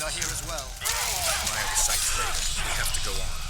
Are here as well. My oversight later. We have to go on.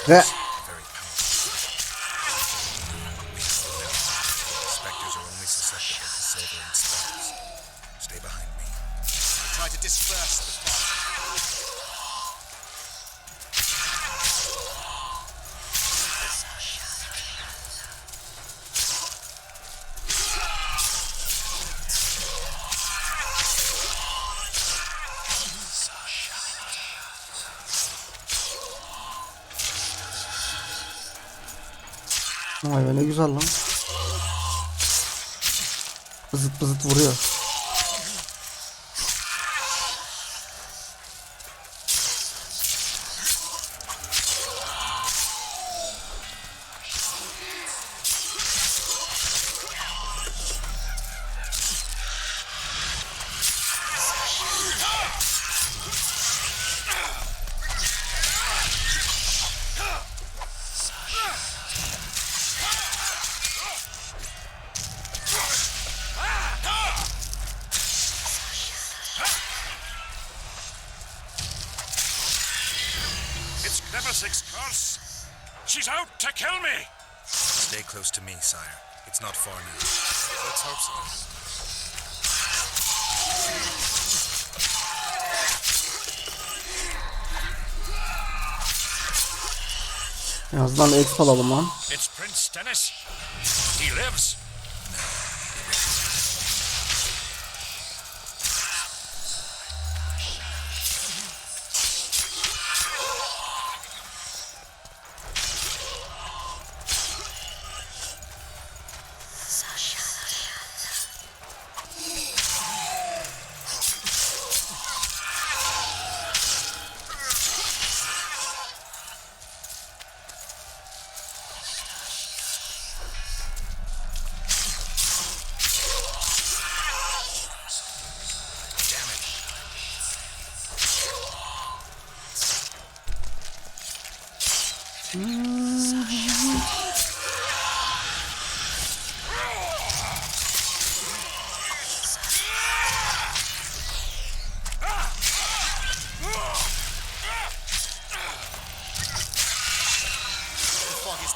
Ve vay be ne güzel lan. Bızıt bızıt vuruyor. She's out to kill me! Stay close to me, sire. It's not far now. Let's hope so. En azından exp alalım lan. It's Prince Dennis. He lives.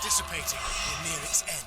Dissipating. We're near its end.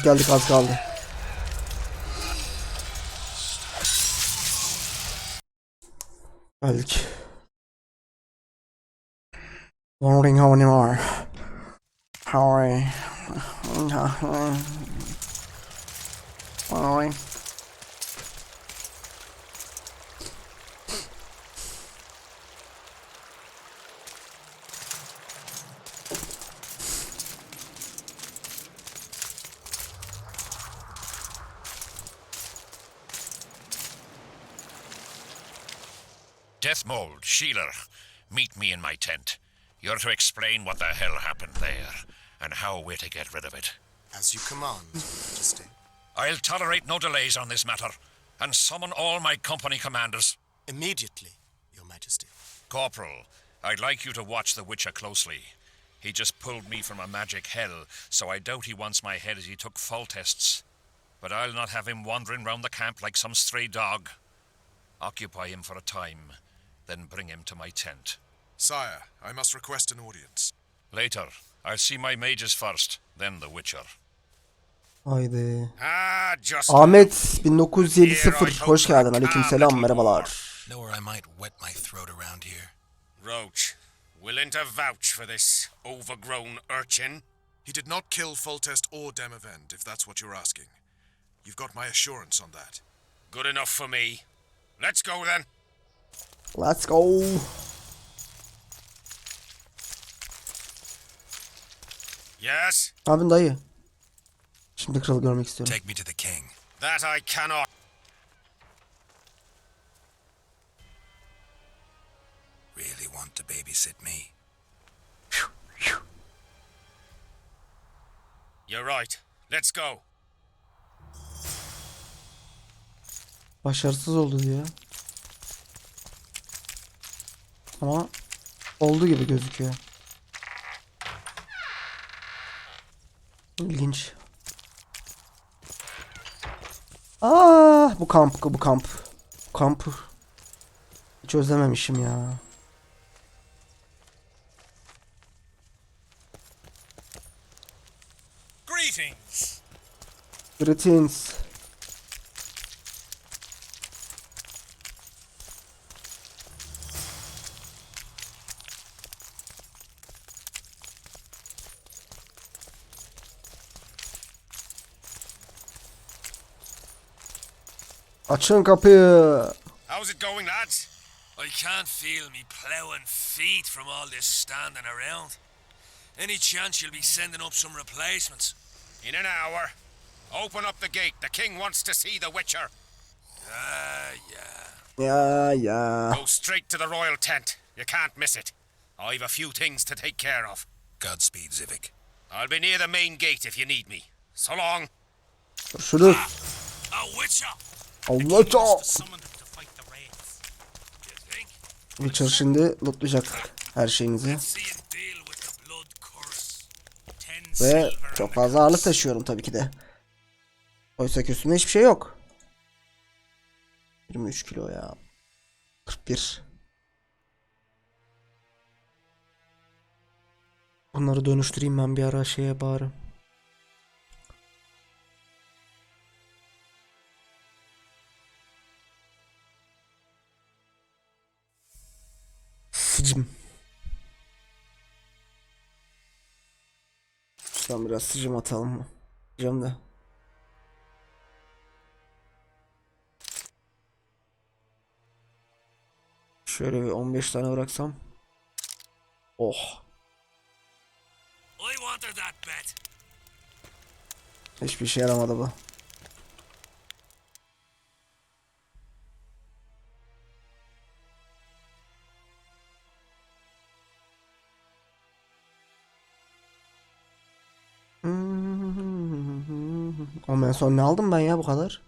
Geldik az kaldı. Geldik. Wondering how many more. How Death Mold, Sheeler, meet me in my tent. You're to explain what the hell happened there, and how we're to get rid of it. As you command, Your Majesty. I'll tolerate no delays on this matter, and summon all my company commanders. Immediately, Your Majesty. Corporal, I'd like you to watch the Witcher closely. He just pulled me from a magic hell, so I doubt he wants my head as he took fall tests. But I'll not have him wandering round the camp like some stray dog. Occupy him for a time, then bring him to my tent. Sire, I must request an audience. Later, I'll see my mages first, then the Witcher. Haydi. Just Ahmet 1970 hoş geldin. Aleykümselam, merhabalar. Know where I might wet my throat around here? Roach, willing to vouch for this overgrown urchin? He did not kill Foltest or Demavend, if that's what you're asking. You've got my assurance on that. Good enough for me. Let's go then. Let's go. Yes? Abin dayı. Şimdi kralı görmek istiyorum. Take me to the king. That I cannot. Really want to babysit me? You're right. Let's go. Başarısız oldu diyor. Ama oldu gibi gözüküyor. İlginç. Bu kampı hiç özlememişim ya. Greetings. Açın kapıyı. How's it going, lads? I can't feel me plowing feet from all this standing around. Any chance you'll be sending up some replacements? In an hour. Open up the gate. The king wants to see the Witcher. Ya. Go straight to the royal tent. You can't miss it. I've a few things to take care of. Godspeed, Zivik. I'll be near the main gate if you need me. So long. Görüşürüz. A Witcher. Allah. Summoned him to fight the raids. You think? Witcher şimdi lootlayacak her şeyinizi. See him deal with the blood curse. 10 Ve silver çok fazla ağırlık taşıyorum tabii ki de. Oysa ki üstümde hiçbir şey yok. 23 kilo ya. 41. Bunları dönüştüreyim ben bir ara şeye bari. Sıcım. Şuradan biraz sıcım atalım mı? Sıcım da. Şöyle bir 15 tane bıraksam. Oh. I wanted that bet. Hiçbir şey yaramadı bu. Ama en son ne aldım ben ya bu kadar?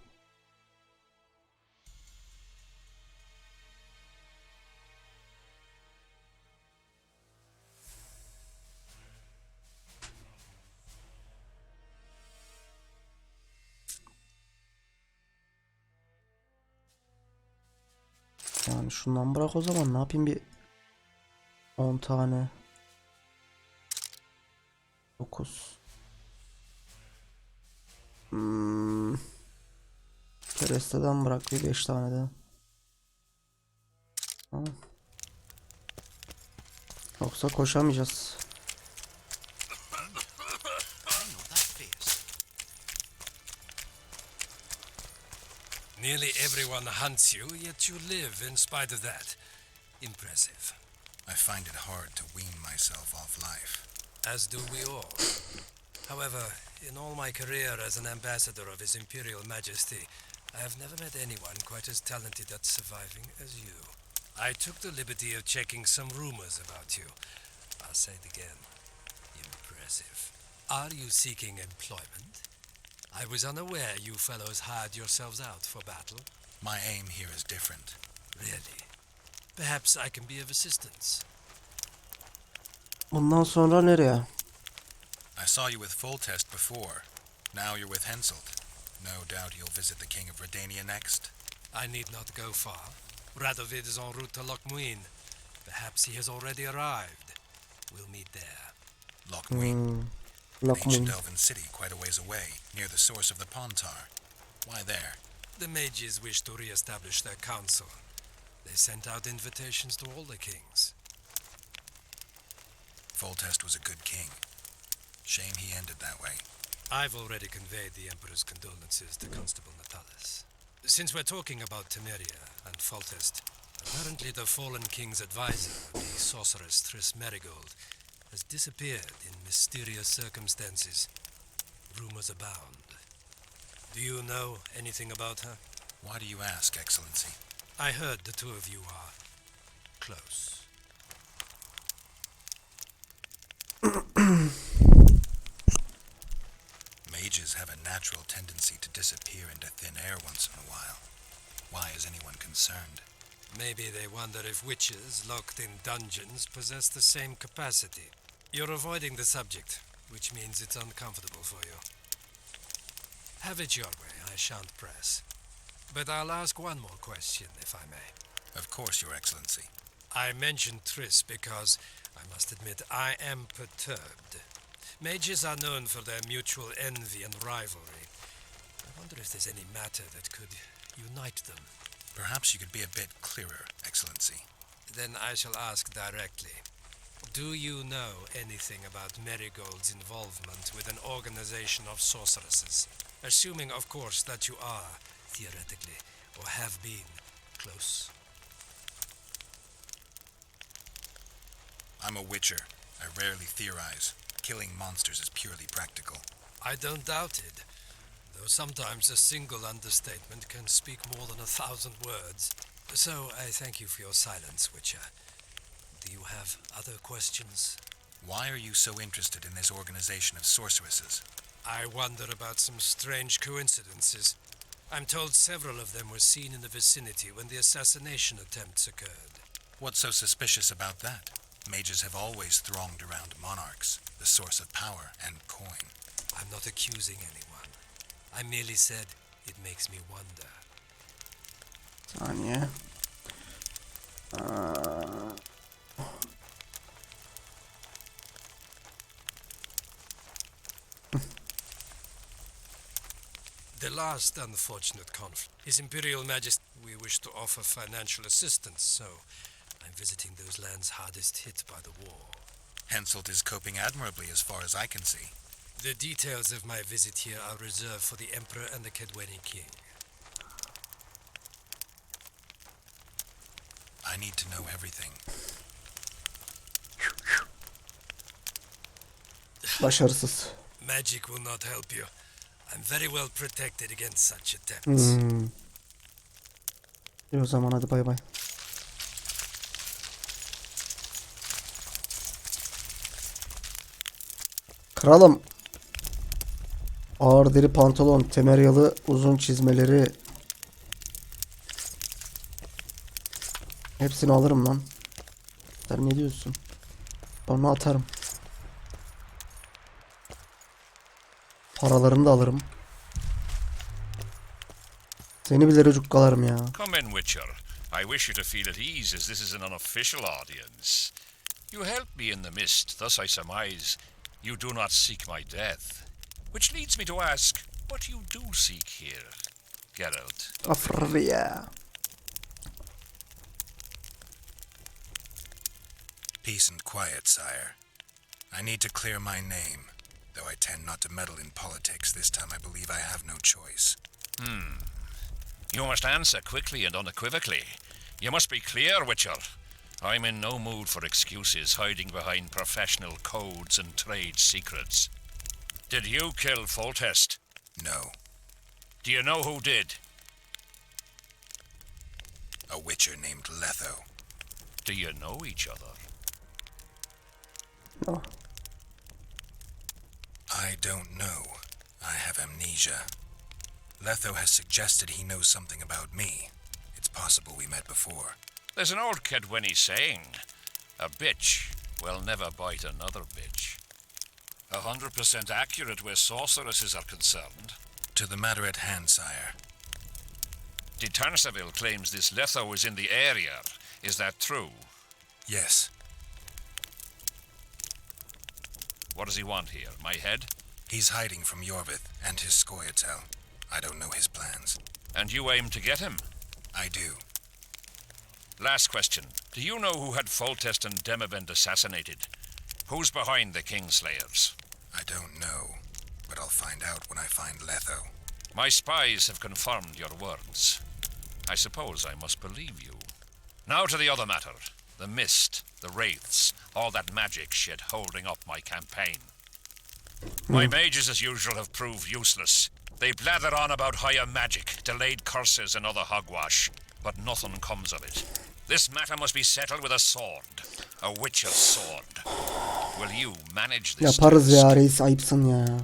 Yani şundan bırak o zaman ne yapayım bir 10 tane 9 Keresteden bırak bir 5 tane de. Tamam. Yoksa koşamayacağız. Nearly everyone hunts you, yet you live in spite of that. Impressive. I find it hard to wean myself off life. As do we all. However, in all my career as an ambassador of His Imperial Majesty, I have never met anyone quite as talented at surviving as you. I took the liberty of checking some rumors about you. I'll say it again. Impressive. Are you seeking employment? I was unaware you fellows hired yourselves out for battle. My aim here is different. Really? Perhaps I can be of assistance. Bundan sonra nereye? I saw you with Full Test before. Now you're with Henselt. No doubt you'll visit the King of Redania next. I need not go far. Radovid is en route to Lochmuin. Perhaps he has already arrived. We'll meet there. Lochmuin. An ancient Lochmuin. elven city quite a ways away, near the source of the Pontar. Why there? The mages wish to re-establish their council. They sent out invitations to all the kings. Foltest was a good king. Shame he ended that way. I've already conveyed the Emperor's condolences to Constable Natalis. Since we're talking about Temeria and Foltest, apparently the fallen king's advisor, the sorceress Triss Merigold, has disappeared in mysterious circumstances. Rumors abound. Do you know anything about her? Why do you ask, Excellency? I heard the two of you are close. Mages have a natural tendency to disappear into thin air once in a while. Why is anyone concerned? Maybe they wonder if witches locked in dungeons possess the same capacity. You're avoiding the subject, which means it's uncomfortable for you. Have it your way, I shan't press. But I'll ask one more question, if I may. Of course, Your Excellency. I mentioned Triss because, I must admit, I am perturbed. Mages are known for their mutual envy and rivalry. I wonder if there's any matter that could unite them. Perhaps you could be a bit clearer, Excellency. Then I shall ask directly. Do you know anything about Merigold's involvement with an organization of sorceresses? Assuming, of course, that you are, theoretically, or have been, close. I'm a witcher. I rarely theorize. Killing monsters is purely practical. I don't doubt it. Though sometimes a single understatement can speak more than 1,000 words. So I thank you for your silence, Witcher. Do you have other questions? Why are you so interested in this organization of sorceresses? I wonder about some strange coincidences. I'm told several of them were seen in the vicinity when the assassination attempts occurred. What's so suspicious about that? Mages have always thronged around monarchs, the source of power and coin. I'm not accusing anyone. I merely said it makes me wonder. Saniye. The last unfortunate conflict. His Imperial Majesty, we wish to offer financial assistance, so I'm visiting those lands hardest hit by the war. Henselt is coping admirably as far as I can see. The details of my visit here are reserved for the Emperor and the Kedweni King. I need to know everything. Başarısız. Magic will not help you. I'm very well protected against such attempts. İyi o zaman hadi bay bay. Kralım. Ağır deri pantolon, temeryalı uzun çizmeleri. Hepsini alırım lan. Sen ne diyorsun? Onu atarım. Paralarını da alırım. Seni bile cukkalarım ya. Come in, Witcher. I wish you to feel at ease, as this is an unofficial audience. You helped me in the mist, thus I surmise you do not seek my death. Which leads me to ask, what you do seek here, Geralt? Afr ya. Peace and quiet, sire. I need to clear my name. Though I tend not to meddle in politics, this time I believe I have no choice. You must answer quickly and unequivocally. You must be clear, Witcher. I'm in no mood for excuses hiding behind professional codes and trade secrets. Did you kill Foltest? No. Do you know who did? A witcher named Letho. Do you know each other? No. I don't know. I have amnesia. Letho has suggested he knows something about me. It's possible we met before. There's an old Kedweni saying, a bitch will never bite another bitch. 100% accurate where sorceresses are concerned. To the matter at hand, sire. De Tarnseville claims this Letho is in the area. Is that true? Yes. What does he want here? My head? He's hiding from Yorvith and his Scoia'tael. I don't know his plans. And you aim to get him? I do. Last question. Do you know who had Foltest and Demavend assassinated? Who's behind the Kingslayers? I don't know, but I'll find out when I find Letho. My spies have confirmed your words. I suppose I must believe you. Now to the other matter. The mist, the wraiths, all that magic shit holding up my campaign. My mages, as usual, have proved useless. They blather on about higher magic, delayed curses and other hogwash, but nothing comes of it. This matter must be settled with a sword. A witcher's sword. Will you manage this Yaparız task? ya reis, ayıpsın ya.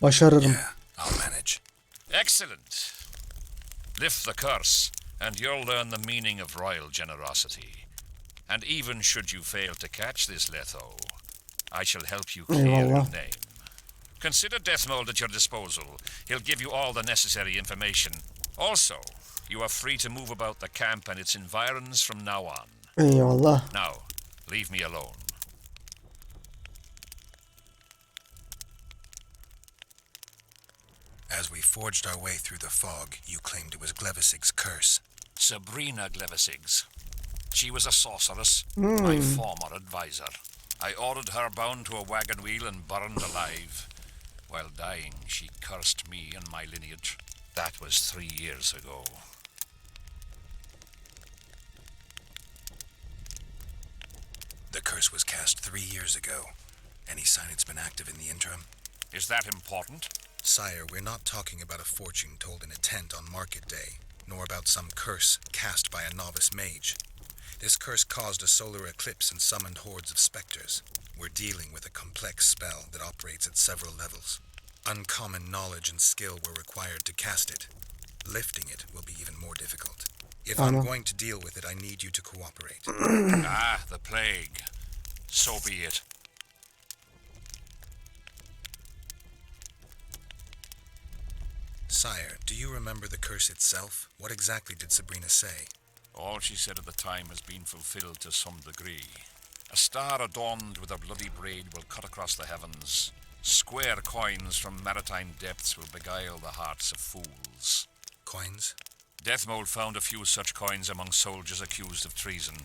Başarırım. Yeah, I'll manage. Excellent. Lift the curse, and you'll learn the meaning of royal generosity. And even should you fail to catch this Letho, I shall help you clear your Eyvallah. name. Consider Deathmold at your disposal. He'll give you all the necessary information. Also, you are free to move about the camp and its environs from now on. Eyvallah. Now, leave me alone. As we forged our way through the fog, you claimed it was Glevisig's curse. Sabrina Glevisigs. She was a sorceress, my former advisor. I ordered her bound to a wagon wheel and burned alive. While dying, she cursed me and my lineage. That was 3 years ago. The curse was cast 3 years ago. Any sign it's been active in the interim? Is that important? Sire, we're not talking about a fortune told in a tent on market day, nor about some curse cast by a novice mage. This curse caused a solar eclipse and summoned hordes of specters. We're dealing with a complex spell that operates at several levels. Uncommon knowledge and skill were required to cast it. Lifting it will be even more difficult. If I'm going to deal with it, I need you to cooperate. The plague. So be it. Sire, do you remember the curse itself? What exactly did Sabrina say? All she said at the time has been fulfilled to some degree. A star adorned with a bloody braid will cut across the heavens. Square coins from maritime depths will beguile the hearts of fools. Coins? Deathmold found a few such coins among soldiers accused of treason.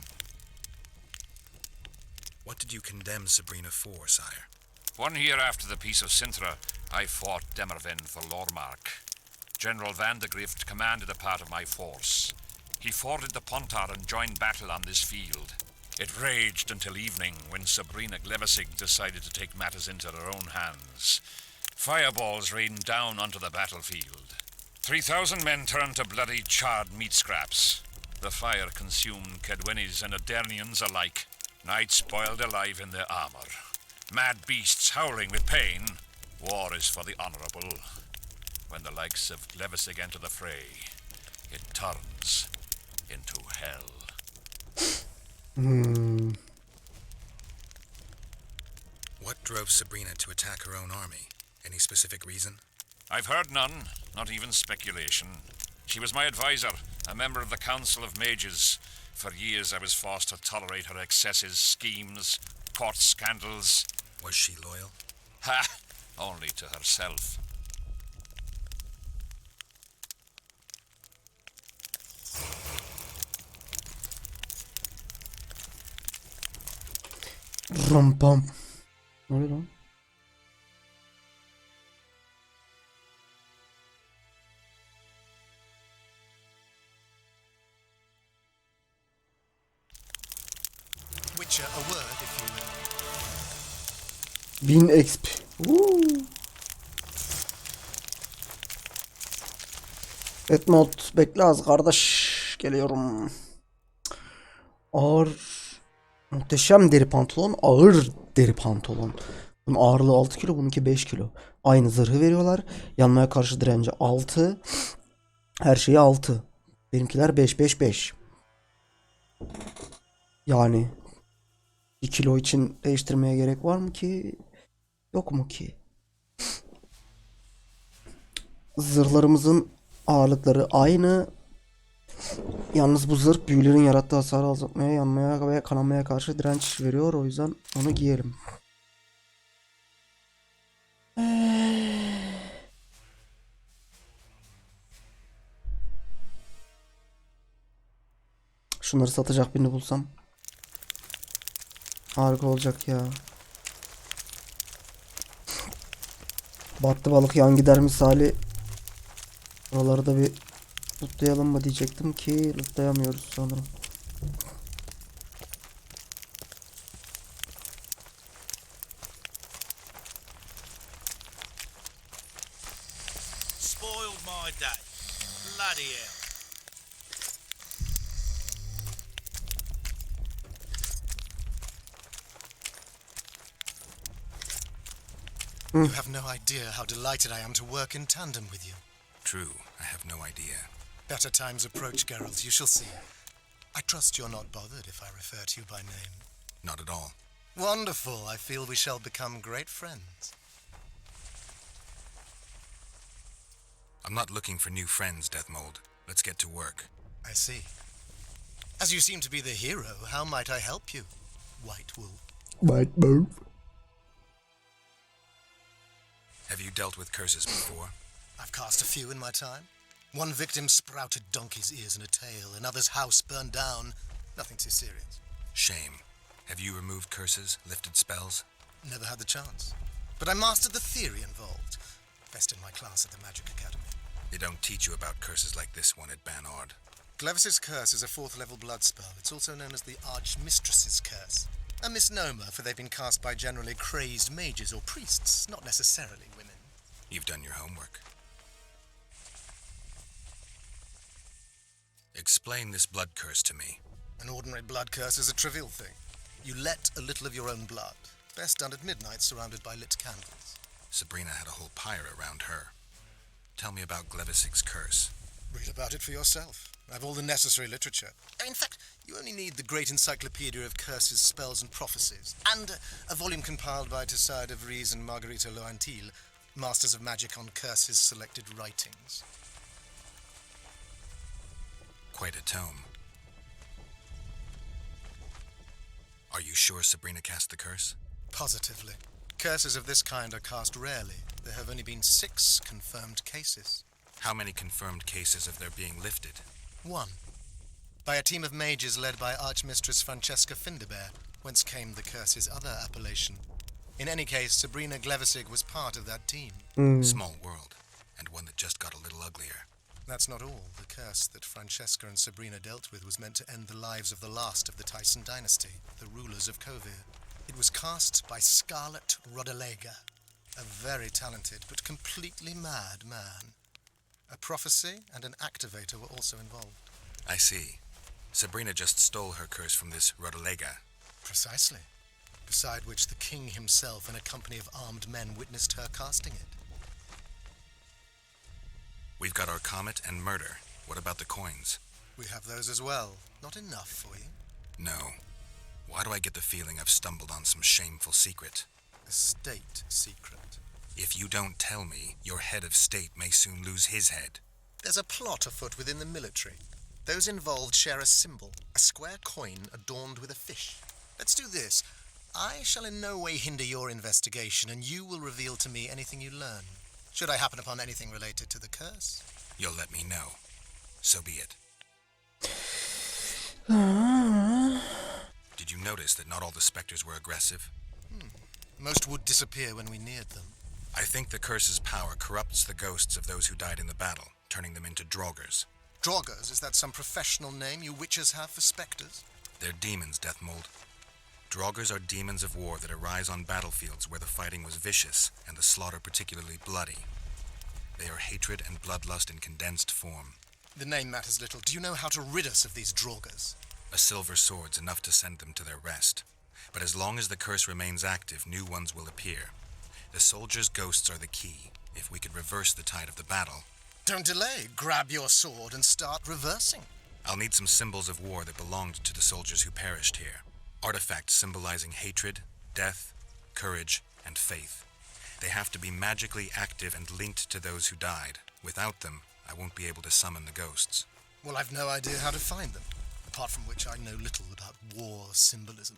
What did you condemn Sabrina for, sire? 1 year after the Peace of Sintra, I fought Demerven for Lormark. General Van de Grift commanded a part of my force. He forded the Pontar and joined battle on this field. It raged until evening, when Sabrina Glevesig decided to take matters into her own hands. Fireballs rained down onto the battlefield. 3,000 men turned to bloody charred meat scraps. The fire consumed Kedwenis and Adernians alike. Knights boiled alive in their armor. Mad beasts howling with pain. War is for the honorable. When the likes of Glevesig enter the fray, it turns into hell. What drove Sabrina to attack her own army? Any specific reason? I've heard none, not even speculation. She was my advisor, a member of the Council of Mages. For years I was forced to tolerate her excesses, schemes, court scandals. Was she loyal? Ha! Only to herself. Ram pam. Ne oluyor lan? Witcher, a word if you 1000 XP. Etmod bekle az kardeş. Geliyorum. Ağır. Muhteşem deri pantolon. Ağır deri pantolon. Bunun ağırlığı 6 kilo. Bununki 5 kilo. Aynı zırhı veriyorlar. Yanmaya karşı direnci 6. Her şeyi 6. Benimkiler 5. Yani 1 kilo için değiştirmeye gerek var mı ki? Yok mu ki? Zırhlarımızın ağırlıkları aynı. Yalnız bu zırh büyülerin yarattığı hasarı azaltmaya, yanmaya ve kanamaya karşı direnç veriyor. O yüzden onu giyelim. Şunları satacak birini bulsam harika olacak ya. Battı balık yan gider misali. Buraları da bir lootlayalım mı diyecektim ki lootlayamıyoruz sanırım. Spoiled my day. Bloody hell. You have no idea how delighted I am to work in tandem with you. True, I have no idea. Better times approach, Geralt, you shall see. I trust you're not bothered if I refer to you by name. Not at all. Wonderful, I feel we shall become great friends. I'm not looking for new friends, Deathmold. Let's get to work. I see. As you seem to be the hero, how might I help you, White Wolf? White Wolf. Have you dealt with curses before? I've cast a few in my time. One victim sprouted donkey's ears and a tail, another's house burned down. Nothing too serious. Shame. Have you removed curses, lifted spells? Never had the chance. But I mastered the theory involved. Best in my class at the Magic Academy. They don't teach you about curses like this one at Banord. Glevis's curse is a 4th level blood spell. It's also known as the Archmistress's curse. A misnomer, for they've been cast by generally crazed mages or priests, not necessarily women. You've done your homework. Explain this blood curse to me. An ordinary blood curse is a trivial thing. You let a little of your own blood, best done at midnight surrounded by lit candles. Sabrina had a whole pyre around her. Tell me about Glevisig's curse. Read about it for yourself. I have all the necessary literature. In fact, you only need the great encyclopedia of curses, spells, and prophecies, and a volume compiled by Tcher de Vries and Margarita Loantil, masters of magic on curses selected writings. Quite a tome. Are you sure Sabrina cast the curse? Positively. Curses of this kind are cast rarely. There have only been 6 confirmed cases. How many confirmed cases of their being lifted? 1. By a team of mages led by Archmistress Francesca Findebear, whence came the curse's other appellation. In any case, Sabrina Glevisig was part of that team. Small world, and one that just got a little uglier. That's not all. The curse that Francesca and Sabrina dealt with was meant to end the lives of the last of the Tyson dynasty, the rulers of Kovir. It was cast by Scarlet Rodalega, a very talented but completely mad man. A prophecy and an activator were also involved. I see. Sabrina just stole her curse from this Rodalega. Precisely. Beside which the king himself and a company of armed men witnessed her casting it. We've got our comet and murder. What about the coins? We have those as well. Not enough for you. No. Why do I get the feeling I've stumbled on some shameful secret? A state secret. If you don't tell me, your head of state may soon lose his head. There's a plot afoot within the military. Those involved share a symbol, a square coin adorned with a fish. Let's do this. I shall in no way hinder your investigation, and you will reveal to me anything you learn. Should I happen upon anything related to the curse? You'll let me know. So be it. Did you notice that not all the specters were aggressive? Most would disappear when we neared them. I think the curse's power corrupts the ghosts of those who died in the battle, turning them into draugrs. Draugrs, is that some professional name you witches have for specters? They're demons, Deathmold. Draugrs are demons of war that arise on battlefields where the fighting was vicious and the slaughter particularly bloody. They are hatred and bloodlust in condensed form. The name matters little. Do you know how to rid us of these Draugrs? A silver sword's enough to send them to their rest. But as long as the curse remains active, new ones will appear. The soldiers' ghosts are the key. If we could reverse the tide of the battle... Don't delay. Grab your sword and start reversing. I'll need some symbols of war that belonged to the soldiers who perished here. Artifacts symbolizing hatred, death, courage, and faith. They have to be magically active and linked to those who died. Without them, I won't be able to summon the ghosts. Well, I've no idea how to find them, apart from which I know little about war symbolism.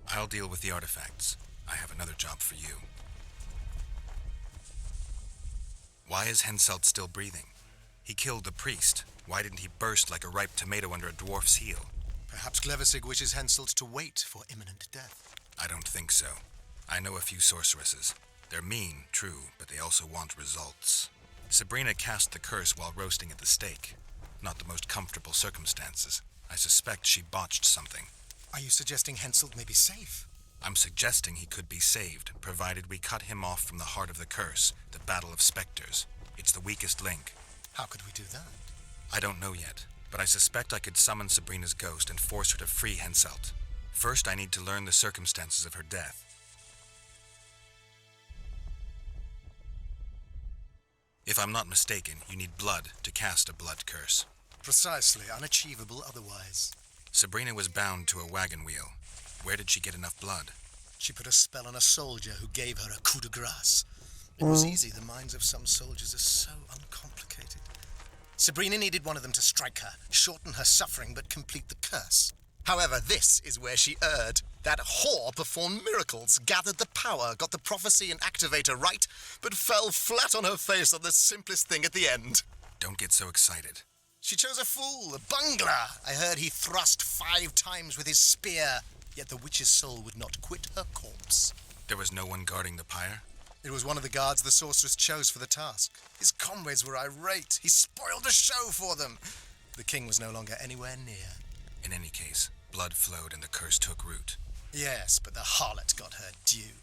I'll deal with the artifacts. I have another job for you. Why is Henselt still breathing? He killed the priest. Why didn't he burst like a ripe tomato under a dwarf's heel? Perhaps Glevisig wishes Henselt to wait for imminent death. I don't think so. I know a few sorceresses. They're mean, true, but they also want results. Sabrina cast the curse while roasting at the stake. Not the most comfortable circumstances. I suspect she botched something. Are you suggesting Henselt may be safe? I'm suggesting he could be saved, provided we cut him off from the heart of the curse, the Battle of Specters. It's the weakest link. How could we do that? I don't know yet, but I suspect I could summon Sabrina's ghost and force her to free Henselt. First, I need to learn the circumstances of her death. If I'm not mistaken, you need blood to cast a blood curse. Precisely, unachievable otherwise. Sabrina was bound to a wagon wheel. Where did she get enough blood? She put a spell on a soldier who gave her a coup de grace. It was easy. The minds of some soldiers are so uncomplicated. Sabrina needed one of them to strike her, shorten her suffering, but complete the curse. However, this is where she erred. That whore performed miracles, gathered the power, got the prophecy and activator right, but fell flat on her face on the simplest thing at the end. Don't get so excited. She chose a fool, a bungler. I heard he thrust 5 times with his spear, yet the witch's soul would not quit her corpse. There was no one guarding the pyre? It was one of the guards the sorceress chose for the task. His comrades were irate. He spoiled the show for them. The king was no longer anywhere near. In any case, blood flowed and the curse took root. Yes, but the harlot got her due.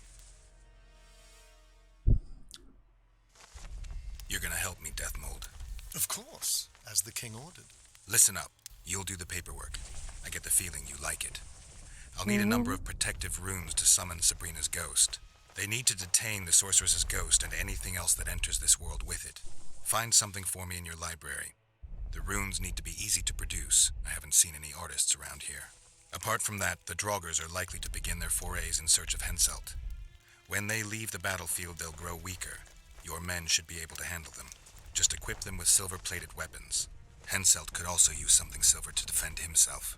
You're gonna help me, Death Mold. Of course, as the king ordered. Listen up. You'll do the paperwork. I get the feeling you like it. I'll need a number of protective runes to summon Sabrina's ghost. They need to detain the sorceress's ghost and anything else that enters this world with it. Find something for me in your library. The runes need to be easy to produce. I haven't seen any artists around here. Apart from that, the Draugrs are likely to begin their forays in search of Henselt. When they leave the battlefield, they'll grow weaker. Your men should be able to handle them. Just equip them with silver-plated weapons. Henselt could also use something silver to defend himself.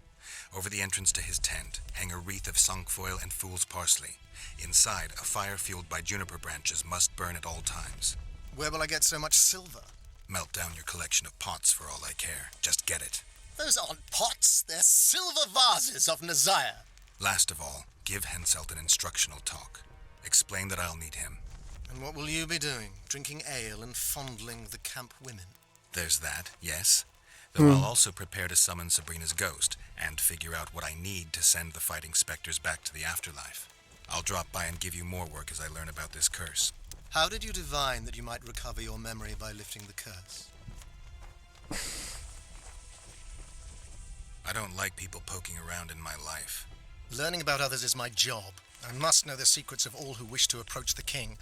Over the entrance to his tent, hang a wreath of cinquefoil and fool's parsley. Inside, a fire fueled by juniper branches must burn at all times. Where will I get so much silver? Melt down your collection of pots for all I care. Just get it. Those aren't pots, they're silver vases of Naziah. Last of all, give Henselt an instructional talk. Explain that I'll need him. And what will you be doing? Drinking ale and fondling the camp women? There's that, yes. Though I'll also prepare to summon Sabrina's ghost and figure out what I need to send the fighting specters back to the afterlife. I'll drop by and give you more work as I learn about this curse. How did you divine that you might recover your memory by lifting the curse? I don't like people poking around in my life. Learning about others is my job. I must know the secrets of all who wish to approach the king.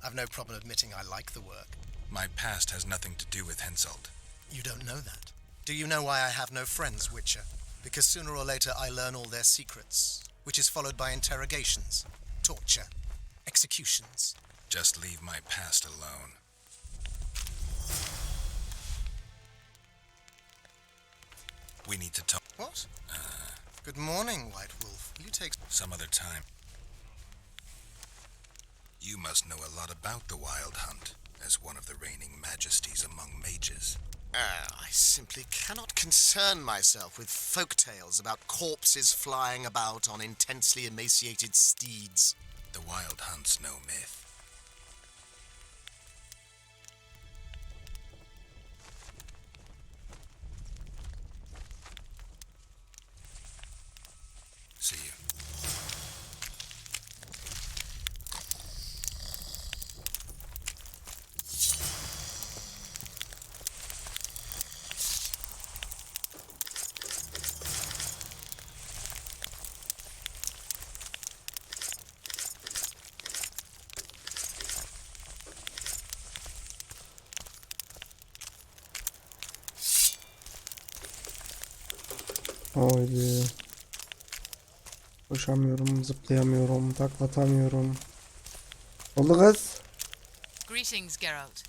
I've no problem admitting I like the work. My past has nothing to do with Henselt. You don't know that. Do you know why I have no friends, Witcher? Because sooner or later I learn all their secrets, which is followed by interrogations, torture, executions. Just leave my past alone. We need to talk What? Good morning, White Wolf. Will you take... some other time. You must know a lot about the Wild Hunt, as one of the reigning majesties among mages. I simply cannot concern myself with folk tales about corpses flying about on intensely emaciated steeds. The Wild Hunt's no myth. See you. Haydi. Koşamıyorum, zıplayamıyorum, taklatamıyorum. Oldu kız. Greetings, Geralt.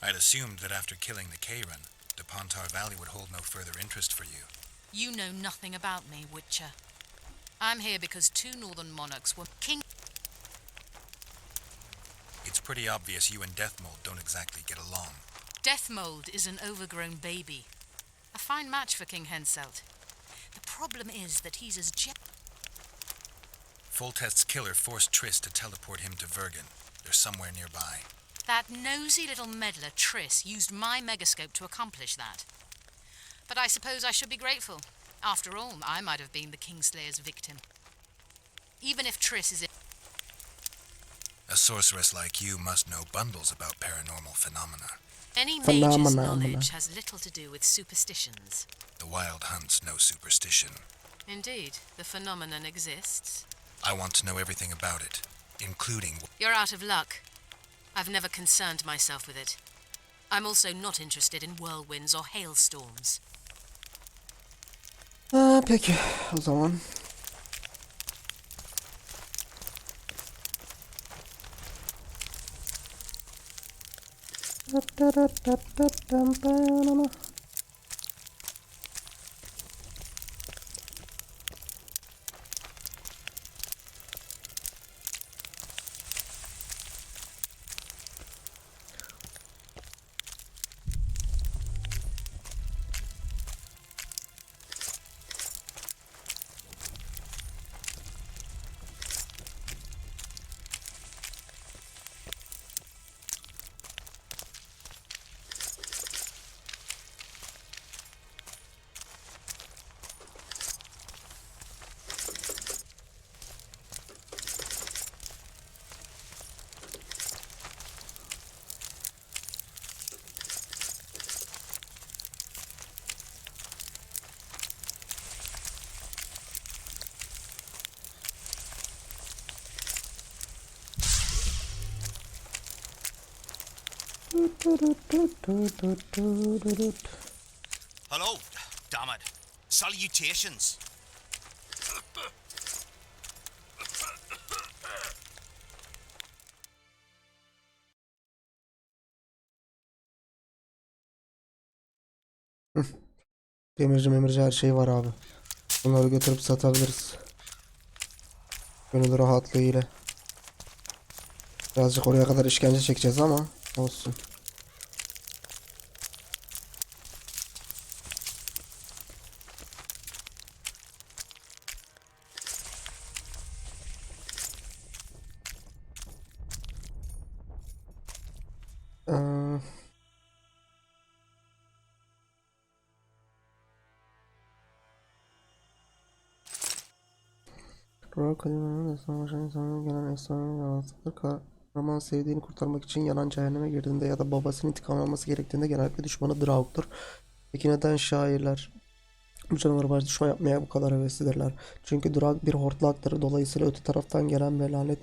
I'd assumed that after killing the Kayran, the Pontar Valley would hold no further interest for you. You know nothing about me, Witcher. I'm here because two northern monarchs were king. It's pretty obvious you and Deathmold don't exactly get along. Deathmold is an overgrown baby. A fine match for King Henselt. The problem is that he's as Foltest's killer forced Triss to teleport him to Vergen. They're somewhere nearby. That nosy little meddler, Triss, used my megascope to accomplish that. But I suppose I should be grateful. After all, I might have been the Kingslayer's victim. Even if Triss is... A sorceress like you must know bundles about paranormal phenomena. Any Phenomena. mage's knowledge has little to do with superstitions. The Wild Hunt's no superstition. Indeed, the phenomenon exists. I want to know everything about it, including... You're out of luck. I've never concerned myself with it. I'm also not interested in whirlwinds or hailstorms. Peki o zaman. Hello, damn it. Salutations. Demirci her şey var abi. Bunları götürüp satabiliriz. Gönül rahatlığıyla. Birazcık oraya kadar işkence çekeceğiz ama olsun. Ee, Royal Kaliman'ın savaşan insanların gelen efsanevi yaratıktır. Kahraman sevdiğini kurtarmak için yanan cehenneme girdiğinde ya da babasının intikam alması gerektiğinde genellikle düşmanı Draug'dur. Peki neden şairler bu canavarı baş düşman yapmaya bu kadar heveslidirler? Çünkü Draug bir hortlaktır. Dolayısıyla öte taraftan gelen bir lanet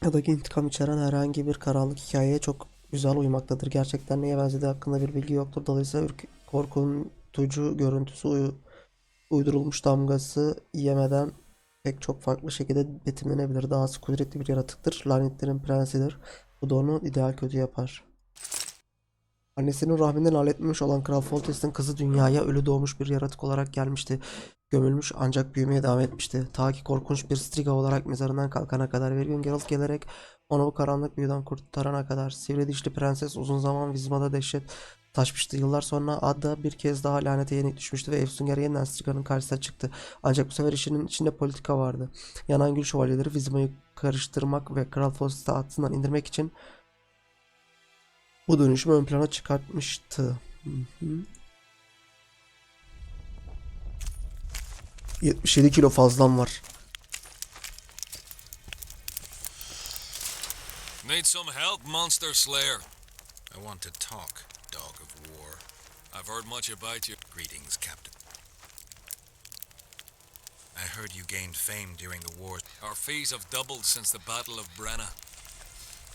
ya da intikam içeren herhangi bir karanlık hikayeye çok güzel uymaktadır. Gerçekten neye benzediği hakkında bir bilgi yoktur. Dolayısıyla korkutucu görüntüsü uydurulmuş damgası yemeden pek çok farklı şekilde betimlenebilir. Dahası kudretli bir yaratıktır. Lanetlerin prensidir. Bu da onu ideal kötü yapar. Annesinin rahminden halletmemiş olan Kral Foltest'in kızı dünyaya ölü doğmuş bir yaratık olarak gelmişti. Gömülmüş ancak büyümeye devam etmişti. Ta ki korkunç bir striga olarak mezarından kalkana kadar. Bir gün Geralt gelerek onu bu karanlık büyüden kurtarana kadar. Sivri dişli prenses uzun zaman Vizma'da dehşet taşmıştı. Yıllar sonra Ada bir kez daha lanete yenik düşmüştü ve Efsunger yeniden Striga'nın karşısına çıktı. Ancak bu sefer işinin içinde politika vardı. Yanan Gül Şövalyeleri Vizma'yı karıştırmak ve Kral Foltest'i altından indirmek için bu dönüşümü ön plana çıkartmıştı. 77 kilo fazlam var. Need some help, Monster Slayer? I want to talk, dog of war. I've heard much about you. Greetings, Captain. I heard you gained fame during the war. Our fees have doubled since the Battle of Brenna.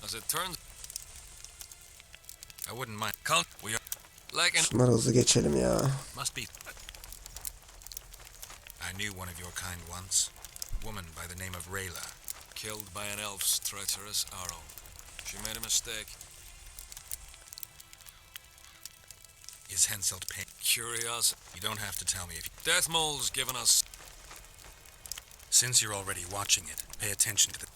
As it turns, I wouldn't mind. we are like an Bunları hızlı geçelim ya. Must be. I knew one of your kind once. A woman by the name of Rayla. killed by an elf's treacherous arrow. She made a mistake. Is Henselt paying? Curious. You don't have to tell me if you... Death Mole's given us. Since you're already watching it, pay attention to the...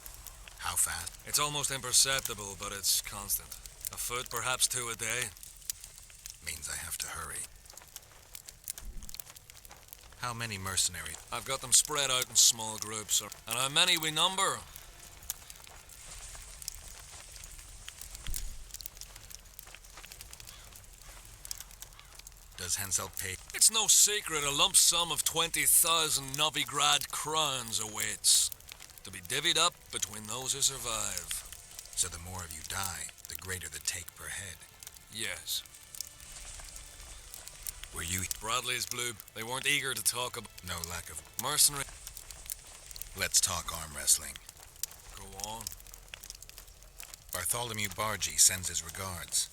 How fast? It's almost imperceptible, but it's constant. A foot, perhaps two a day. Means I have to hurry. How many mercenaries? I've got them spread out in small groups. And how many we number? Does Henselt pay? It's no secret a lump sum of 20,000 Novigrad crowns awaits, to be divvied up between those who survive. So the more of you die, the greater the take per head. Yes. Were you... Bradley's blue. They weren't eager to talk about No lack of... mercenary. Let's talk arm wrestling. Go on. Bartholomew Bargy sends his regards.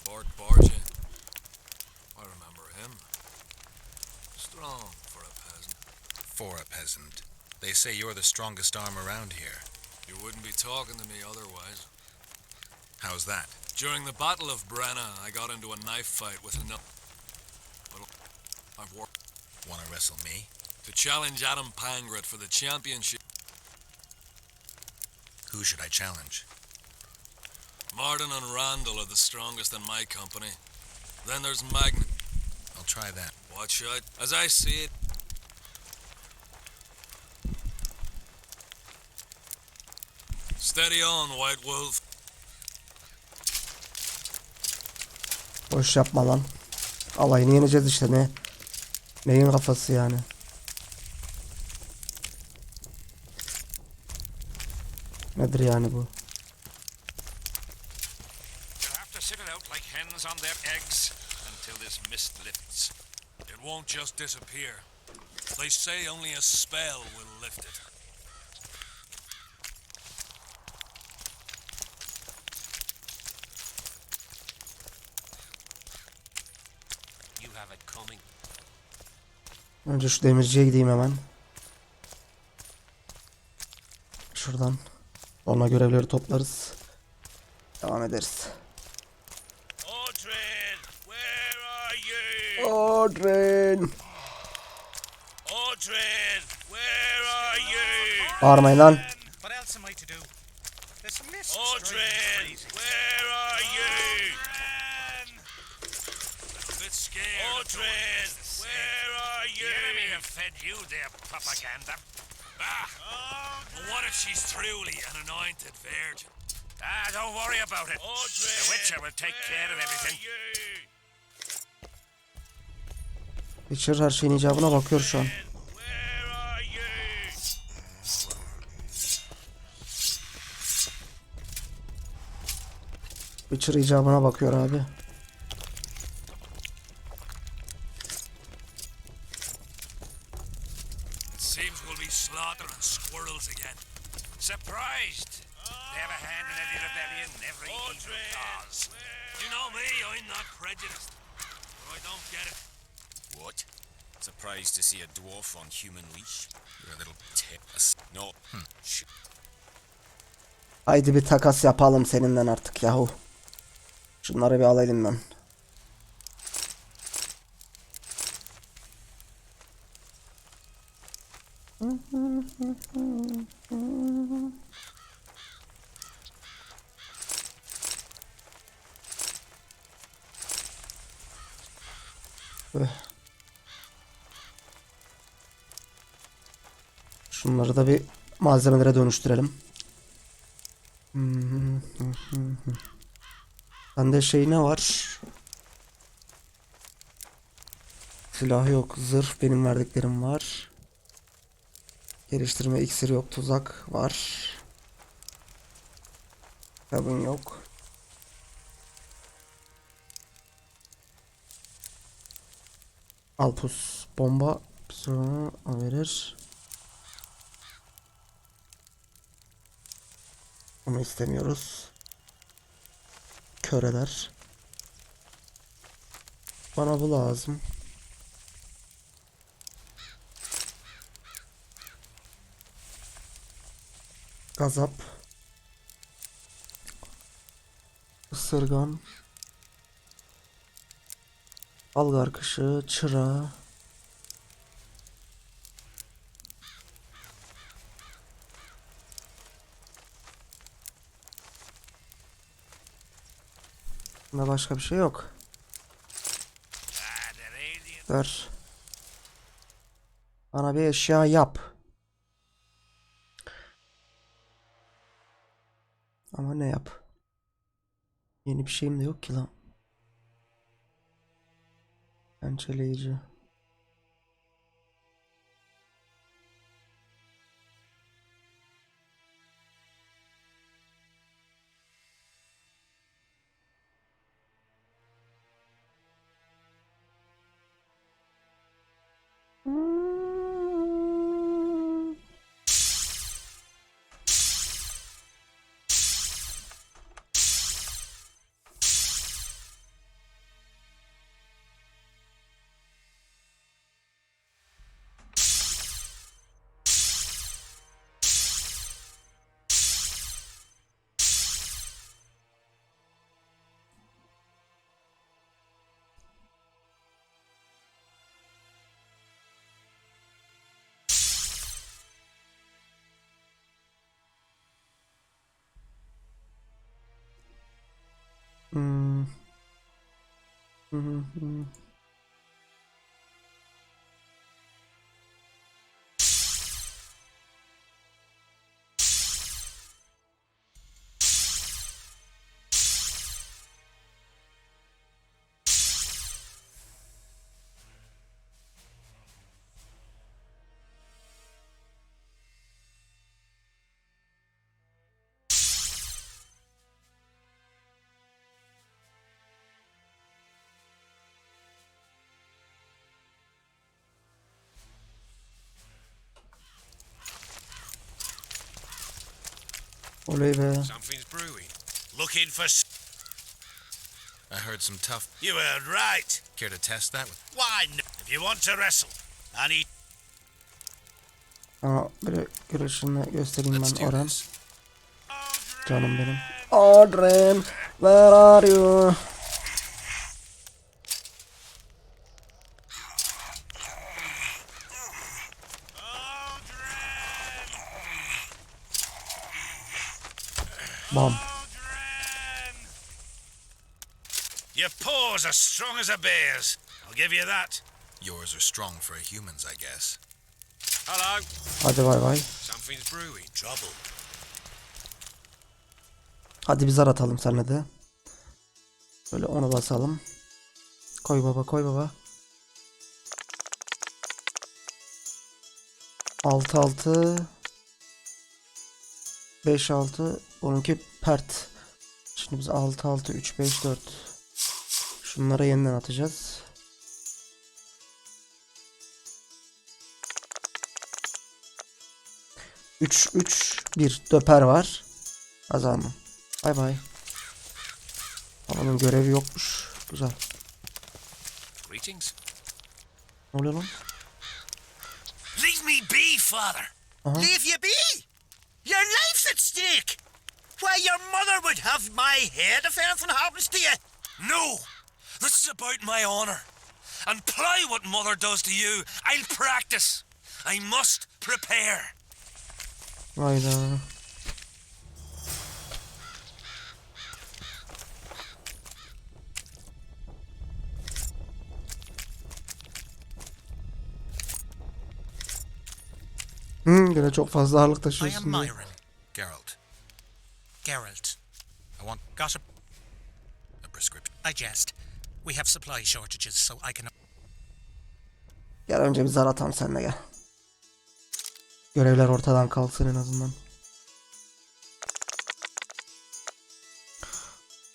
Bart Bargy. I remember him. Strong for a peasant. For a peasant. They say you're the strongest arm around here. You wouldn't be talking to me otherwise. How's that? During the Battle of Brenna, I got into a knife fight with another. I've worked Wanna wrestle me? to challenge Adam Pangret for the championship. Who should I challenge? Martin and Randall are the strongest in my company. Then there's Magnet. I'll try that. Watch out. As I see it, steady on, White Wolf. Boş yapma lan. Alayını yeneceğiz işte, ne? Neyin kafası yani? Nedir yani bu? You'll have to sit it out like hens on their eggs until this mist lifts. It won't just disappear. They say only a spell will lift it. Önce şu demirciye gideyim hemen. Şuradan. Sonra görevleri toplarız. Devam ederiz. Audrey, where are you? Audrey. Audrey, where are you? Bağırmayın lan. What else am I to do? This mist Audrey, where are you? A bit scared. Audrey, where are you? The enemy have fed you their propaganda. What if she's truly an anointed virgin? Don't worry about it. The Witcher will take care of everything. Tcher her şeyin icabına bakıyor şu an. Where are you? Tcher icabına bakıyor abi. It seems we'll be slaughtering squirrels again. Surprised. They have a hand in every rebellion, every evil cause. You know me, I'm not prejudiced. But I don't get it. What? Surprised to see a dwarf on human leash? You're a little tip. No. Haydi bir takas yapalım seninle artık yahu. Şunları bir alayım ben. Şunları da bir malzemelere dönüştürelim. Bende şey ne var? Silah yok. Zırh benim verdiklerim var. Geliştirme iksiri yok. Tuzak var. Kabın yok. Alpus. Bomba. Sonra verir. Onu istemiyoruz. Kör eder. Bana bu lazım. Gazap. Isırgan. Algar kışı. Çıra. Bunda başka bir şey yok. Ver. Bana bir eşya yap. Ama ne yap? Yeni bir şeyim de yok ki lan. Pençeleyici. Oley be. Something's brewing. Looking for. I heard some tough. You heard right. Care to test that with? Why not? If you want to wrestle, I need. Aa, böyle görüşünü göstereyim Let's ben do Orhan. this. Canım benim. Adrem, where are you? Bam. Your paws are strong as a bear's. I'll give you that. Yours are strong for a human's, I guess. Hello. Hadi bay bay. Something's brewing. Trouble. Hadi bir zar atalım seninle de. Böyle onu basalım. Koy baba, koy baba. 6-6 5-6 onunki pert. Şimdi biz 6-6 3-5-4 şunlara yeniden atacağız. Üç, bir döper var. Kazandım. Bay bay. Babanın görevi yokmuş. Güzel. Greetings. Ne oluyor lan? Leave me be, father. Leave you be? Your life's at stake. Why, your mother would have my head if anything happens to you. No! This is about my honor. And ply what mother does to you, I'll practice. I must prepare. Hayda. Yine çok fazla ağırlık I am taşıyorsun diye. Myron. Geralt, Geralt. I want Gossip. a prescription. I jest. We have supply shortages, so I can... Gel önce bir zar atalım seninle gel. Görevler ortadan kalksın en azından.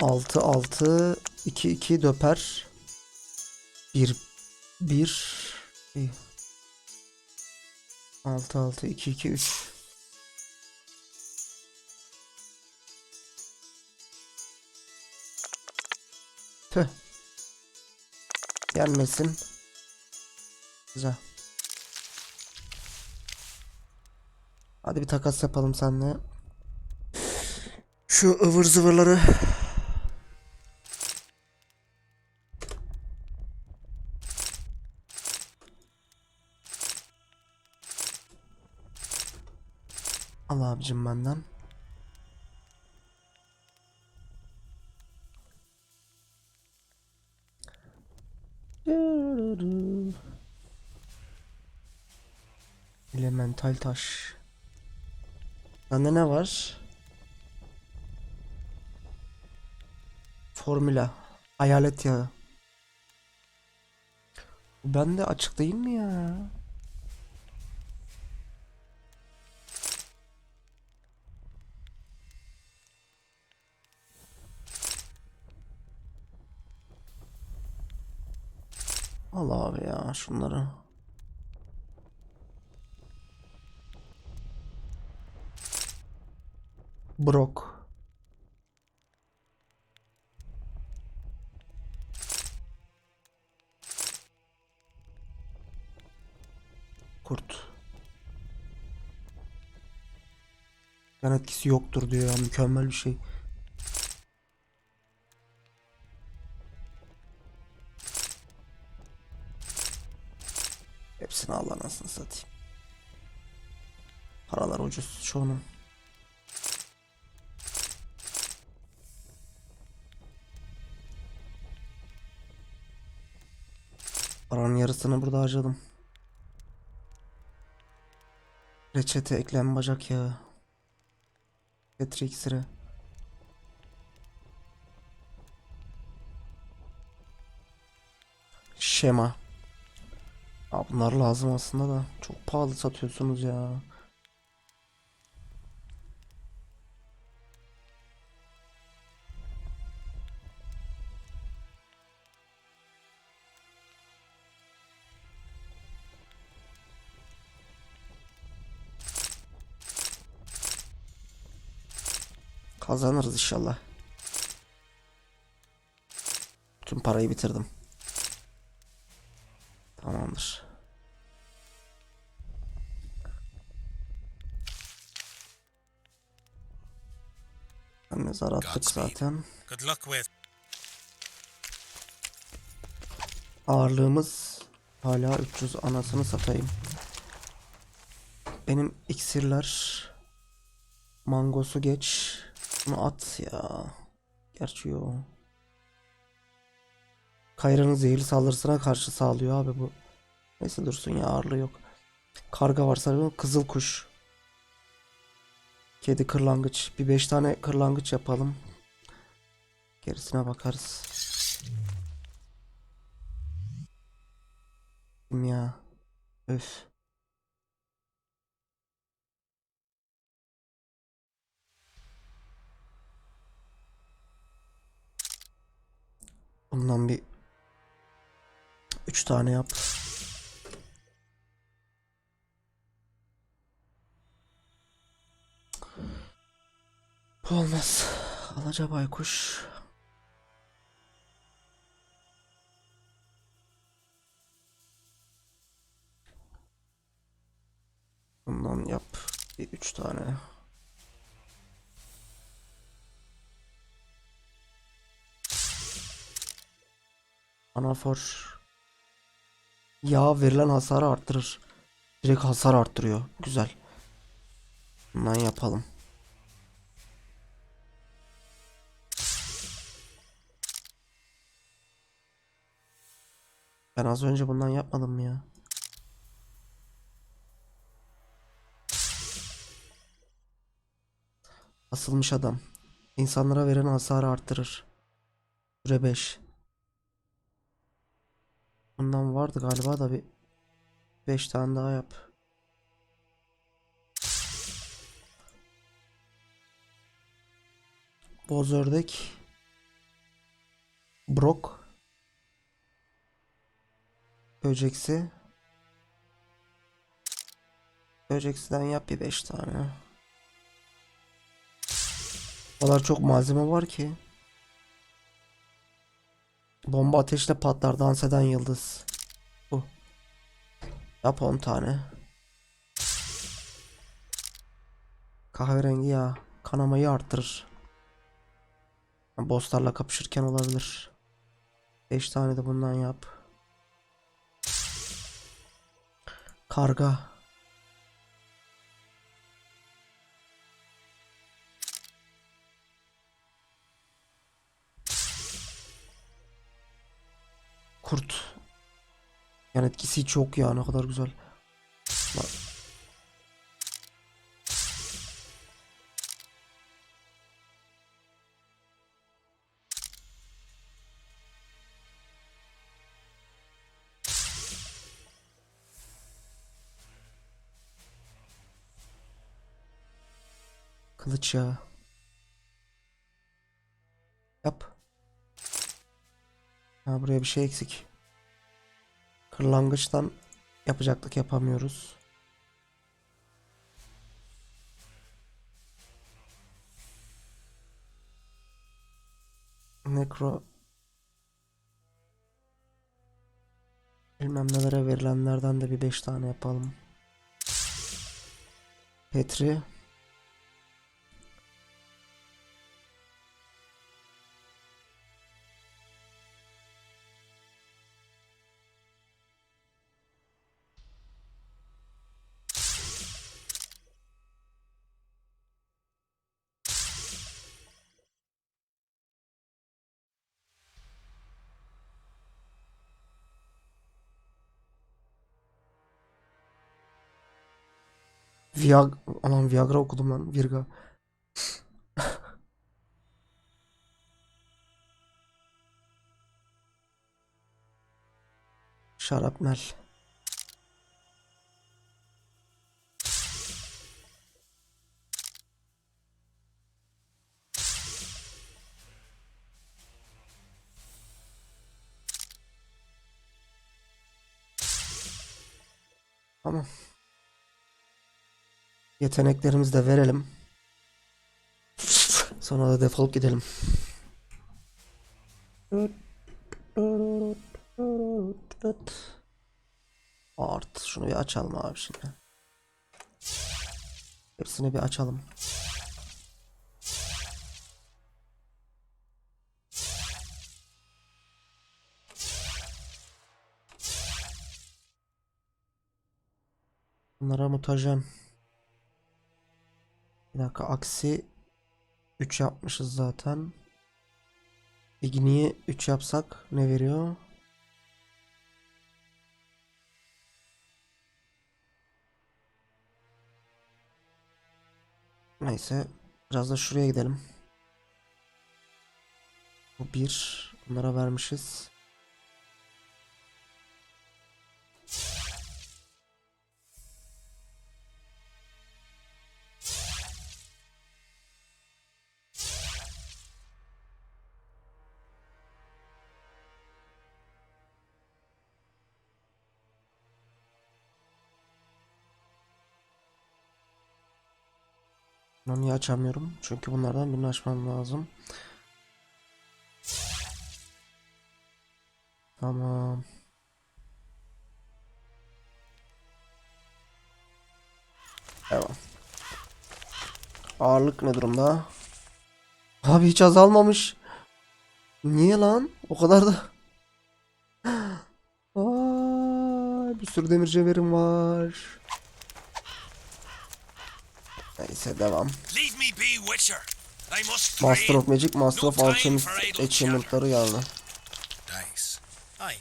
6-6 2-2 döper. 1-1 6-6 2-2-3 Tüh. Gelmesin. Güzel. Hadi bir takas yapalım seninle. Şu ıvır zıvırları. Al abicim benden. Elemental taş. Bende ne var? Formüla. Hayalet yağı. Bu bende açık değil mi ya? Al abi ya şunları. Brok. Kurt. Yan etkisi yoktur diyor ya, mükemmel bir şey. Hepsini al anasını satayım. Paralar ucuz çoğunun. Paranın yarısını burada harcadım. Reçete, eklem, bacak yağı. Petri iksiri. Şema. Aa, bunlar lazım aslında da çok pahalı satıyorsunuz ya. Kazanırız inşallah. Tüm parayı bitirdim. Tamamdır. Mezar attık zaten. Good luck with. Ağırlığımız hala 300, anasını satayım. Benim iksirler. Mangosu geç. Bunu at ya. Gerçi yo. Kayra'nın zehirli saldırısına karşı sağlıyor abi bu. Neyse dursun ya, ağırlığı yok. Karga varsa kızıl kuş. Kedi, kırlangıç. Bir 5 tane kırlangıç yapalım. Gerisine bakarız. Ya. Öf. Bundan bir 3 tane yap. Bu olmaz. Alaca baykuş. Bundan yap bir 3 tane. Anafor. Yağ verilen hasarı arttırır. Direkt hasar arttırıyor. Güzel. Bundan yapalım. Ben az önce bundan yapmadım mı ya? Asılmış adam. İnsanlara verilen hasarı arttırır. Süre 5. Bundan vardı galiba da bir 5 tane daha yap. Boz ördek. Brok. Böceksi. Böceksiden yap bir 5 tane. O kadar çok malzeme var ki. Bomba ateşle patlar, dans eden yıldız. Bu. Yap 10 tane. Kahverengi yağ. Kanamayı arttırır. Bosslarla kapışırken olabilir. 5 tane de bundan yap. Karga. Kurt. Yani etkisi çok ya, ne kadar güzel. Bak. Kılıç ya. Yap. Ha, buraya bir şey eksik. Kırlangıçtan yapacaktık, yapamıyoruz. Nekro. Bilmem nelere verilenlerden de bir 5 tane yapalım. Petri. Aman Viagra okudum lan. Virga. Şarapnel. Tamam. Yeteneklerimizi de verelim. Sonra da defolup gidelim. Art. Şunu bir açalım abi şimdi. Hepsini bir açalım. Bunlara mutajen. Bir dakika, aksi 3 yapmışız zaten. İgni'yi 3 yapsak ne veriyor? Neyse, biraz da şuraya gidelim. Bu 1. Bunlara vermişiz. Bunu niye açamıyorum? Çünkü bunlardan birini açmam lazım. Tamam. Devam. Ağırlık ne durumda? Abi hiç azalmamış. Niye lan? O kadar da. Vay, bir sürü demir cevherim var. Neyse devam. Leave me be, Witcher. I must Master of train. Magic, Master of No time Alchemist for idle achievement'ları geldi. Dice. Aye,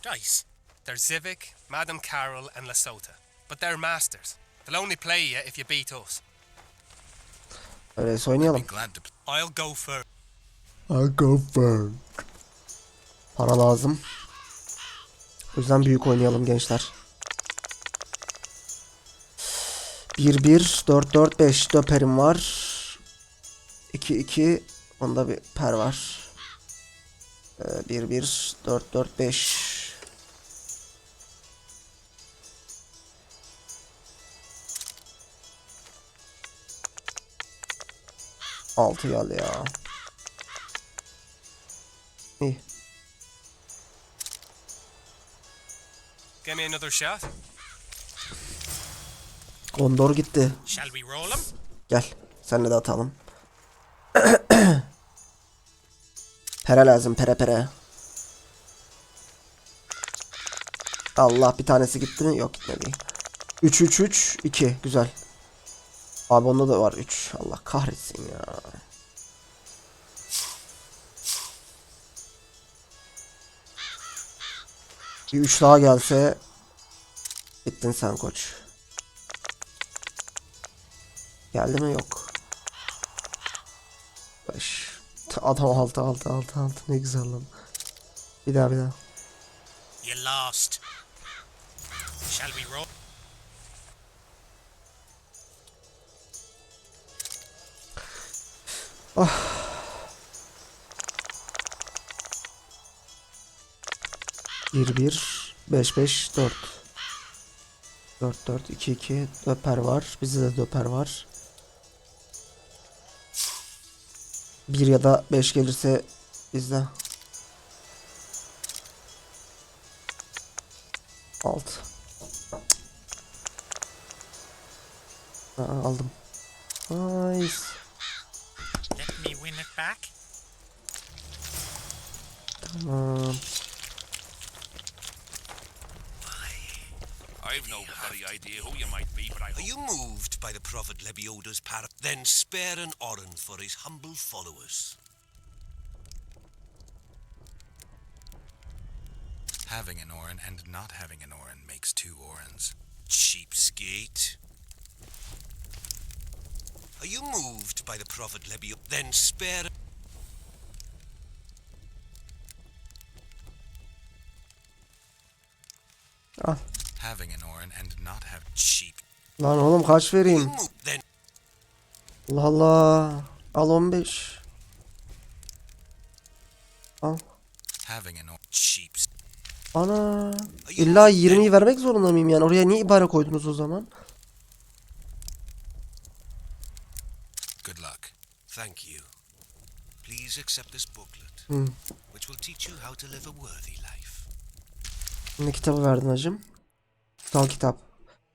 dice. There's Civic, Madame Carol, and Lesota. But they're masters. They'll only play you if you beat us. Öyleyse Be oynayalım. glad to. I'll go first. I'll go first. Para lazım. O yüzden büyük oynayalım gençler. 1-1, 4-4-5 döperim var. 2-2, onda bir per var. 1-1, 4-4-5. Altı geldi ya. İyi. Give me another shot. Gondor gitti. Shall we roll him? Gel. Senle de atalım. Pere lazım. Pere. Allah, bir tanesi gitti mi? Yok, gitmedi. 3-3-3-2. Güzel. Abi onda da var 3. Allah kahretsin ya. Bir 3 daha gelse bittin sen koç. Geldi mi? Yok. 5. Adam 6 ne güzel lan. Bir daha. You lost. Shall we roll? Bir 5 4 4 2 döper var. Bizde de döper var. 1 ya da 5 gelirse bizde. 6. Aldım. Nice. Let me win it back. Tamam. I've no bloody idea who you might be, but I Are hope you moved by the Prophet Lebioda's parrot? Then spare an oren for his humble followers. Having an oren and not having an oren makes 2 orens. Cheapskate. Are you moved by the Prophet Lebioda? Then spare... Al. Having an oren and not have Cheap. Lan oğlum kaç You vereyim? move... Then... Allah Allah. Al 15. Al. having an oren. Cheap. Ana. İlla 20'yi vermek zorunda mıyım yani? Oraya niye ibare koydunuz o zaman? Good luck. Thank you. Please accept this booklet, which will teach you how to live a worthy life. Ne kitabı verdin hacım? Kutsal kitap.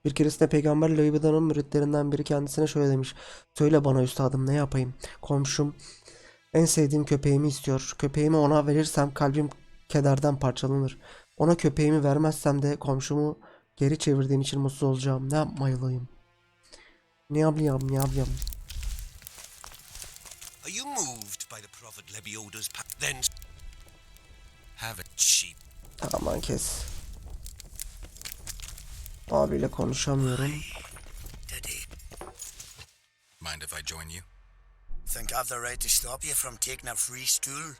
Bir keresinde Peygamber Leybeda'nın müritlerinden biri kendisine şöyle demiş. Söyle bana üstadım, ne yapayım? Komşum en sevdiğim köpeğimi istiyor. Köpeğimi ona verirsem kalbim kederden parçalanır. Ona köpeğimi vermezsem de komşumu Geri çevirdiğin için mutsuz olacağım. Ne yapmalıyım? Ne yapayım? Ne yapayım? Are you moved by the Prophet Lebioda's then have a sheep? Aman kes. Abiyle konuşamıyorum. Mind if I join you? Think I've the right to stop you from taking a free stool?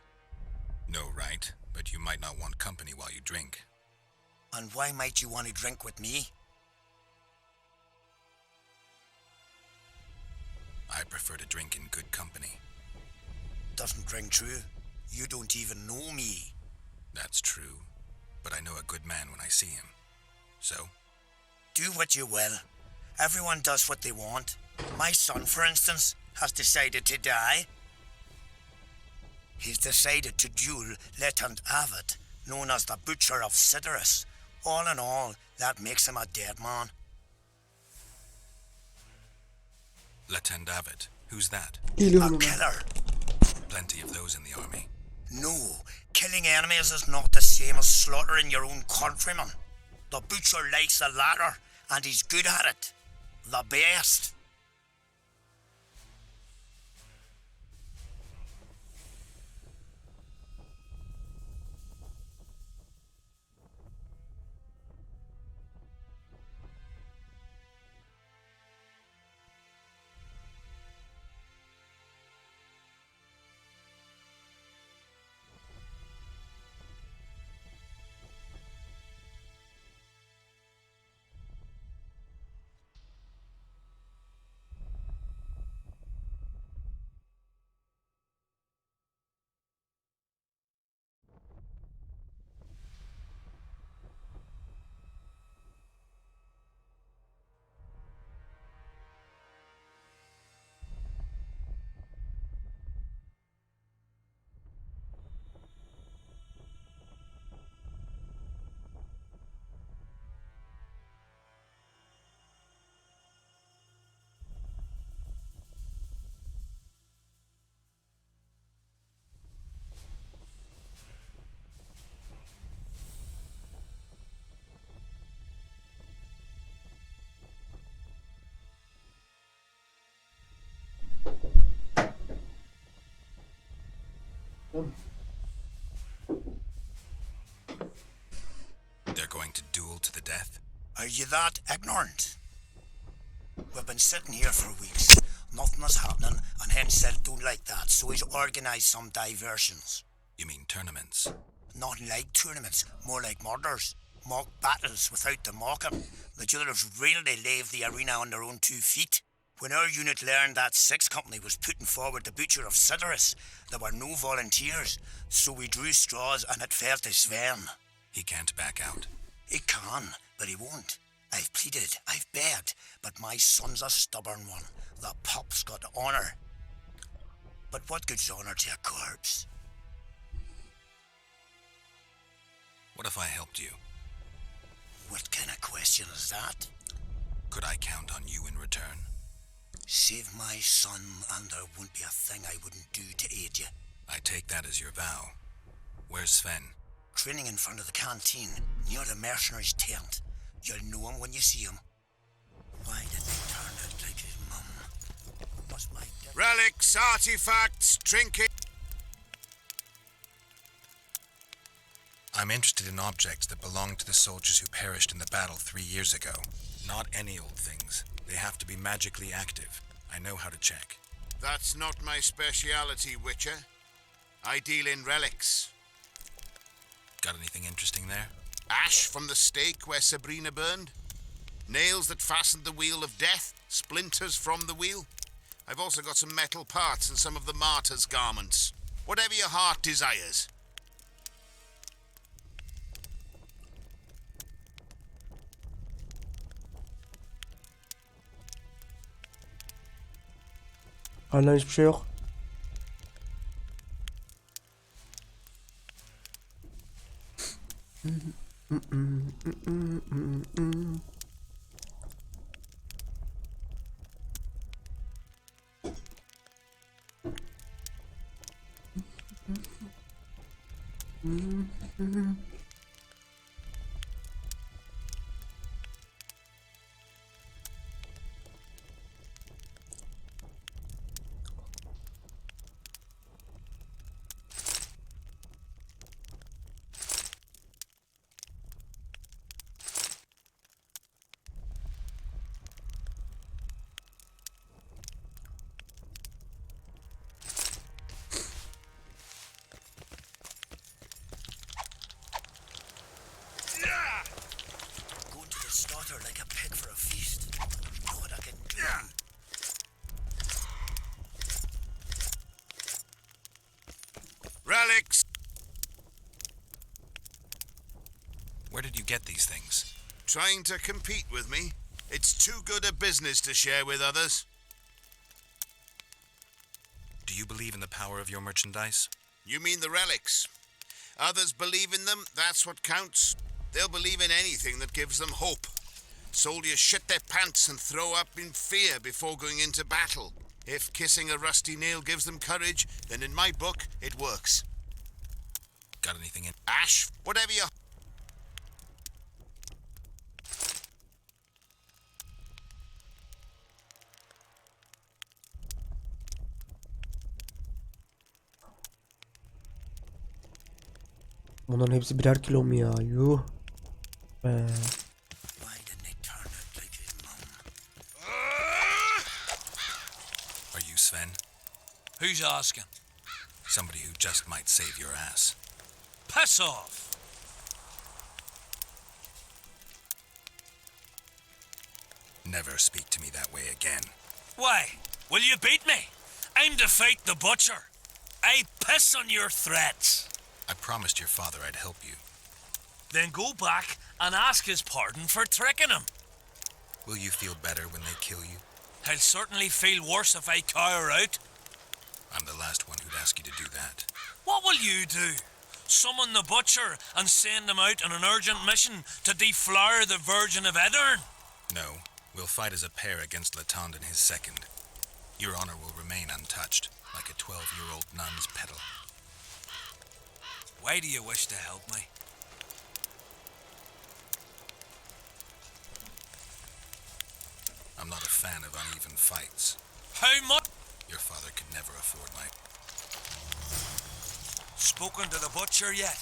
No, right? But you might not want company while you drink. And why might you want to drink with me? I prefer to drink in good company. Doesn't ring true. You don't even know me. That's true. But I know a good man when I see him. So? Do what you will. Everyone does what they want. My son, for instance, has decided to die. He's decided to duel Lieutenant Avid, known as the Butcher of Sidorus. All in all, that makes him a dead man. Lieutenant Avid. Who's that? A Geliyorum hemen. killer. Plenty of those in the army. No, killing enemies is not the same as slaughtering your own countrymen. The Butcher likes the latter, and he's good at it. The best. They're going to duel to the death? Are you that ignorant? We've been sitting here for weeks. Nothing is happening, and hence said don't like that, so he's organised some diversions. You mean tournaments? Not like tournaments, more like murders. Mock battles without the mocking. The duellers really leave the arena on their own 2 feet. When our unit learned that 6th Company was putting forward the Butcher of Sidorus, there were no volunteers, so we drew straws and it fell to Sven. He can't back out. He can, but he won't. I've pleaded, I've begged, but my son's a stubborn one. The pup's got honour. But what good's honour to a corpse? What if I helped you? What kind of question is that? Could I count on you in return? Save my son, and there won't be a thing I wouldn't do to aid you. I take that as your vow. Where's Sven? Training in front of the canteen, near the mercenary's tent. You'll know him when you see him. Why did they turn out like his mum? Was my Relics, artifacts, trinkets. I'm interested in objects that belong to the soldiers who perished in the battle 3 years ago. Not any old things. They have to be magically active. I know how to check. That's not my speciality, Witcher. I deal in relics. Got anything interesting there? Ash from the stake where Sabrina burned. Nails that fastened the wheel of death. Splinters from the wheel. I've also got some metal parts and some of the martyr's garments. Whatever your heart desires. Hala hiçbir şey yok. Relics! Where did you get these things? Trying to compete with me? It's too good a business to share with others. Do you believe in the power of your merchandise? You mean the relics? Others believe in them, that's what counts. They'll believe in anything that gives them hope. Soldiers shit their pants and throw up in fear before going into battle. If kissing a rusty nail gives them courage, then in my book, it works. Got anything in? Ash, whatever you... Bunların hepsi birer kilo mu ya? Yuh. Be. Why didn't they turn out like his mum? Are you Sven? Who's asking? Somebody who just might save your ass. Piss off! Never speak to me that way again. Why? Will you beat me? I'm to fight the butcher. I piss on your threats. I promised your father I'd help you. Then go back and ask his pardon for tricking him. Will you feel better when they kill you? I'll certainly feel worse if I cower out. I'm the last one who'd ask you to do that. What will you do? Summon the butcher and send him out on an urgent mission to deflower the Virgin of Edern? No, we'll fight as a pair against Latond and his second. Your honor will remain untouched, like a 12-year-old nun's petal. Why do you wish to help me? I'm not a fan of uneven fights. How much? Your father could never afford my... Spoken to the butcher yet?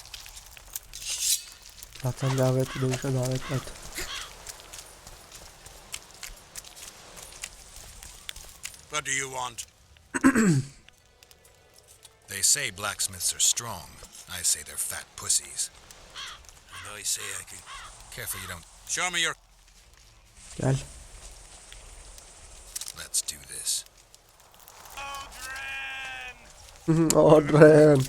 Zaten davetli dövüşe davet et. What do you want? They say blacksmiths are strong. I say they're fat pussies. And I say I can... Careful you don't... Show me your... Gel. Let's do this. Adren.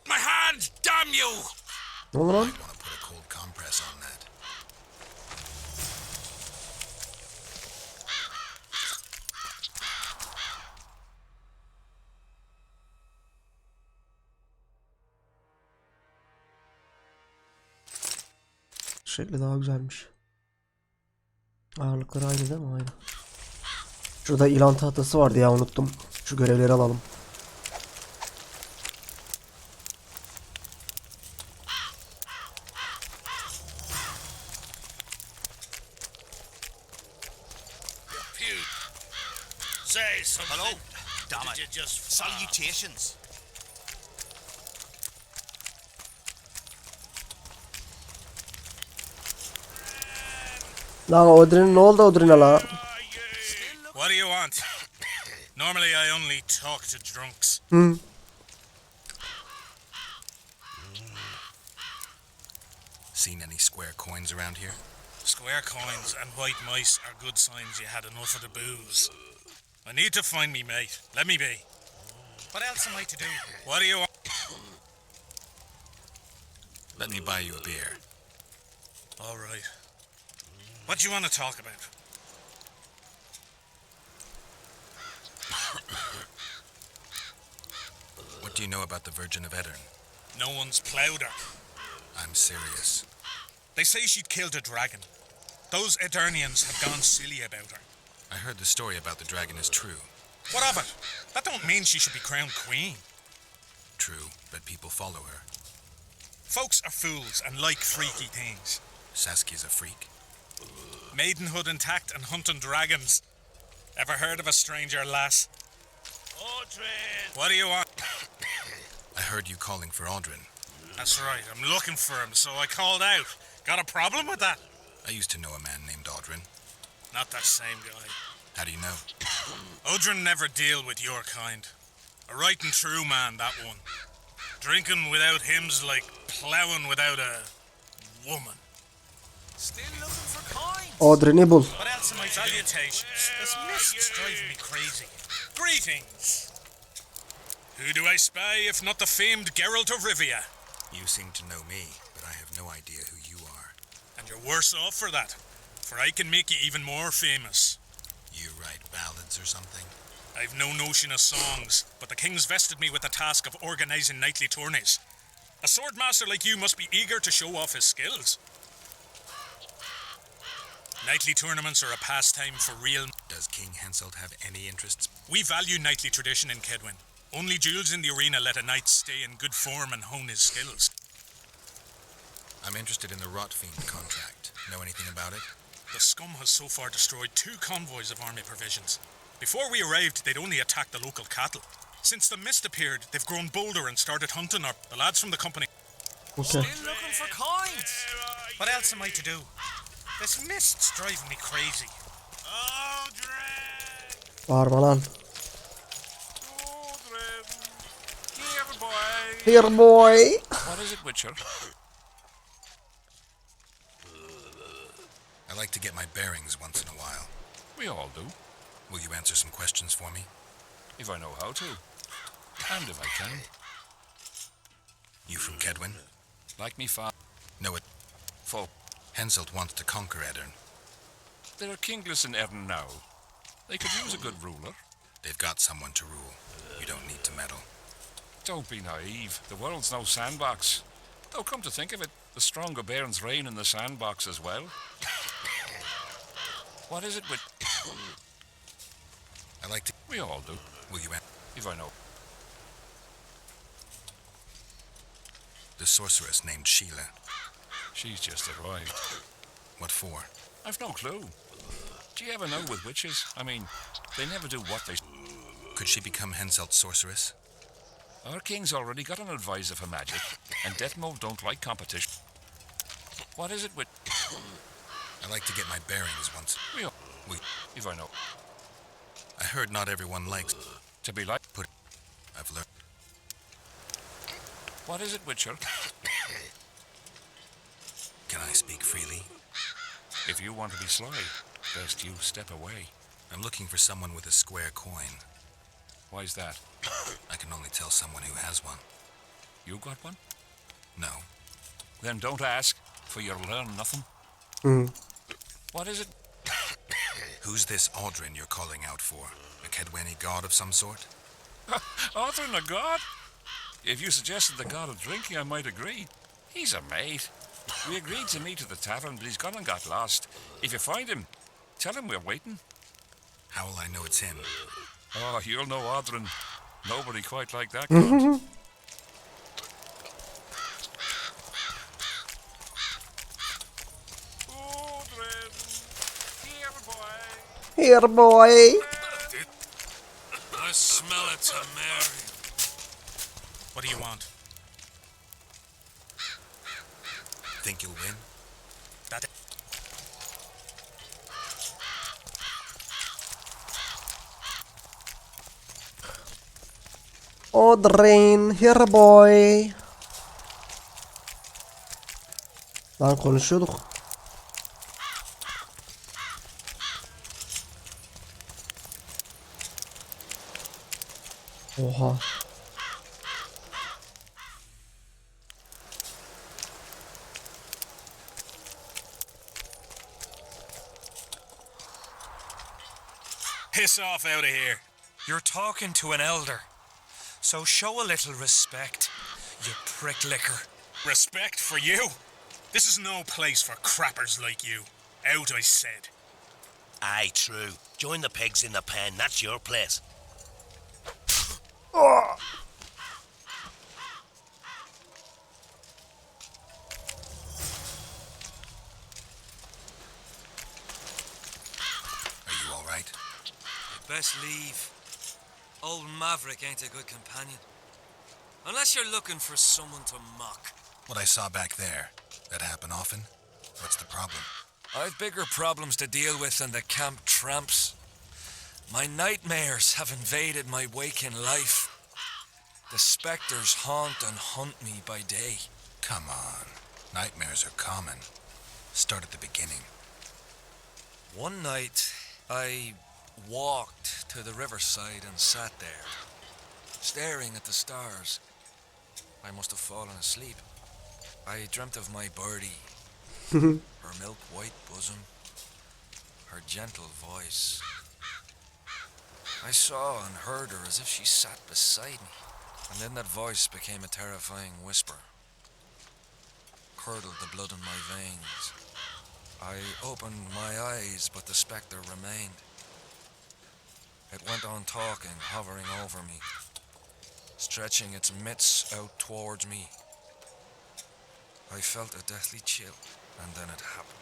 My hand, damn you! Ne oldu lan? I want to put a cold compress on that. Şekli daha güzelmiş. Ağırlıkları aynı değil mi? Aynı. Şurada ilan tahtası vardı ya, unuttum. Şu görevleri alalım. Say something. Hello? Damn it. Did you just... Salutations. Lan Odrin'e ne oldu Odrin'e la? What do you want? Normally I only talk to drunks. Seen any square coins around here? Square coins and white mice are good signs you had enough of the booze. I need to find me mate. Let me be. What else am I to do? What do you want? Let me buy you a beer. All right. What do you want to talk about? What do you know about the Virgin of Edern? No one's ploughed her. I'm serious. They say she killed a dragon. Those Eternians have gone silly about her. I heard the story about the dragon is true. What of it? That don't mean she should be crowned queen. True, but people follow her. Folks are fools and like freaky things. Saskia's a freak. Maidenhood intact and hunting dragons. Ever heard of a stranger lass? Audrin! What do you want? I heard you calling for Audrin. That's right, I'm looking for him, so I called out. Got a problem with that? I used to know a man named Audrin. Not that same guy. How do you know? Audrin never deal with your kind. A right and true man, that one. Drinking without him's like plowing without a woman. Still looking for coins. Audrey'ni bul. What else am I salutations? This mist's driving me crazy. Greetings. Who do I spy if not the famed Geralt of Rivia? You seem to know me, but I have no idea who you are. And you're worse off for that, for I can make you even more famous. You write ballads or something? I've no notion of songs, but the king's vested me with the task of organising knightly tourneys. A swordmaster like you must be eager to show off his skills. Knightly tournaments are a pastime for real. Does King Henselt have any interests? We value knightly tradition in Kedwin. Only duels in the arena let a knight stay in good form and hone his skills. I'm interested in the Rotfiend contract. Know anything about it? The scum has so far destroyed 2 convoys of army provisions. Before we arrived, they'd only attacked the local cattle. Since the mist appeared, they've grown bolder and started hunting the lads from the company. Okay. Still looking for coins. What else am I to do? This mist's driving me crazy. Bağırma lan. Here, boy. Here boy. What is it, Witcher? I like to get my bearings once in a while. We all do, Will you answer some questions for me? if I know how to. And if I can. You from Kedwin? Like me father. No, it. Folk. Henselt wants to conquer Edirn. There are kingless in Erin now. They could use a good ruler. They've got someone to rule. You don't need to meddle. Don't be naive. The world's no sandbox. Though come to think of it, the stronger bairns reign in the sandbox as well. What is it with... I like to. We all do, Will you answer? if I know. The sorceress named Sheila. She's just arrived. What for? I've no clue. Do you ever know with witches? I mean, they never do what they... Could she become Henselt's sorceress? Our king's already got an advisor for magic, and Deathmold don't like competition. What is it with... I like to get my bearings once. We all... We. If I know. I heard not everyone likes. To be like... Put. I've learned. What is it, Witcher? Can I speak freely? If you want to be sly, best you step away. I'm looking for someone with a square coin. Why's that? I can only tell someone who has one. You got one? No. Then don't ask, for you'll learn nothing. What is it? Who's this Aldrin you're calling out for? A Kedweni god of some sort? Arthur a god? If you suggested the god of drinking, I might agree. He's a mate. We agreed to meet at the tavern, but he's gone and got lost. If you find him, tell him we're waiting. How will I know it's him? Oh, you'll know Audrin. Nobody quite like that god. Here boy. I smell it to Mary. What do you want? Think you'll win? That... Audrey. Here boy. Lan konuşuyorduk. Oha. Piss off out of here. You're talking to an elder, so show a little respect, you prick licker. Respect for you? This is no place for crappers like you. Out, I said. Aye, true. Join the pigs in the pen, that's your place. Are you all right? Best leave. Old Maverick ain't a good companion. Unless you're looking for someone to mock. What I saw back there, that happen often? What's the problem? I've bigger problems to deal with than the camp tramps. My nightmares have invaded my waking life. The specters haunt and hunt me by day. Come on. Nightmares are common. Start at the beginning. One night, I walked to the riverside and sat there, staring at the stars. I must have fallen asleep. I dreamt of my birdie, her milk-white bosom, her gentle voice. I saw and heard her as if she sat beside me, and then that voice became a terrifying whisper. Curdled the blood in my veins. I opened my eyes, but the spectre remained. It went on talking, hovering over me, stretching its mitts out towards me. I felt a deathly chill, and then it happened.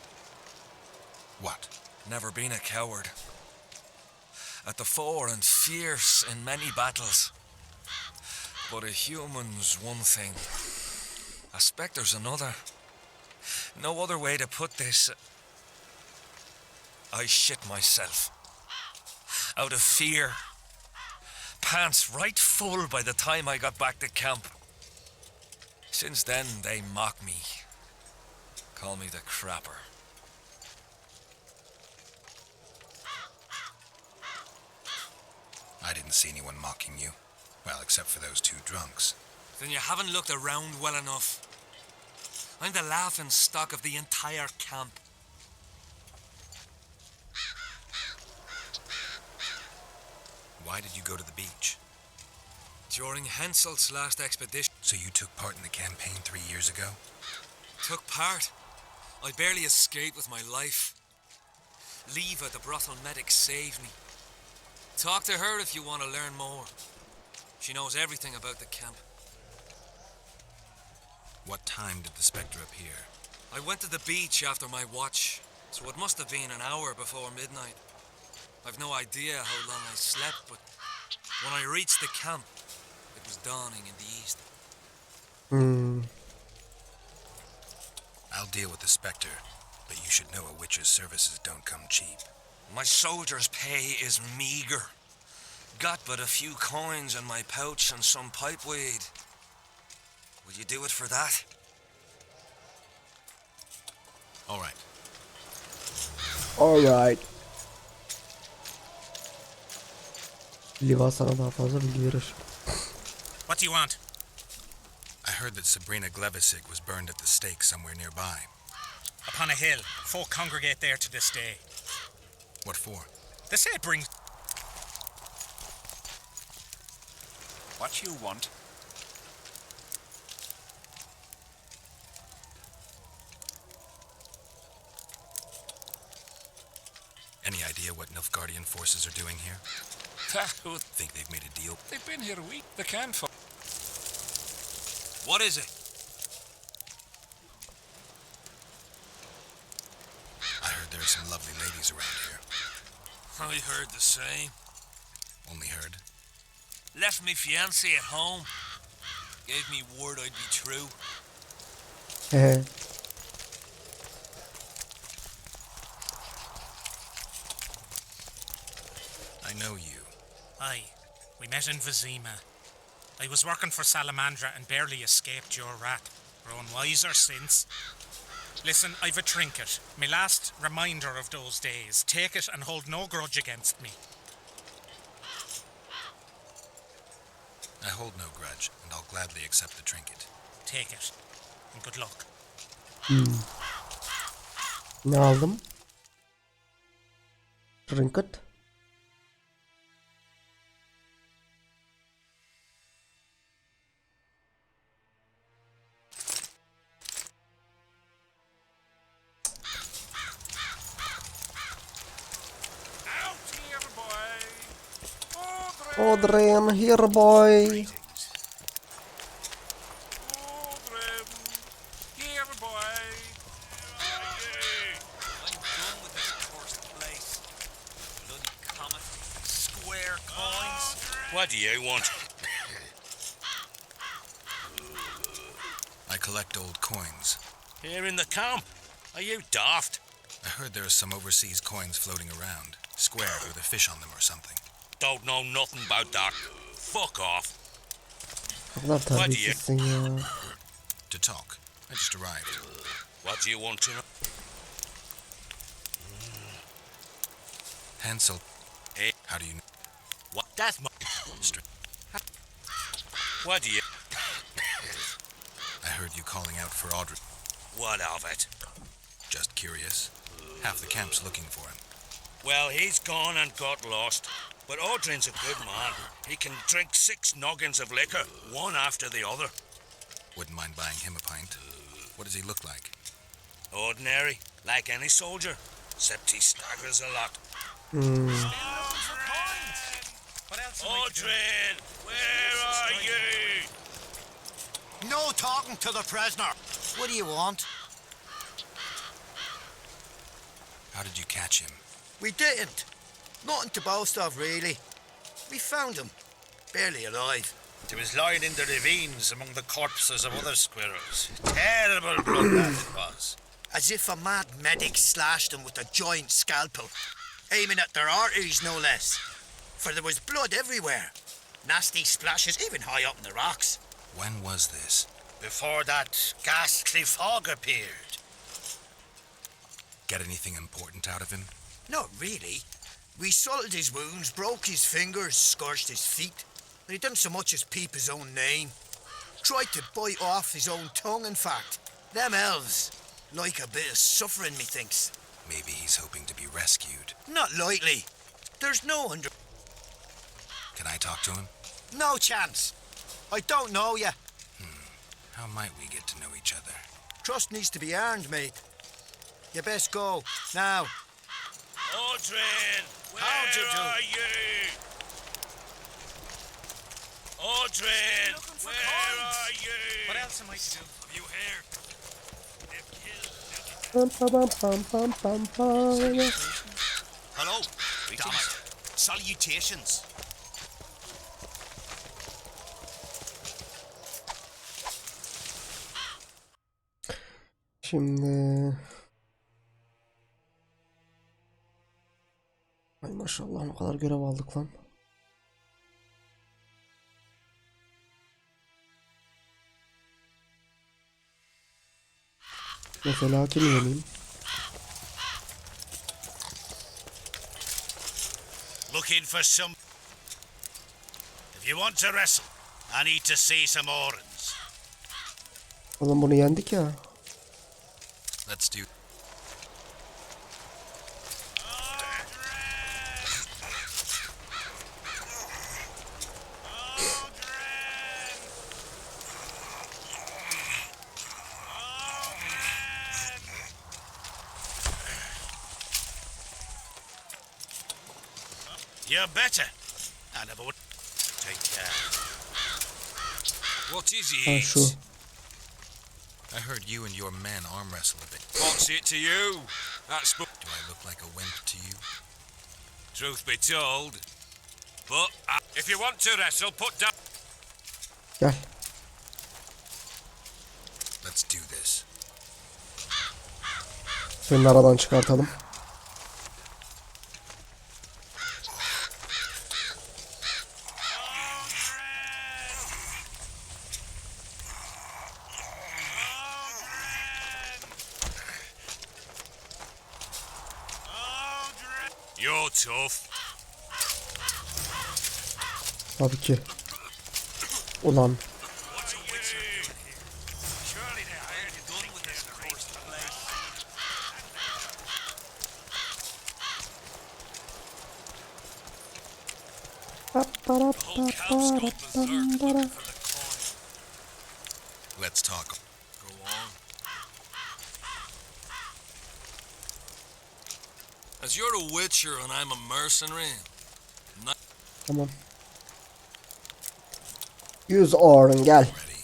What? Never been a coward. At the fore and fierce in many battles. But a human's one thing, a spectre's another. No other way to put this. I shit myself. Out of fear. Pants right full by the time I got back to camp. Since then, they mock me. Call me the crapper. I didn't see anyone mocking you. Well, except for those two drunks. Then you haven't looked around well enough. I'm the laughing stock of the entire camp. Why did you go to the beach? During Henselt's last expedition. So you took part in the campaign 3 years ago? Took part? I barely escaped with my life. Leva, the brothel medic, saved me. Talk to her if you want to learn more. She knows everything about the camp. What time did the spectre appear? I went to the beach after my watch, so it must have been an hour before midnight. I've no idea how long I slept, but when I reached the camp, it was dawning in the east. I'll deal with the spectre, but you should know a witch's services don't come cheap. My soldier's pay is meager. Got but a few coins in my pouch and some pipeweed. Will you do it for that? All right. Alright. Liva sana daha fazla bilgi verir. What do you want? I heard that Sabrina Glevissig was burned at the stake somewhere nearby. Upon a hill. Folk congregate there to this day. What for? They say it brings... What you want? Any idea what Nilfgaardian forces are doing here? Who Think they've made a deal? they've been here a week. They can't. What is it? I heard there are some lovely ladies around here. I heard the same. Only heard. Left me fiancé at home. Gave me word I'd be true. I know you. Aye. We met in Vizima. I was working for Salamandra and barely escaped your rat. Grown wiser since. Listen, I've a trinket. My last reminder of those days. Take it and hold no grudge against me. I hold no grudge, and I'll gladly accept the trinket. Take it. And good luck. Ne aldım? Trinket. Odrin, here boy. I'm done with this cursed place. Bloody comet. Square coins. What do you want? I collect old coins. Here in the camp? Are you daft? I heard there are some overseas coins floating around. Square with a fish on them or something. Don't know nothing about that. Fuck off. Ne kadar terbiyesizsin ya. To talk. I just arrived. What do you want to know? Hansel. Hey. How do you know? What? That's my... What do you... I heard you calling out for Audrey. What of it? Just curious. Half the camp's looking for him. Well, he's gone and got lost. But Audrin's a good man. He can drink 6 noggins of liquor, one after the other. Wouldn't mind buying him a pint. What does he look like? Ordinary, like any soldier, except he staggers a lot. Audrin, where are you? No talking to the prisoner. What do you want? How did you catch him? We didn't. Nothing to boast of, really. We found him, barely alive. He was lying in the ravines among the corpses of other squirrels. Terrible bloodbath it was. As if a mad medic slashed him with a giant scalpel, aiming at their arteries, no less. For there was blood everywhere. Nasty splashes, even high up in the rocks. When was this? Before that ghastly fog appeared. Get anything important out of him? Not really. We salted his wounds, broke his fingers, scorched his feet. But he didn't so much as peep his own name. Tried to bite off his own tongue, in fact. Them elves like a bit of suffering, methinks. Maybe he's hoping to be rescued. Not likely. There's no Can I talk to him? No chance. I don't know you. How might we get to know each other? Trust needs to be earned, mate. You best go, now. Audrin, where How'd you do? are you? Audrin, where are you? What else am I to do? Have you heard? They've killed... Pam pam pam pam pam pam. Hello. Damn it. Salutations. Şimdi... Ay maşallah ne kadar görev aldık lan. Mesela kimi yeneyim? Looking for some... If you want to wrestle, I need to see some organs. Oğlum bunu yendik ya. Let's do... You're better. And about... Take care. What is Ha it? şu. I heard you and your men arm wrestle a bit. What's it to you? That's... Do I look like a wimp to you? Truth be told. But if you want to wrestle, put down... Gel. Let's do this. Seni aradan çıkartalım. You're tough. Tabii ki. Ulan. Surely they hired you done with this course to play. Let's talk. Go on. As you're a witcher and I'm a mercenary. Tamam. 100 Orun gel. Ready.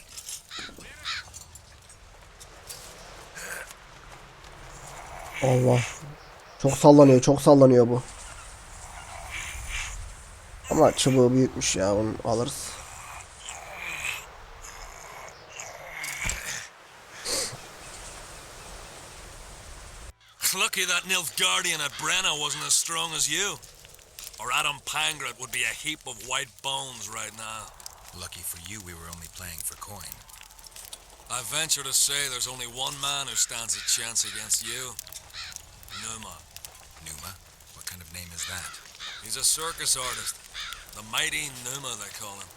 Allah. Çok sallanıyor, çok sallanıyor bu. Ama çubuğu büyükmüş ya, onu alırız. Lucky that Nilfgaardian at Brenna wasn't as strong as you. Or Adam Pangrat would be a heap of white bones right now. Lucky for you, we were only playing for coin. I venture to say there's only one man who stands a chance against you. Numa. Numa? What kind of name is that? He's a circus artist. The mighty Numa, they call him.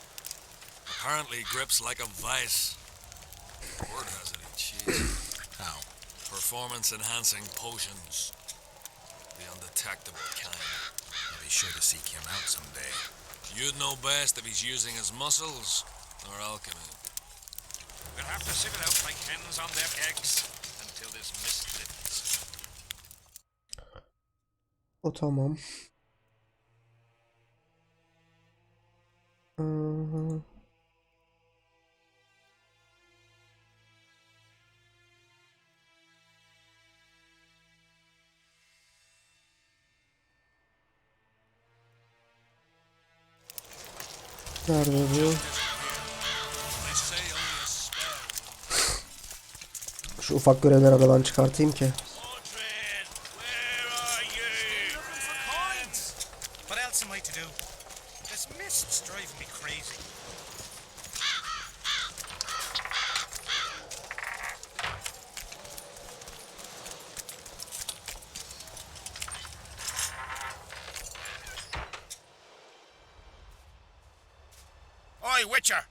Apparently he grips like a vice. Word has it he cheats. How? Performance-enhancing potions. The undetectable kind. I'll be sure to seek him out someday. You'd know best if he's using his muscles or alchemy. We'll have to sit it out like hens on their eggs until this mist lifts. O tamam. Nerede bu? Şu ufak görevleri aradan çıkartayım ki. What else am I to do? This mist's driving me crazy. Oi, Witcher!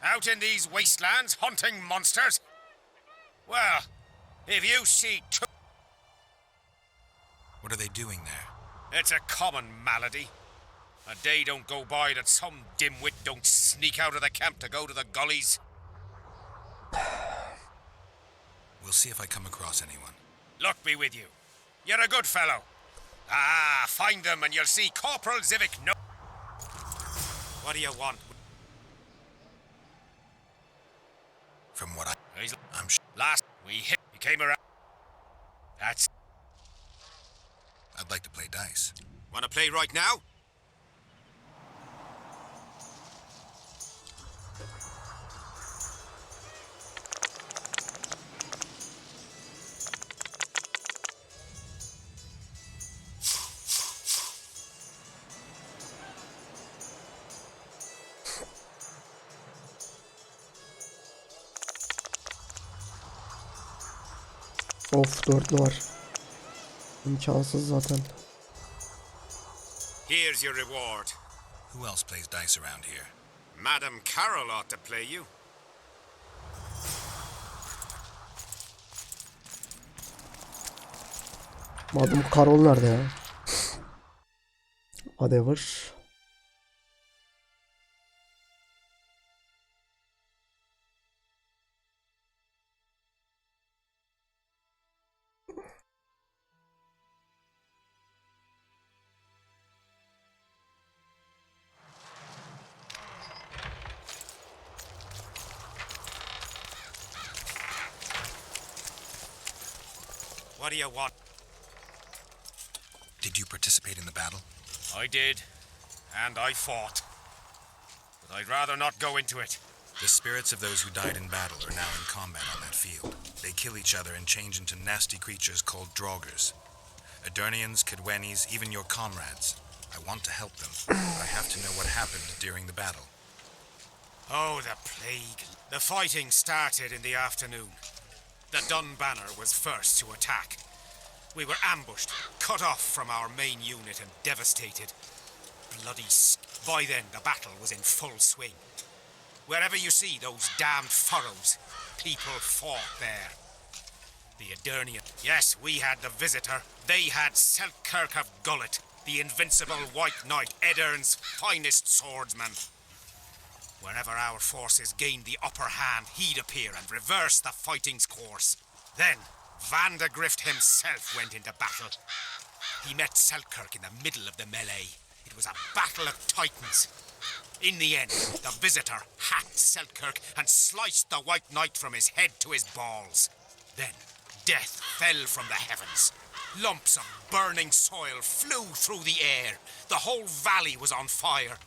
Out in these wastelands hunting monsters? Well, if you see What are they doing there? it's a common malady. A day don't go by that some dimwit don't sneak out of the camp to go to the gullies. We'll see if I come across anyone. Luck be with you. You're a good fellow. Ah, find them and you'll see Corporal Zivik no... What do you want? From what I'm Last we hit, he came around. That's... I'd like to play dice. Wanna play right now? Of, dörtlü var. İmkansız zaten. Here's your reward. Who else plays dice around here? Madam Carol ought to play you. Madem Karol nerede ya? Whatever. What do you want? Did you participate in the battle? I did, and I fought. But I'd rather not go into it. The spirits of those who died in battle are now in combat on that field. They kill each other and change into nasty creatures called Draugrs. Adernians, Kedwenis, even your comrades. I want to help them, but I have to know what happened during the battle. Oh, the plague. The fighting started in the afternoon. The Dun Banner was first to attack. We were ambushed, cut off from our main unit and devastated. By then, the battle was in full swing. Wherever you see those damned furrows, people fought there. The Adernian. Yes, we had the Visitor. They had Selkirk of Gullet, the invincible White Knight, Edern's finest swordsman. Wherever our forces gained the upper hand, he'd appear and reverse the fighting's course. Then, Vandegrift himself went into battle. He met Selkirk in the middle of the melee. It was a battle of titans. In the end, the Visitor hacked Selkirk and sliced the White Knight from his head to his balls. Then, death fell from the heavens. Lumps of burning soil flew through the air. The whole valley was on fire.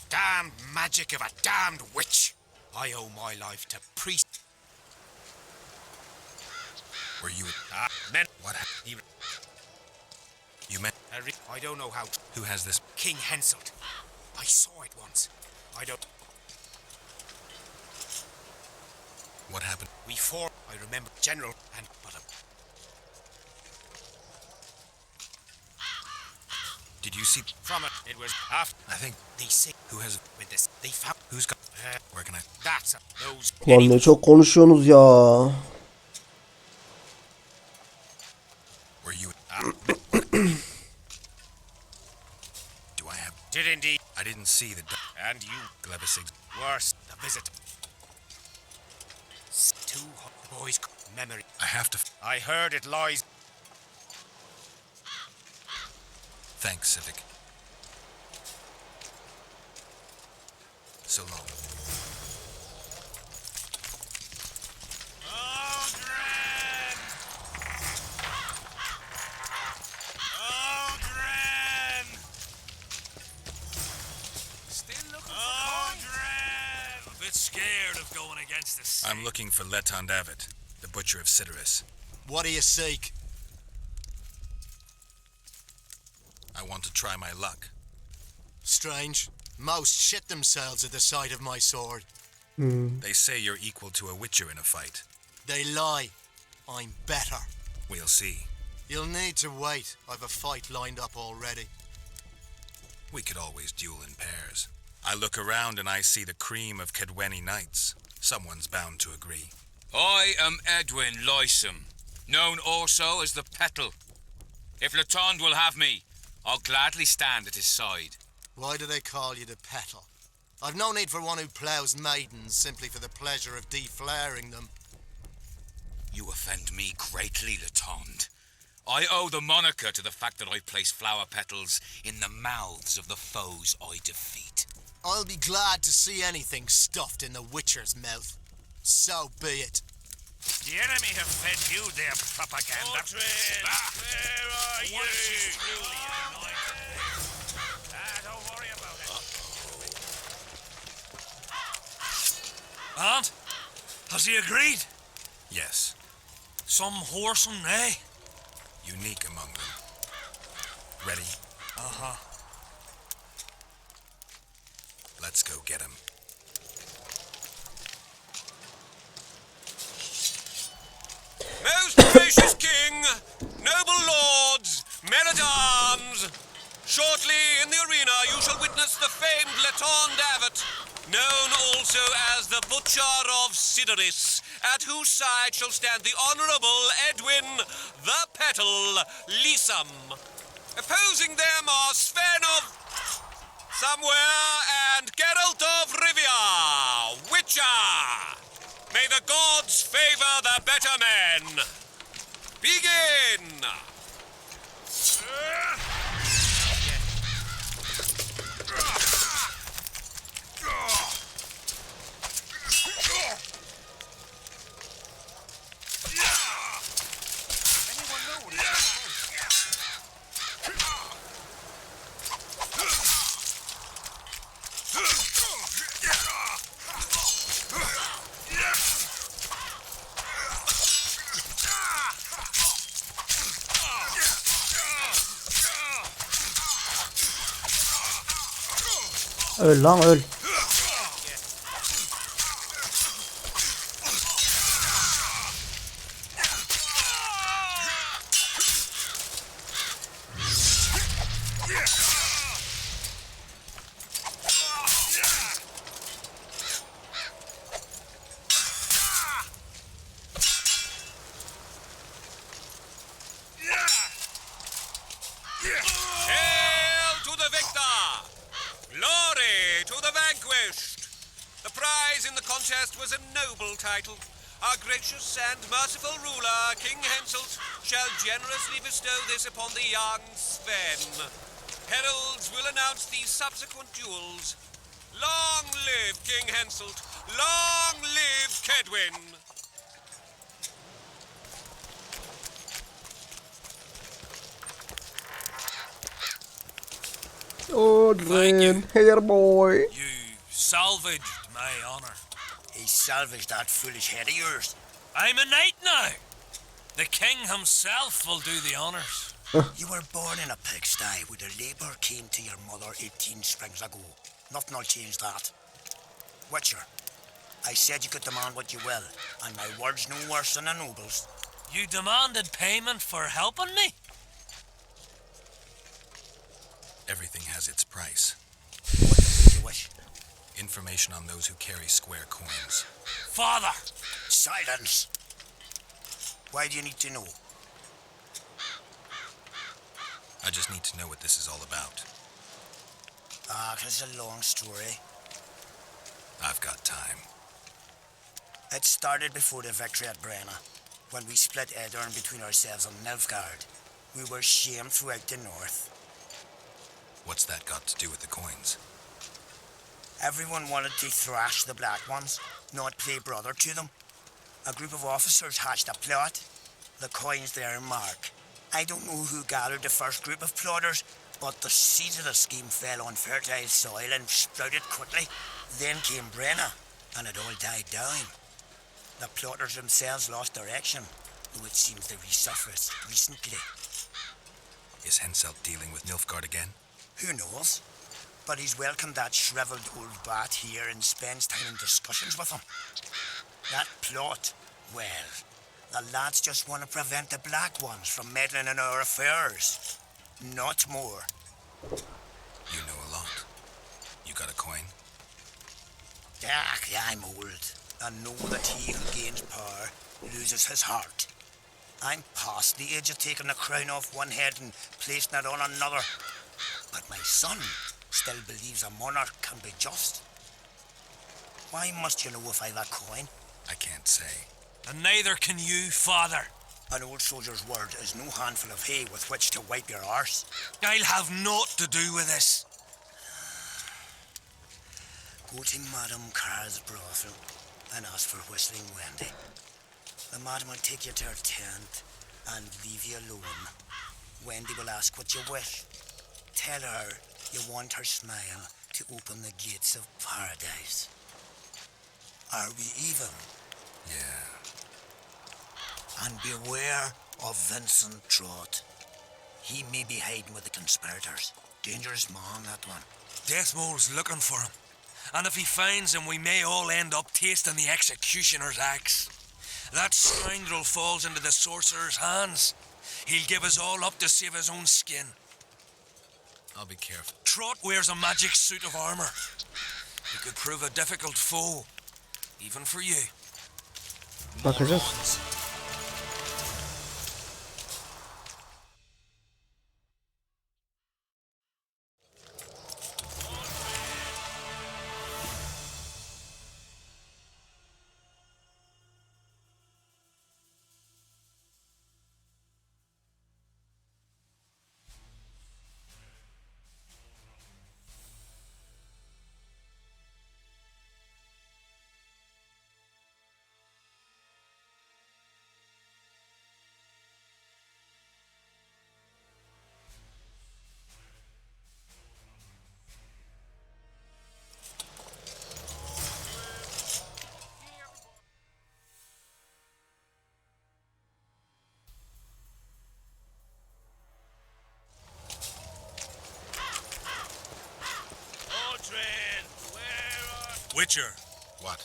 Damned magic of a damned witch. I owe my life to priest. Were you... Men. What You met... I don't know how. Who has this... King Henselt. I saw it once. I don't... What happened? We fought, I remember, General and... Did you see? From it, it was after... I think. They say... Who has it? With this, they found... Who's got? Where can I? That's those... Lan ne çok konuşuyorsunuz ya. Were you? Do I have? Did indeed. I didn't see the. And you... Glebesig. Worse, the visit. Two boys' memory. I have to. I heard it lies... Thanks, Civic. So long. Aldrin! Aldrin! Still looking Aldrin! a bit scared of going against the sea. I'm looking for Leton David, the butcher of Cidaris. What do you seek? I want to try my luck. Strange. Most shit themselves at the sight of my sword. They say you're equal to a witcher in a fight. They lie. I'm better. We'll see. You'll need to wait. I've a fight lined up already. We could always duel in pairs. I look around and I see the cream of Kedweni knights. Someone's bound to agree. I am Edwin Lysam, known also as the Petal. If Letond will have me, I'll gladly stand at his side. Why do they call you the Petal? I've no need for one who ploughs maidens simply for the pleasure of deflaring them. You offend me greatly, Letond. I owe the moniker to the fact that I place flower petals in the mouths of the foes I defeat. I'll be glad to see anything stuffed in the Witcher's mouth. So be it. The enemy have fed you their propaganda. Aldrin, where are you? Don't worry about it. Aunt, has he agreed? Yes, Some whoresome, eh? unique among them. Ready? Uh-huh. Let's go get him. Most gracious king, noble lords, men-at-arms, shortly in the arena you shall witness the famed Letond Abbot, known also as the Butcher of Cidaris, at whose side shall stand the Honourable Edwin the Petal Lysam. Opposing them are Sven of Somewhere and Geralt of Rivia, Witcher. May the gods favor the better men. Begin! Öl lan öl. Hail to the victor! Glory to the vanquished! The prize in the contest was a noble title. Our gracious and merciful ruler, King Henselt, shall generously bestow this upon the young Sven. Heralds will announce the subsequent duels. Long live King Henselt! Long live Kedwin! Aldrin, hair boy. You salvaged my honor. He salvaged that foolish head of yours. I'm a knight now. The king himself will do the honors. You were born in a pigsty where the labour came to your mother 18 springs ago. Nothing will change that. Witcher, I said you could demand what you will, and my word's no worse than a noble's. You demanded payment for helping me? Everything has its price. What do you wish? Information on those who carry square coins. Father! Silence! Why do you need to know? I just need to know what this is all about. Ah, it's a long story. I've got time. It started before the victory at Brenna, when we split Edirn between ourselves and Nilfgaard. We were shamed throughout the north. What's that got to do with the coins? Everyone wanted to thrash the Black Ones, not play brother to them. A group of officers hatched a plot. The coins their mark. I don't know who gathered the first group of plotters, but the seeds of the scheme fell on fertile soil and sprouted quickly. Then came Brenna, and it all died down. The plotters themselves lost direction, though it seems they resurfaced recently. Is Henselt dealing with Nilfgaard again? Who knows? But he's welcomed that shriveled old bat here and spends time in discussions with him. That plot, well, the lads just want to prevent the Black Ones from meddling in our affairs. Not more. You know a lot. You got a coin? I'm old, and know that he who gains power loses his heart. I'm past the age of taking the crown off one head and placing it on another. But my son still believes a monarch can be just. Why must you know if I've a coin? I can't say. And neither can you, Father. An old soldier's word is no handful of hay with which to wipe your arse. I'll have naught to do with this. Go to Madame Carr's brothel and ask for Whistling Wendy. The madam will take you to her tent and leave you alone. Wendy will ask what you wish. Tell her you want her smile to open the gates of paradise. Are we even? Yeah. And beware of Vincent Trott. He may be hiding with the conspirators. Dangerous man, that one. Deathmole's looking for him. And if he finds him, we may all end up tasting the executioner's axe. That scoundrel falls into the sorcerer's hands. He'll give us all up to save his own skin. I'll be careful. Trott wears a magic suit of armor. He could prove a difficult foe, even for you. Bakacağız. Witcher, What?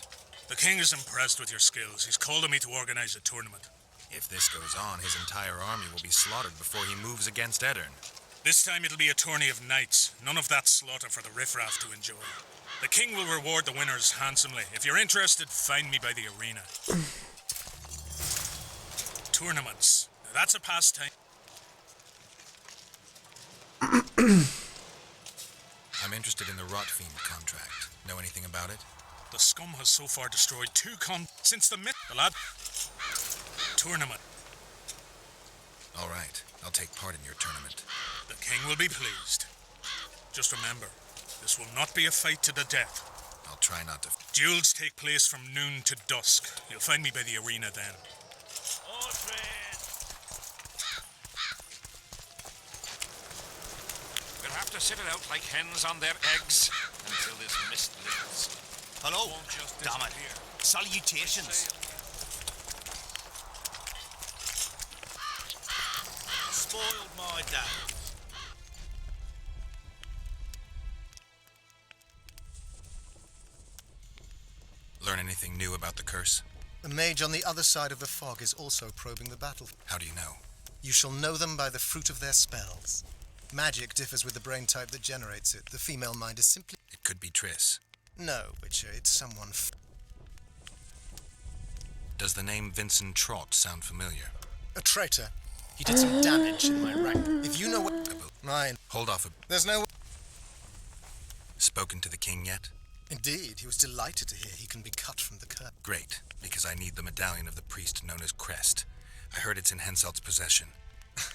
the king is impressed with your skills. He's called on me to organize a tournament. If this goes on, his entire army will be slaughtered before he moves against Edirn. This time it'll be a tourney of knights. None of that slaughter for the riffraff to enjoy. The king will reward the winners handsomely. If you're interested, find me by the arena. Tournaments. Now that's a pastime. I'm interested in the Rotfiend contract. Know anything about it? The scum has so far destroyed since the lad. Tournament. All right, I'll take part in your tournament. The king will be pleased. Just remember, this will not be a fight to the death. I'll try not to. Duels take place from noon to dusk. You'll find me by the arena then. We'll have to sit it out like hens on their eggs until this mist lifts. Hello. Damn it. Salutations. Spoiled my day. Learn anything new about the curse? The mage on the other side of the fog is also probing the battle. How do you know? You shall know them by the fruit of their spells. Magic differs with the brain type that generates it. The female mind is simply... It could be Triss. No, Witcher, it's someone... Does the name Vincent Trott sound familiar? A traitor. He did some damage in my rank. If you know what... Mine. Hold off a... There's no... Spoken to the king yet? Indeed, he was delighted to hear he can be cut from the curse. Great, because I need the medallion of the priest known as Crest. I heard it's in Henselt's possession.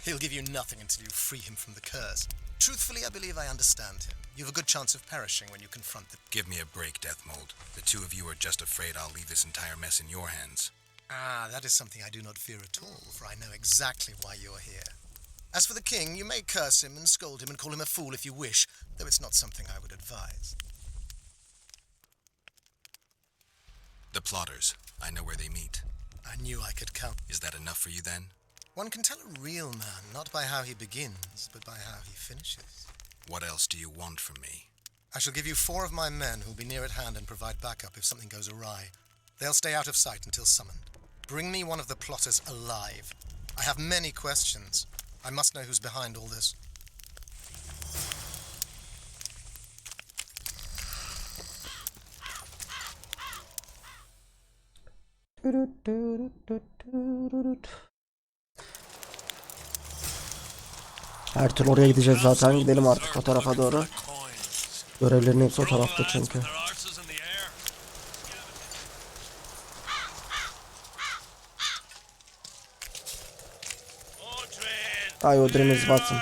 He'll give you nothing until you free him from the curse. Truthfully, I believe I understand him. You have a good chance of perishing when you confront the... Give me a break, Deathmold. The two of you are just afraid I'll leave this entire mess in your hands. Ah, that is something I do not fear at all, for I know exactly why you're here. As for the king, you may curse him and scold him and call him a fool if you wish, though it's not something I would advise. The plotters. I know where they meet. I knew I could count. Is that enough for you then? One can tell a real man not by how he begins, but by how he finishes. What else do you want from me? I shall give you 4 of my men who'll be near at hand and provide backup if something goes awry. They'll stay out of sight until summoned. Bring me one of the plotters alive. I have many questions. I must know who's behind all this. Her türlü oraya gideceğiz zaten. Gidelim artık o tarafa doğru. Görevlerin hepsi o tarafta çünkü. Ay Odrin'imiz batsın.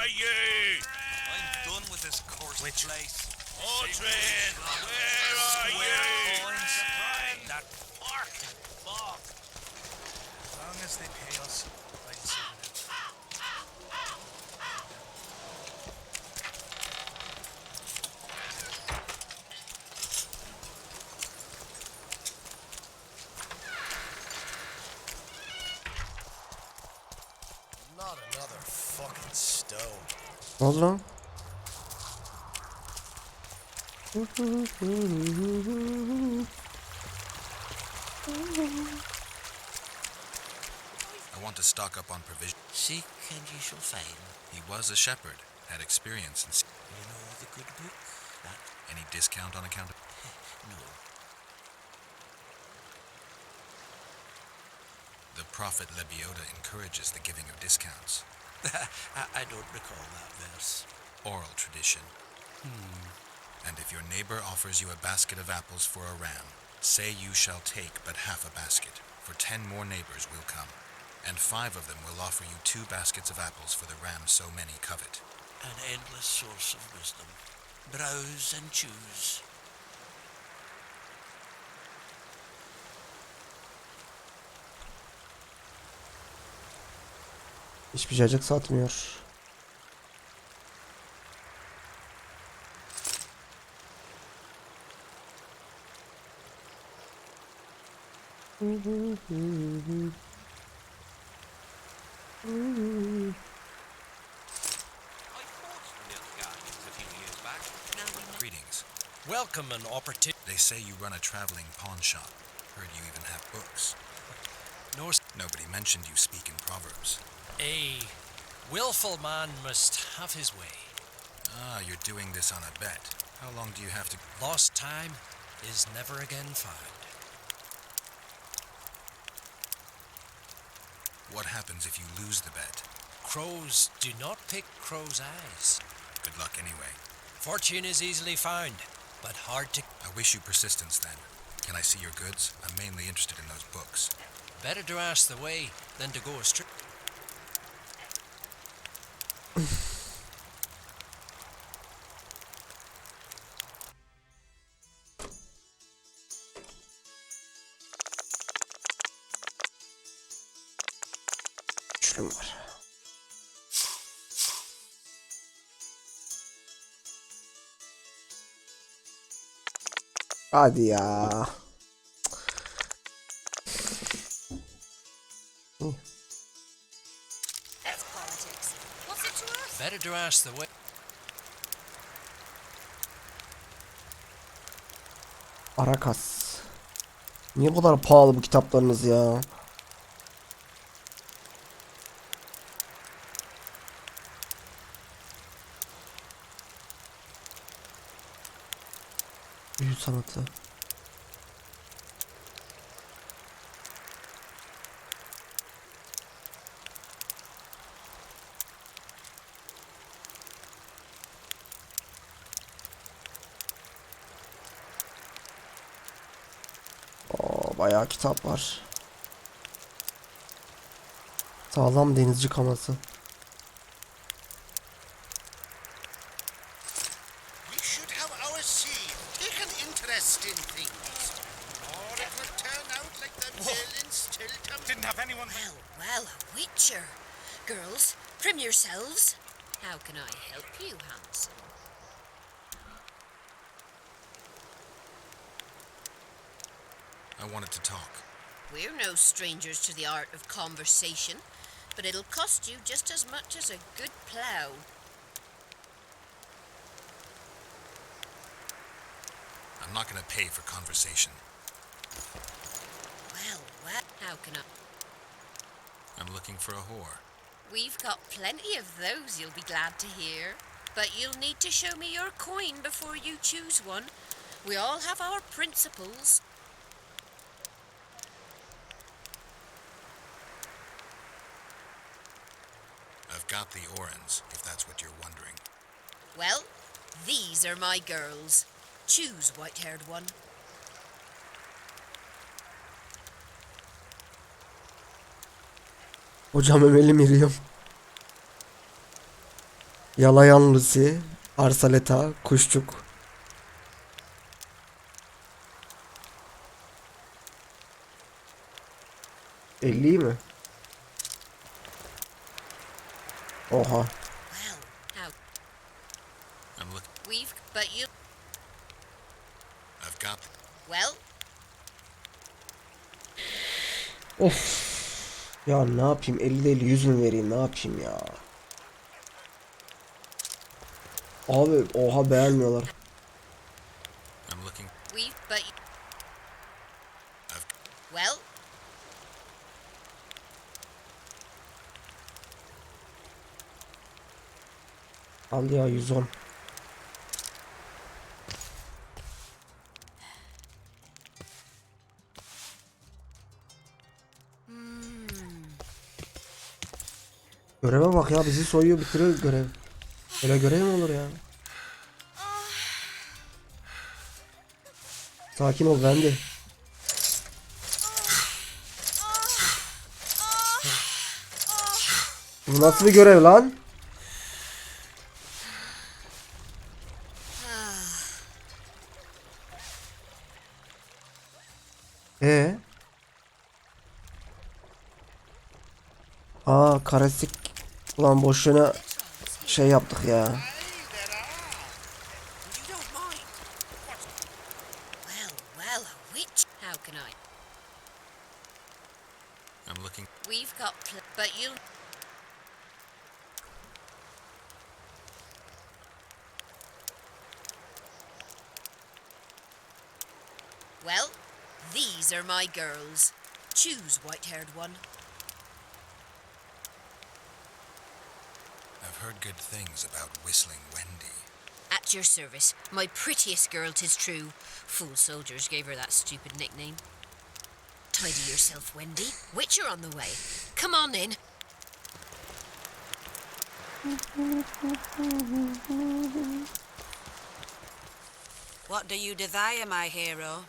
Ne oldu lan? I want to stock up on provisions. Seek and ye shall find. He was a shepherd, had experience in... You know the good book? That? Any discount on account of... No. The prophet Lebioda encourages the giving of discounts. I don't recall that verse. Oral tradition. And if your neighbor offers you a basket of apples for a ram, say you shall take but half a basket, for 10 more neighbors will come, and 5 of them will offer you 2 baskets of apples for the ram so many covet. An endless source of wisdom. Browse and choose. Hiçbir cacık satmıyor. Greetings. Welcome an opportunity. They say you run a traveling pawn shop. Heard you even have books. No, Nobody mentioned you speak in proverbs. a willful man must have his way. Ah, you're doing this on a bet. How long do you have to... Lost time is never again found. What happens if you lose the bet? Crows do not pick crows' eyes. Good luck anyway. Fortune is easily found, but hard to... I wish you persistence then. Can I see your goods? I'm mainly interested in those books. Better to ask the way than to go astray. Güçlüm var. Hadi ya. That's politics. What's it to us? Better to ask the way. Arakas. Niye bu kadar pahalı bu kitaplarınız ya? Büyü sanatı. Bayağı kitap var. Sağlam denizci kaması. We should have our sea. Take an interest in things. Or it will turn out like the mill in Stilton. Didn't have anyone. Well, well, a witcher. Girls, prim yourselves. How can I help you, Hanson? I wanted to talk. We're no strangers to the art of conversation, but it'll cost you just as much as a good plough. I'm not going to pay for conversation. Well, well, how can I? I'm looking for a whore. We've got plenty of those, you'll be glad to hear. But you'll need to show me your coin before you choose one. We all have our principles. I've got the Orans, if that's what you're wondering. Well, these are my girls. Choose, white-haired one. Hocam memeli Miriam. Yalayan Lucy. Arsaleta. Kuşçuk. $50 mi? Oha. Well, how? I'm looking. But you. I've got. Well. Of. Ya ne yapayım? 50 değil 100 mü vereyim? Ne yapayım ya? Abi oha beğenmiyorlar. I'm looking. But. Well. Al ya 110. Göreve bak ya, bizi soyuyor bitiriyor görev. Böyle görev mi olur ya? Sakin ol Wendy. Bu nasıl bir görev lan? Karasik. Ulan boşuna şey yaptık ya. Well, well, a witch. How can I? I'm looking. We've got, but you. Well, these are my girls. Choose, white-haired one. I've heard good things about Whistling Wendy. At your service, my prettiest girl, 'tis true. Fool soldiers gave her that stupid nickname. Tidy yourself, Wendy. Witcher on the way. Come on in. What do you desire, my hero?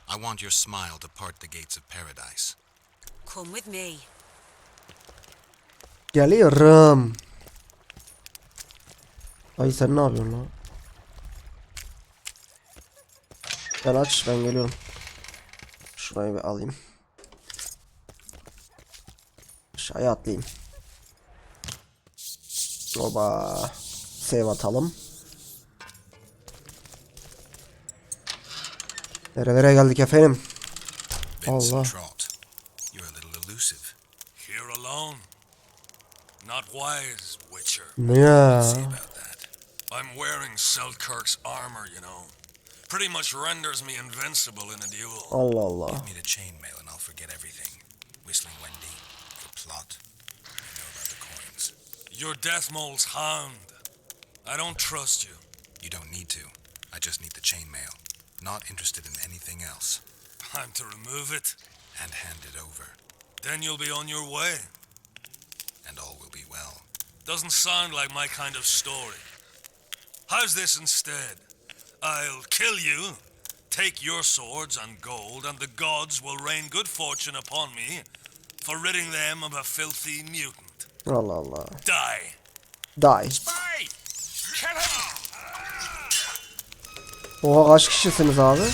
I want your smile to part the gates of paradise. Come with me. Geliyorum. Ay sen ne yapıyorsun lan? Sen aç, ben geliyorum. Şurayı bir alayım. Aşağıya atlayayım. Oba. Save atalım. Nerelere geldik efendim? Allah. You're a little elusive. Here alone. Not wise, Witcher. Ne ya? I'm wearing Selkirk's armor, you know. Pretty much renders me invincible in a duel. Allah Allah. Give me the chainmail and I'll forget everything. Whistling Wendy, your plot. I know about the coins. You're Deathmole's hound. I don't trust you. You don't need to. I just need the chainmail. Not interested in anything else. I'm to remove it? And hand it over. Then you'll be on your way. And all will be well. Doesn't sound like my kind of story. How's this instead? I'll kill you, take your swords and gold, and the gods will rain good fortune upon me for ridding them of a filthy mutant. Allah Allah. Die. Die. Spy! Kill him! Oha, kaç kişisiniz abi?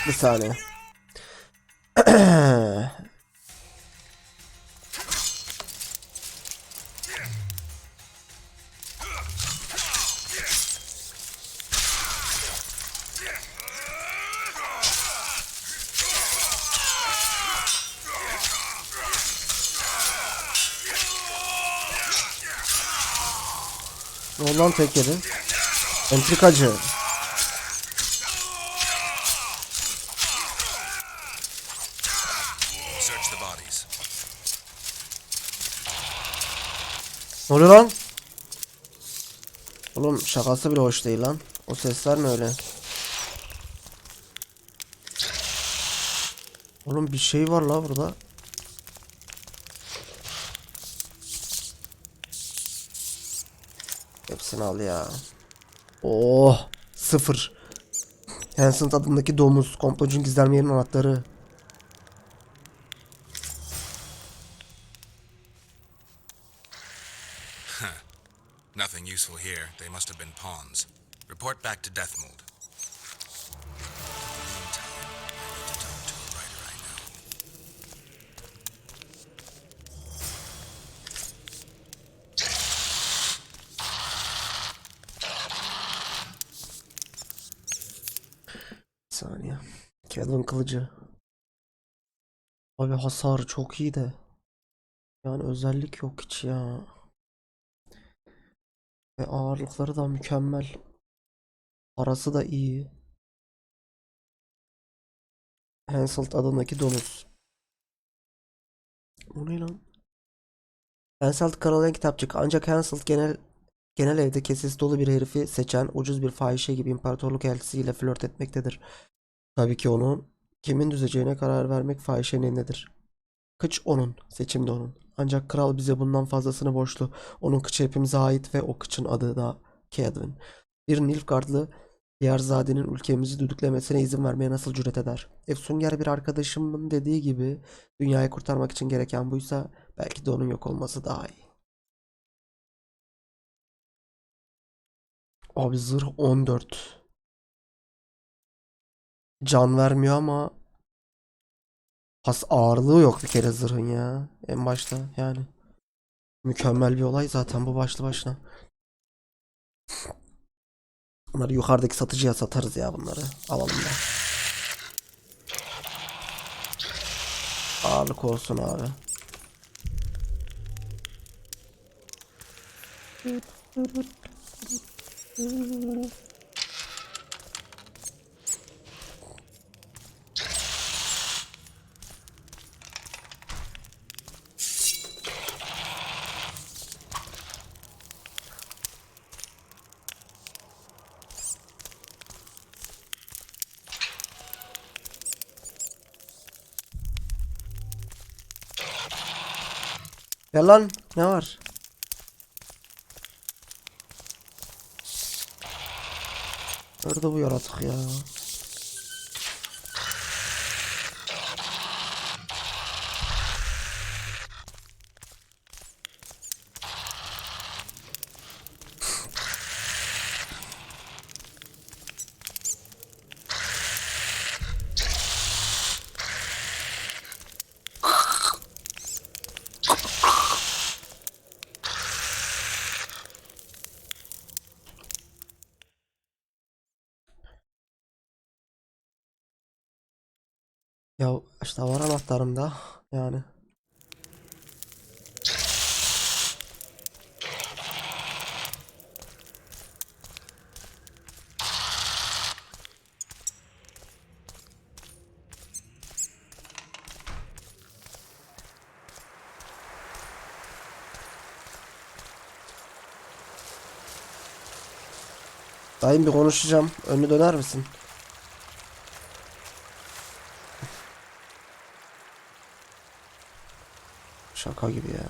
Bir saniye. Oradan tek yedi. Entrikacı. Search the bodies. Ne oluyor lan? Oğlum şakası bile hoş değil lan. O sesler ne öyle? Oğlum bir şey var la burada. Hepsini al ya. Oh, 0. Hanson adındaki domuz. Komplocun gizlenme yerinin anahtarı. Nothing useful here. They must have been pawns. Report back to Deathmold. Meantime, I need to talk to a writer I know. Bir saniye. Kevin kılıcı. Abi hasar çok iyi de. Yani özellik yok hiç ya. Ve ağırlıkları da mükemmel. Parası da iyi. Hansel adındaki domuz. O ne lan? Hansel kralın kitapçık. Ancak Hansel genel evde kesesi dolu bir herifi seçen ucuz bir fahişe gibi imparatorluk elçisiyle flört etmektedir. Tabii ki onun kimin düzeceğine karar vermek fahişenin elindedir. Kıç onun, seçim de onun. Ancak kral bize bundan fazlasını borçlu. Onun kıçı hepimize ait ve o kıçın adı da Kedwin. Bir Nilfgaardlı Yerzade'nin ülkemizi düdüklemesine izin vermeye nasıl cüret eder? Efsunger bir arkadaşımın dediği gibi dünyayı kurtarmak için gereken buysa belki de onun yok olması daha iyi. Abi zırh 14. Can vermiyor ama has ağırlığı yok bir kere zırhın ya. En başta yani. Mükemmel bir olay zaten bu başlı başına. Bunları yukarıdaki satıcıya satarız ya bunları. Alalım da. Ağırlık olsun abi. Ya lan ne var? Nerede bu yaratık ya? Ya işte var anahtarım da yani. Dayım bir konuşacağım. Önünü döner misin? Şaka gibi ya.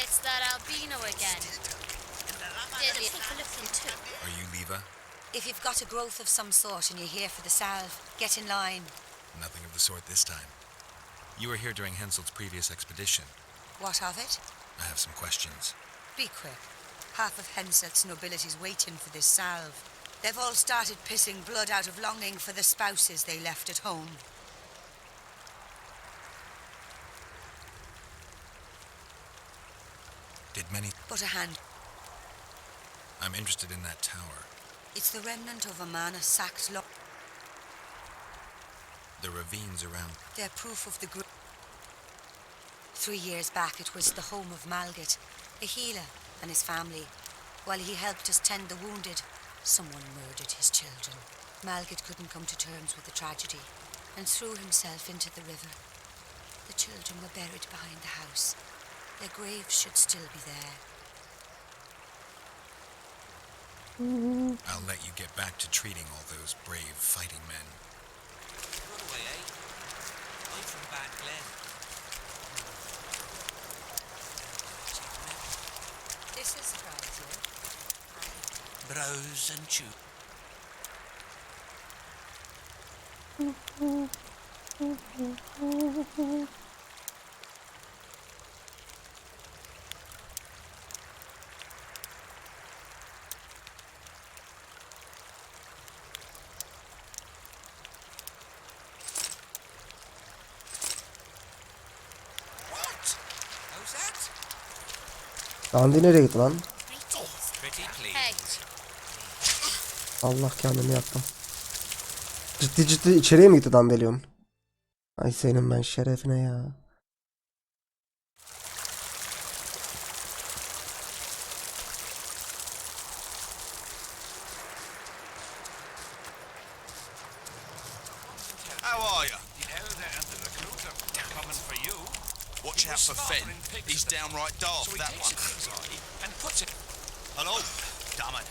It's that albino again. Deadly people looking too. Are you Leva? If you've got a growth of some sort and you're here for the salve, get in line. Nothing of the sort this time. You were here during Henselt's previous expedition. What of it? I have some questions. Be quick. Half of Henselt's nobility's waiting for this salve. They've all started pissing blood out of longing for the spouses they left at home. Did many... But a hand. I'm interested in that tower. It's the remnant of a man sacked long. The ravines around... They're proof of the group. 3 years back, it was the home of Malgat, a healer, and his family. While he helped us tend the wounded, someone murdered his children. Malgat couldn't come to terms with the tragedy and threw himself into the river. The children were buried behind the house. Their graves should still be there. I'll let you get back to treating all those brave fighting men. Run away, eh? I'm from Bad Glen. This is Kartı. Browse and chew. Dandi nereye gitti lan? Pretty please. Hey, Allah kendimi yaktım. Ciddi ciddi içeriye mi gitti Dandelion? Ay senin ben şerefine ya. How are you? The elder and the recruiter are coming for you. Watch out for Fenn. He's downright daft, that one. And puts it. Hello? Damn it.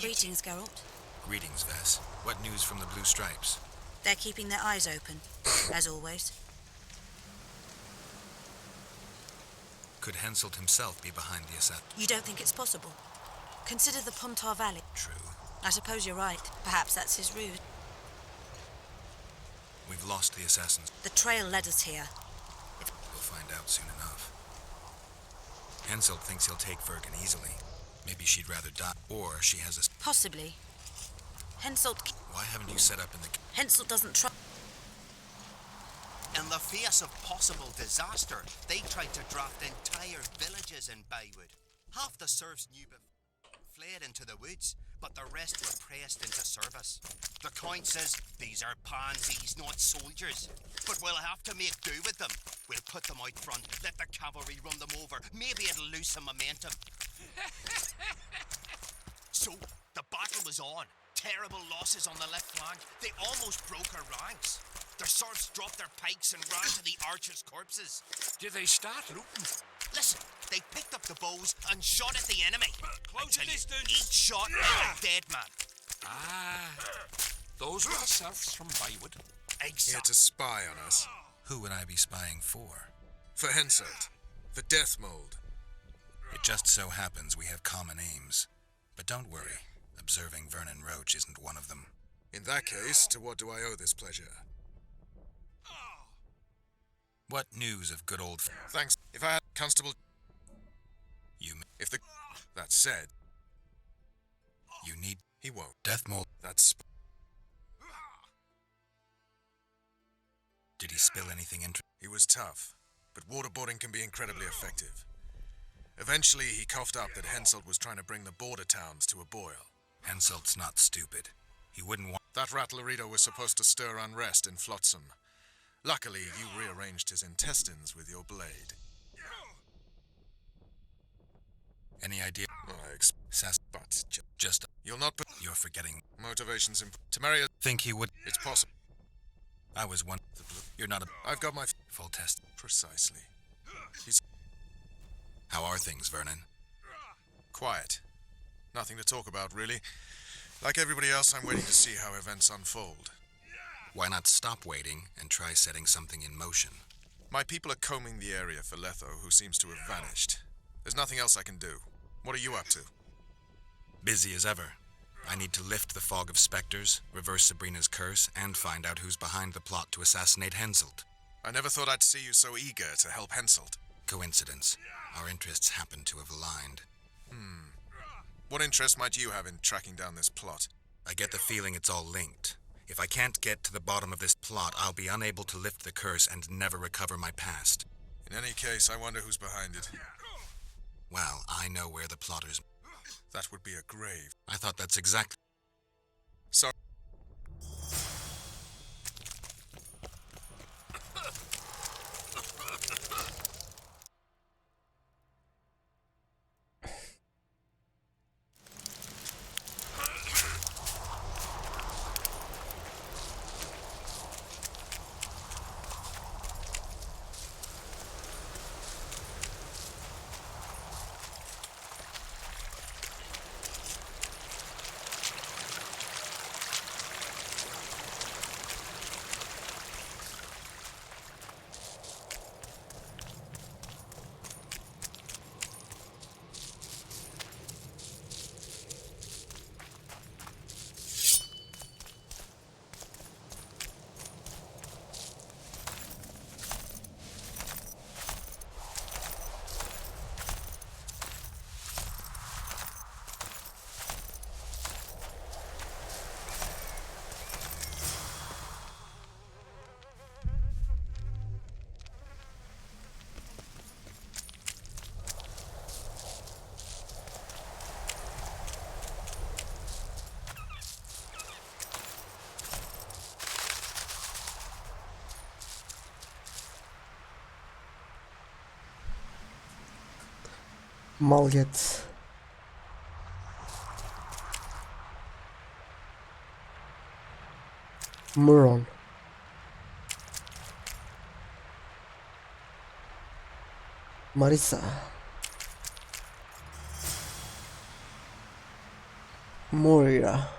Greetings, Geralt. Greetings, Vess. What news from the Blue Stripes? They're keeping their eyes open, as always. Could Henselt himself be behind the assassin? You don't think it's possible? Consider the Pontar Valley. True. I suppose you're right. Perhaps that's his route. We've lost the assassins. The trail led us here. We'll find out soon enough. Henselt thinks he'll take Vergen easily. Maybe she'd rather die, or she has a... Possibly. Henselt... Why haven't you set up in the... Henselt doesn't try... In the face of possible disaster, they tried to draft entire villages in Baywood. Half the serfs knew fled into the woods, but the rest were pressed into service. The count says these are pansies, not soldiers. But we'll have to make do with them. We'll put them out front, let the cavalry run them over. Maybe it'll lose some momentum. So, the battle was on. Terrible losses on the left flank. They almost broke our ranks. The serfs dropped their pikes and ran to the archers' corpses. Did they start looting? Listen, they picked up the bows and shot at the enemy. Close Until distance. each shot a dead man. Ah, those were the serfs from Baywood. Here to spy on us. Who would I be spying for? For Henselt. The Death Mold. It just so happens we have common aims. But don't worry. Observing Vernon Roach isn't one of them. In that case, to what do I owe this pleasure? What news of good old... Thanks. If I had Constable... If the... That said... You need... He won't. Death mold... That's... Did he spill anything interesting? He was tough, but waterboarding can be incredibly effective. Eventually, he coughed up that Henselt was trying to bring the border towns to a boil. Henselt's not stupid. He wouldn't want... That Rattlerito was supposed to stir unrest in Flotsam. Luckily, you rearranged his intestines with your blade. Any idea? But just... You'll not put... You're forgetting. Motivations Temeria... Think he would... It's possible. I was one... You're not a... I've got my... Full test. Precisely. He's... How are things, Vernon? Quiet. Nothing to talk about, really. Like everybody else, I'm waiting to see how events unfold. Why not stop waiting and try setting something in motion? My people are combing the area for Letho, who seems to have vanished. There's nothing else I can do. What are you up to? Busy as ever. I need to lift the fog of specters, reverse Sabrina's curse, and find out who's behind the plot to assassinate Henselt. I never thought I'd see you so eager to help Henselt. Coincidence. Our interests happen to have aligned. What interest might you have in tracking down this plot? I get the feeling it's all linked. If I can't get to the bottom of this plot, I'll be unable to lift the curse and never recover my past. In any case, I wonder who's behind it. Well, I know where the plotters... That would be a grave. I thought that's exactly... So... Malget. Muron. Marisa. Moira.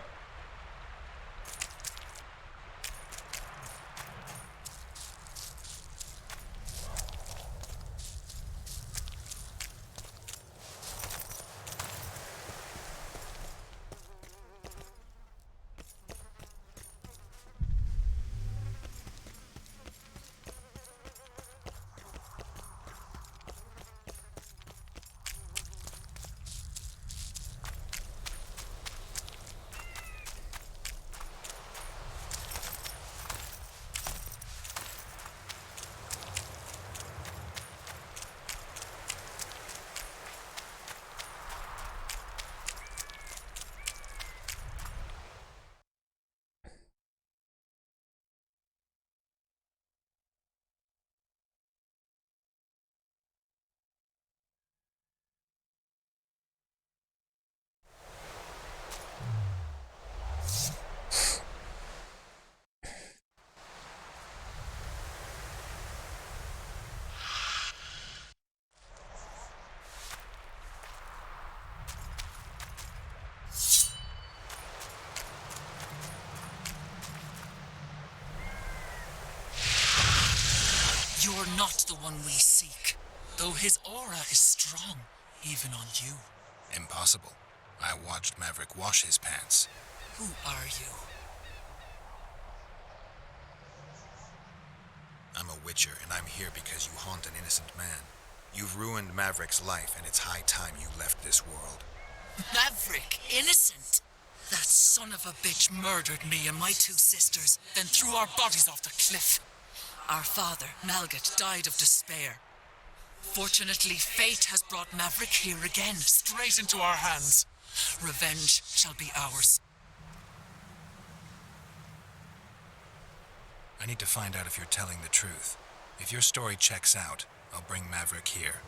You're not the one we seek, though his aura is strong, even on you. Impossible. I watched Maverick wash his pants. Who are you? I'm a witcher, and I'm here because you haunt an innocent man. You've ruined Maverick's life, and it's high time you left this world. Maverick, innocent? That son of a bitch murdered me and my 2 sisters, then threw our bodies off the cliff. Our father, Malgat, died of despair. Fortunately, fate has brought Maverick here again, straight into our hands. Revenge shall be ours. I need to find out if you're telling the truth. If your story checks out, I'll bring Maverick here.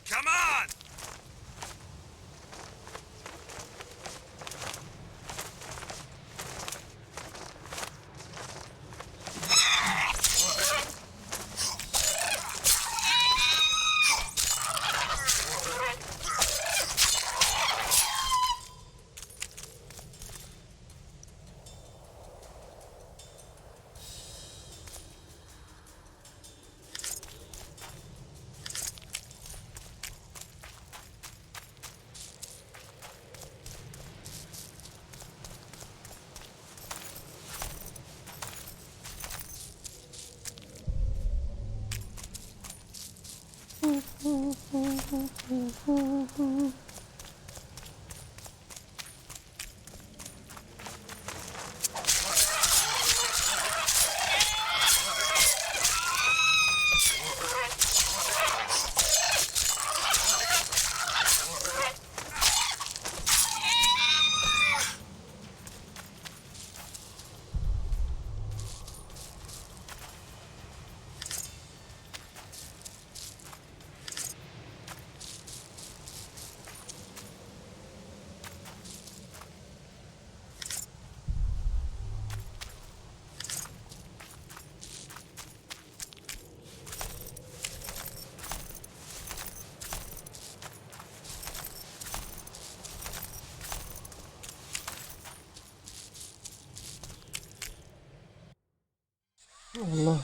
Come on! Allah.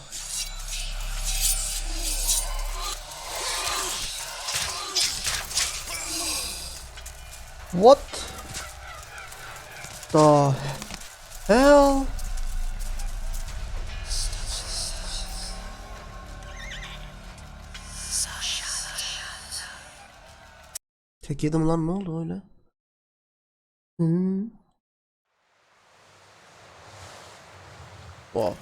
What the hell? Tek yedim lan, ne oldu öyle? Wow.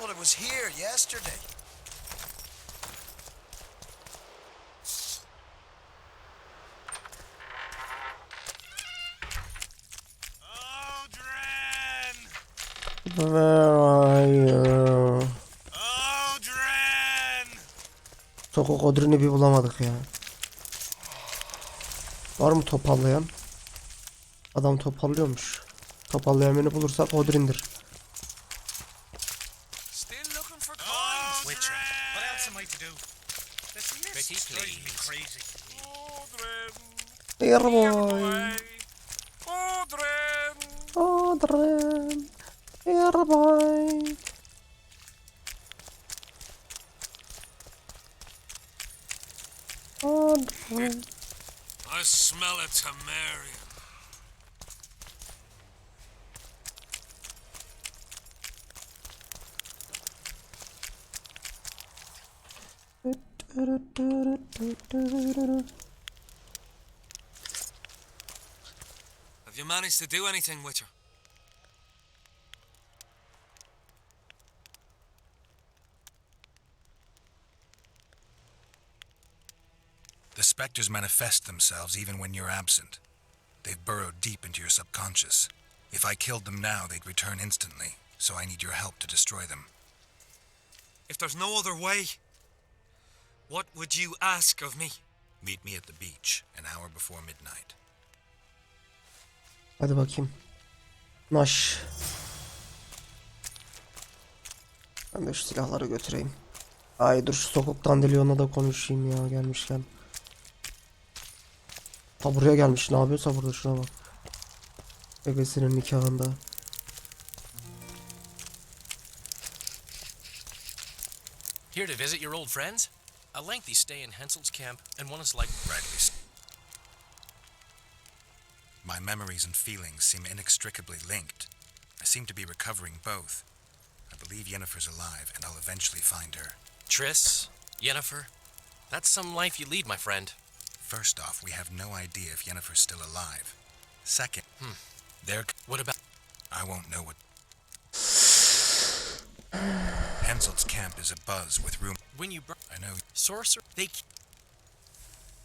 Well, it was here yesterday. Where are you? Sokak Odrin'i bir bulamadık ya. Var mı topallayan? Adam topallıyormuş. Topallayan beni bulursak Odrin'dir. Witcher, what else am I to do? This mist drives me crazy. Dear boy. Odrin. Dear boy. Odrin. I smell a Temerian. Have you managed to do anything, Witcher? The specters manifest themselves even when you're absent. They've burrowed deep into your subconscious. If I killed them now, they'd return instantly, so I need your help to destroy them. If there's no other way, what would you ask of me? Meet me at the beach, an hour before midnight. Hadi bakayım. Naş. Ben de şu silahları götüreyim. Ay dur şu sokak dandeliona da konuşayım ya gelmişken. Ta buraya gelmiş, ne yapıyorsa burada, şuna bak. Bebesinin nikahında. Here to visit your old friends? A lengthy stay in Henselt's camp, and one is like... Rightly. My memories and feelings seem inextricably linked. I seem to be recovering both. I believe Yennefer's alive, and I'll eventually find her. Triss, Yennefer, that's some life you lead, my friend. First off, we have no idea if Yennefer's still alive. Second, What about... I won't know what... Henselt's camp is abuzz with rumor. When you... I know. Sorcerer, they...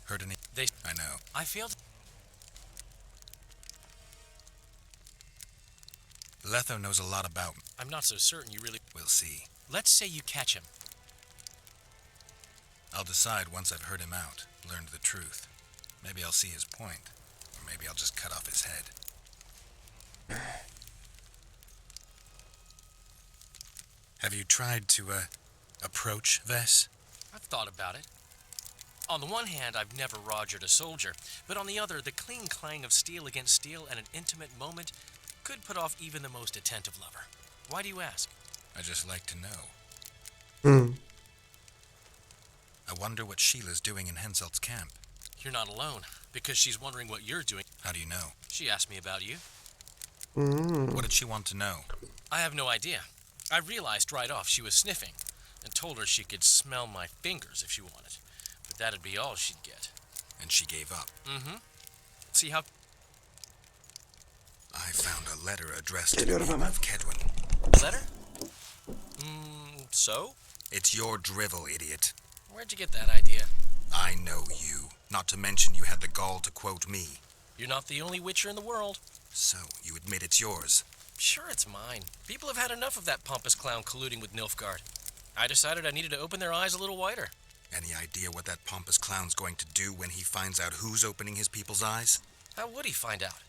Heard any... I know. I failed... Letho knows a lot about me. I'm not so certain you really... We'll see. Let's say you catch him. I'll decide once I've heard him out, learned the truth. Maybe I'll see his point, or maybe I'll just cut off his head. Have you tried to, approach Ves? I've thought about it. On the one hand, I've never rogered a soldier, but on the other, the cling clang of steel against steel at an intimate moment could put off even the most attentive lover. Why do you ask? I just like to know. Hmm. I wonder what Sheila's doing in Henselt's camp. You're not alone, because she's wondering what you're doing. How do you know? She asked me about you. What did she want to know? I have no idea. I realized right off she was sniffing, and told her she could smell my fingers if she wanted. But that'd be all she'd get. And she gave up. Mm-hmm. See how... I found a letter addressed to the name of Kedwin. Letter? So? It's your drivel, idiot. Where'd you get that idea? I know you. Not to mention you had the gall to quote me. You're not the only Witcher in the world. So, you admit it's yours? Sure, it's mine. People have had enough of that pompous clown colluding with Nilfgaard. I decided I needed to open their eyes a little wider. Any idea what that pompous clown's going to do when he finds out who's opening his people's eyes? How would he find out?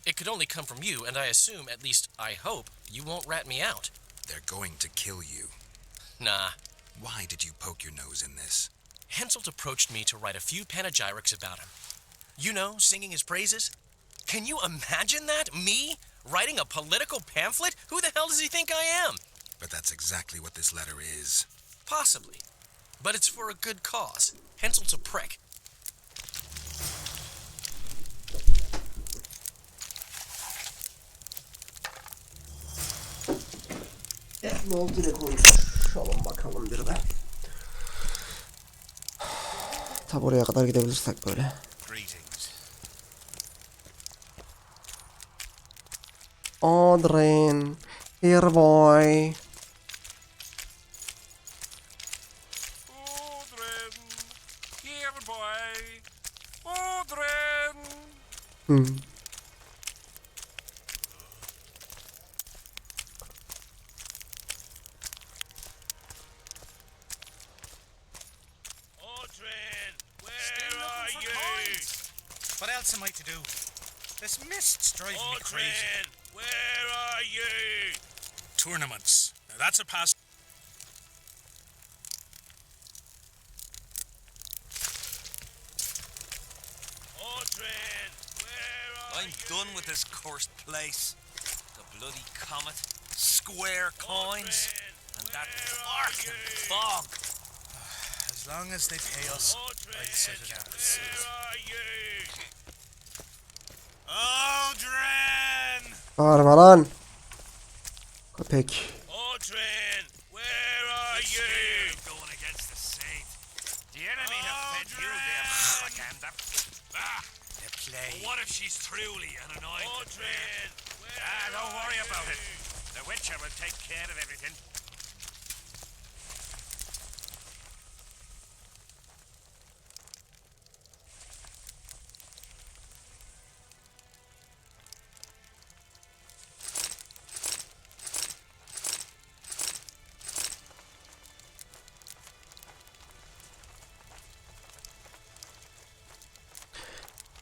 It could only come from you, and I assume, at least I hope, you won't rat me out. They're going to kill you. Nah. Why did you poke your nose in this? Henselt approached me to write a few panegyrics about him. You know, singing his praises. Can you imagine that? Me? Writing a political pamphlet? Who the hell does he think I am? But that's exactly what this letter is. Possibly. But it's for a good cause. Henselt's a prick. Ne oldu ne konuşalım bakalım bir de. Tabi oraya kadar gidebilirsek böyle. Odrin, here boy. Odrin, here boy. Odrin. What else am I to do? This mist's driving me crazy. Audrin, where are you? Tournaments. Now that's a pass. Audrin, where are I'm done with this cursed place. The bloody comet, square coins, and that fucking fog. As long as they pay us, I'll sit it out. Audrin! Bağırma lan. Köpek. Audrin, where are you? Going against the saint. The enemy have fed you their propaganda. The play. What if she's truly an anointed? Audrin, Don't worry about it. The Witcher will take care of everything.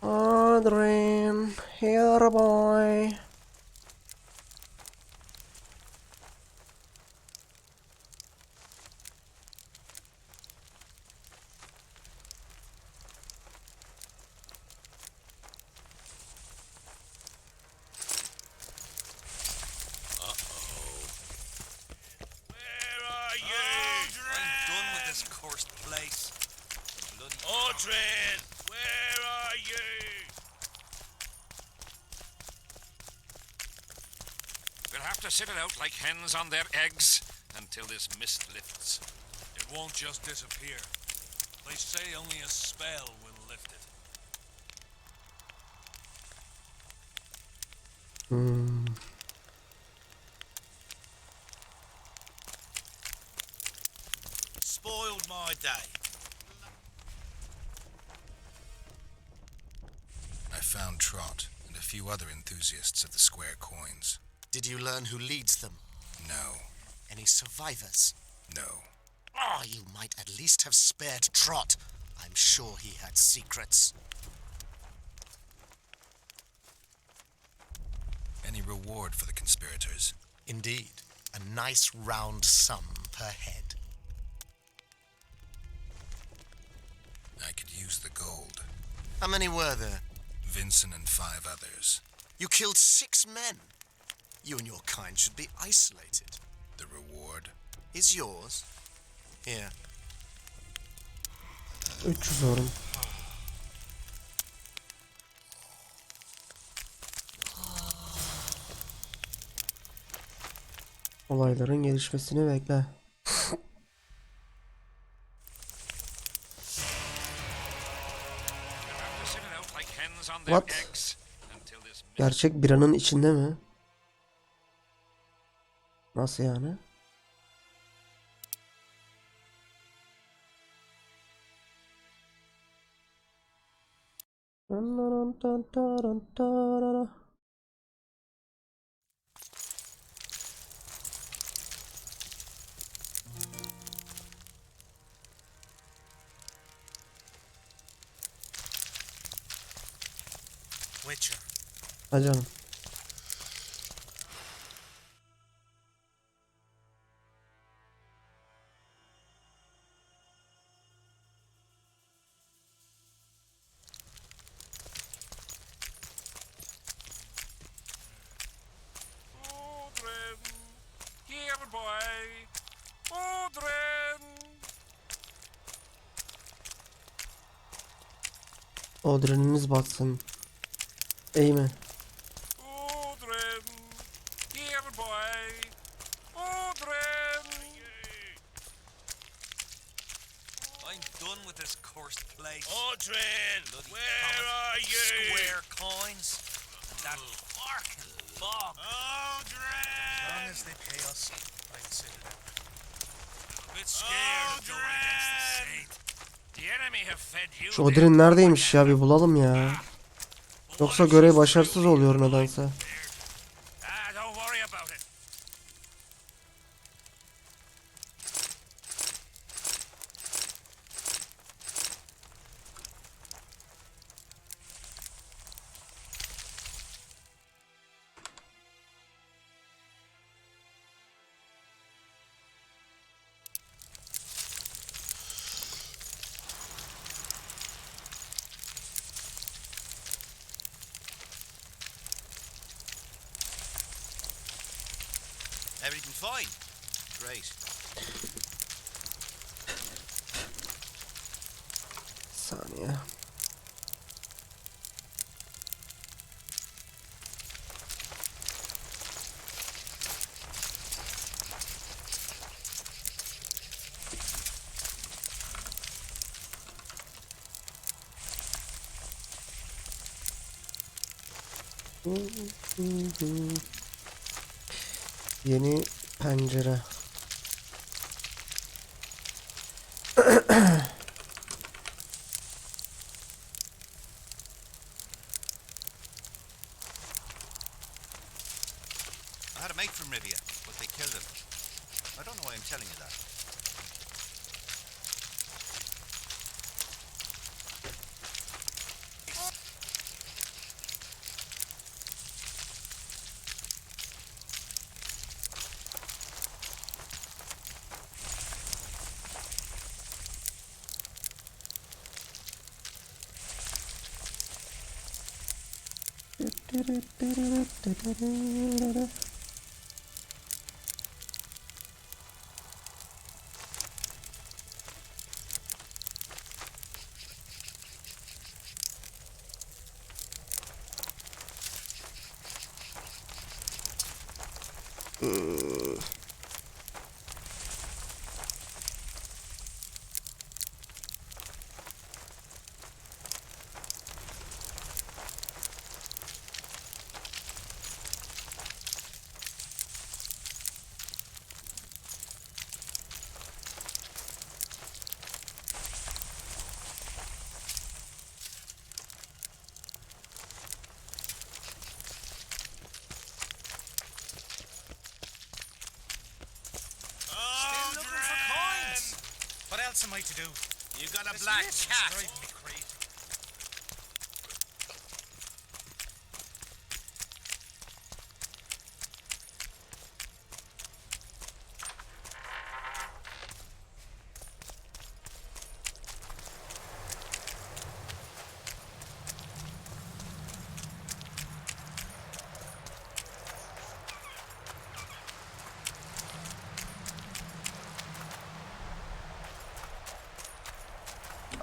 Audrin, here boy. Audrin, where are you? We'll have to sit it out like hens on their eggs until this mist lifts. It won't just disappear. They say only a spell will lift it. Spoiled my day. I found Trot and a few other enthusiasts of the square coins. Did you learn who leads them? No. Any survivors? No. Oh, you might at least have spared Trot. I'm sure he had secrets. Any reward for the conspirators? Indeed. A nice round sum per head. I could use the gold. How many were there? Vincent and 5 others. You killed 6 men. You and your kind should be isolated. The reward? Is yours. Here. 300 orum. Olayların gelişmesini bekle. What? Gerçek biranın içinde mi? Nasıl yani? Witcher. Ha canım. Audrin, here boy. Audrin. Audrin'iniz batsın. İyi mi? Audrin, here boy. Audrin. I'm done with this cursed place. Audrin, Bloody where comet, are you? Square coins, and that fucking fog. As long as they pay us, I'll sit it out. A bit scared of going against the saint. The enemy have fed you. Şu Audrin neredeymiş ya, bir bulalım ya. Yoksa görev başarısız oluyor nedense. Don't worry about it. Everything fine? Great. Saniye. Yeni pencere. I had a mate from Rivia, but they killed him. I don't know why I'm telling you that. What else am I to do? You got a black cat. Driving me crazy.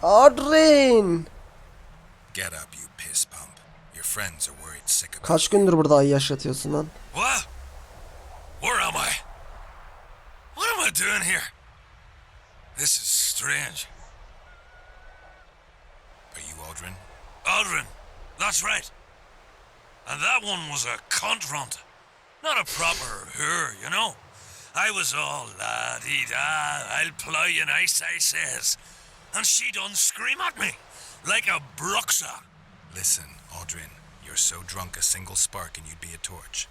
Adrin. Get up, you piss pump. Your friends are worried sick of Kaç gündür burada ayı yaşatıyorsun lan? What? Where am I? What am I doing here? This is strange. Are you Aldrin? Aldrin, that's right. And that one was a cunt runt. Not a proper her, you know. I was all la-dee-da, I'll plow you nice, I says. And she done scream at me, like a bruxa. Listen, Aldrin, you're so drunk a single spark and you'd be a torch.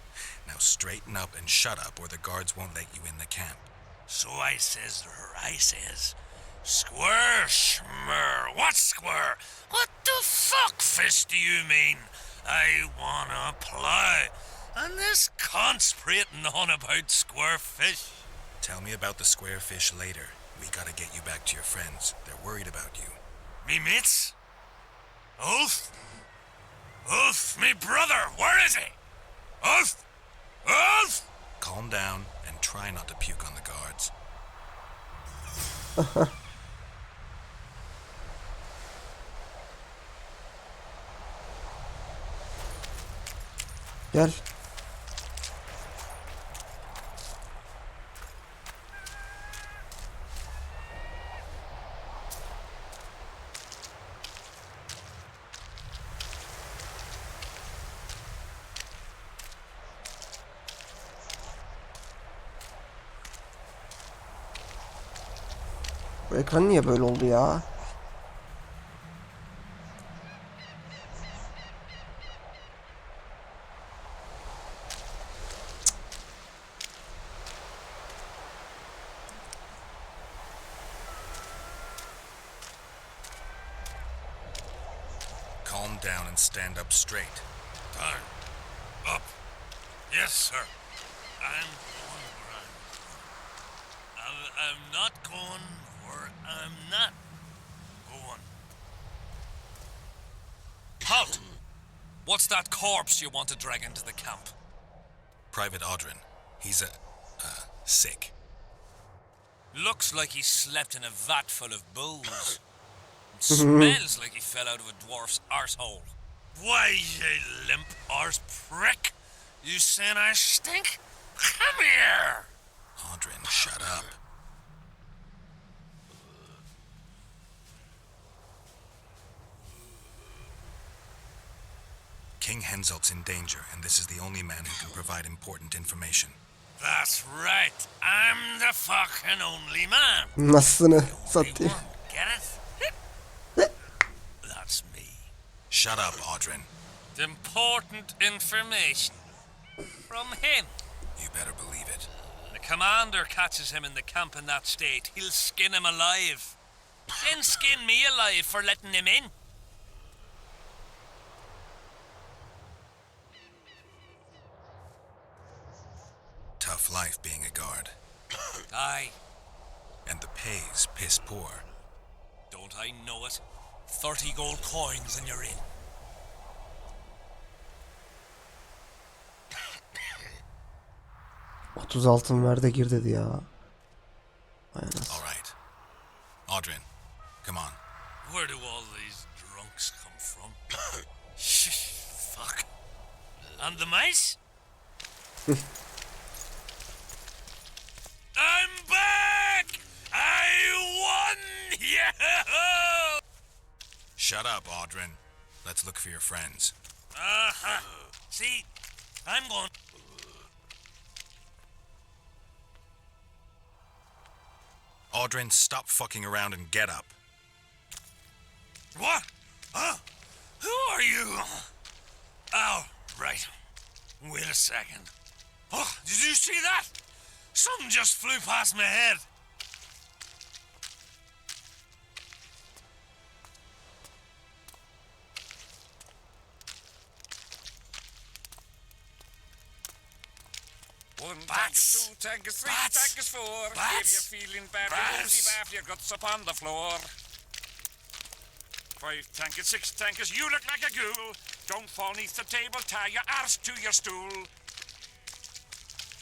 Now straighten up and shut up or the guards won't let you in the camp. So I says to her, I says, square schmer, what square? What the fuck fist do you mean? I wanna play. And this cunt's prating on about square fish. Tell me about the square fish later. We gotta get you back to your friends. They're worried about you. Me mates? Ulf? Ulf, me brother, where is he? Ulf? Ulf? Calm down and try not to puke on the guards. Gel. Bu ekran niye böyle oldu ya? Calm down and stand up straight. Down. Up. Yes, sir. I'm going where I'm not going where I'm not going. Halt! What's that corpse you want to drag into the camp? Private Aldrin. He's a... sick. Looks like he slept in a vat full of booze. And smells like he fell out of a dwarf's arsehole. Why, you limp arse prick? You saying I stink? Come here! Audrin, shut up. King Henselt's in danger, and this is the only man who can provide important information. That's right. I'm the fucking only man. Nasılsını satayım? Get it? That's me. Shut up, Audrin. Important information. From him. You better believe it. The commander catches him in the camp in that state. He'll skin him alive. Then skin me alive for letting him in. Tough life being a guard. Aye. And the pay's piss poor. Don't I know it? 30 gold coins and you're in. ...30 altın ver de gir dedi ya. All right. Audrin, come on. Where do all these drunks come from? Fuck. And the mice? I'm back! I won! Yeah! Shut up, Audrin. Let's look for your friends. Uh-huh. See, I'm going... Audrin, stop fucking around and get up. What? Huh? Who are you? Oh, right. Wait a second. Oh, did you see that? Something just flew past my head. One tank is 2, tank is 3, tank is 4. If you're feeling bad, woozy bath your guts up on the floor. 5, tank is 6, tank is you look like a ghoul. Don't fall neath the table, tie your arse to your stool.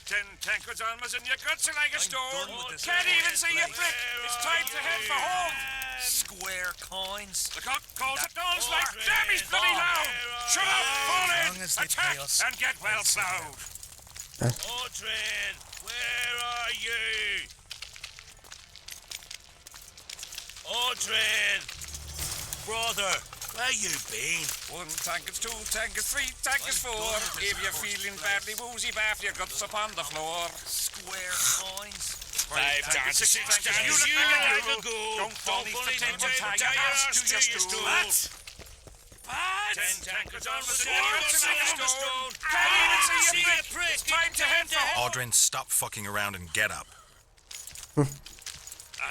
10 tankards almost in your guts are like a stone. Can't even see your prick. It's time to head for home. Square coins. The cock calls at dawns like damn he's bloody loud. Shut up, fall in, attack, and get well plowed. Audrin, where are you? Audrin! Brother, where you been? 1 tank is 2, tank is 3, tank is 4. If you're feeling badly woozy, bath your guts upon the floor. Square coins. 5 tank is 6, tank is you look like a ghoul. Don't fall neath the table, tie your arse to your stool. What? 10 tankards on with the guts like a stone. Can't even see your prick. It's time to head for home. Audrin, stop fucking around and get up. The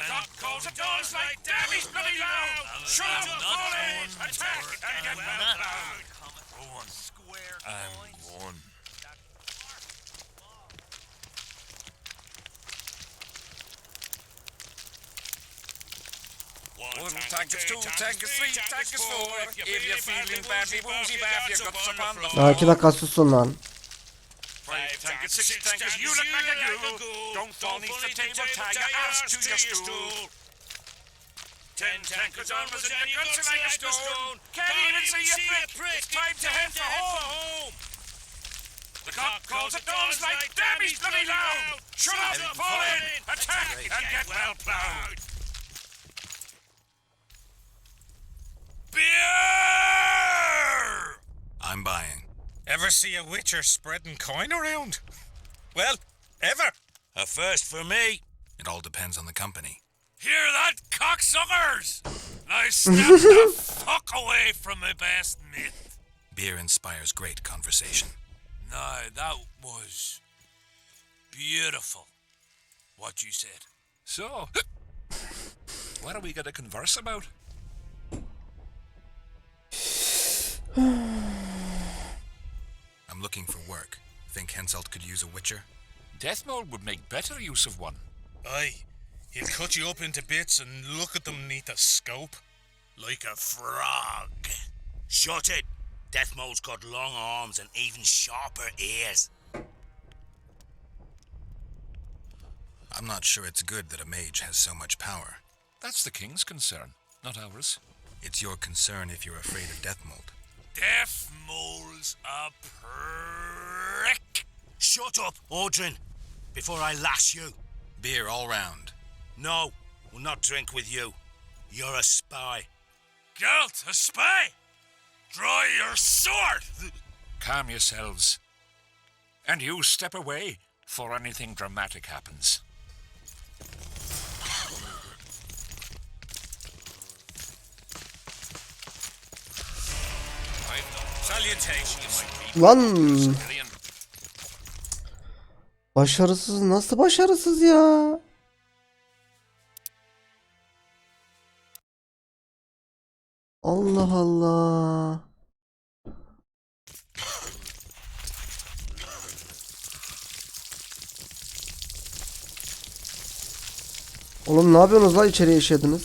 cock calls at dawns like damn he's bloody loud. Shut up, fall in, attack, and get well plowed. Square coins. I'm one. One tank is 2, tank is 3, tank is 4. If you're feeling badly woozy, bath your guts upon the floor. Ya 2 dakika susun lan. 5 tank is 6, tank is you look like a ghoul. Don't fall neath the table, tie your arse to your stool. 10 tankers almost in your guts like a stone. Can't even see your prick. It's time to head for home. The cock calls at dawns like damn he's bloody loud. Shut up, fall in, attack, and get well plowed. Beer! I'm buying. Ever see a witcher spreading coin around? Well, ever. A first for me. It all depends on the company. Hear that, cocksuckers? Now step the fuck away from my best mate. Beer inspires great conversation. No, that was beautiful, what you said. So, what are we going to converse about? I'm looking for work. Think Henselt could use a witcher? Deathmold would make better use of one. Aye. He'll cut you up into bits and look at them neath a scope. Like a frog. Shut it. Deathmold's got long arms and even sharper ears. I'm not sure it's good that a mage has so much power. That's the king's concern, not ours. It's your concern if you're afraid of death mold. Death mold's a prick. Shut up, Audrin, before I lash you. Beer all round. No, we'll not drink with you. You're a spy. Gelt, a spy? Draw your sword! Calm yourselves. And you step away before anything dramatic happens. Salutations. Lan. Başarısız, nasıl başarısız ya? Allah Allah. Oğlum ne yapıyorsunuz lan, içeriye işediniz?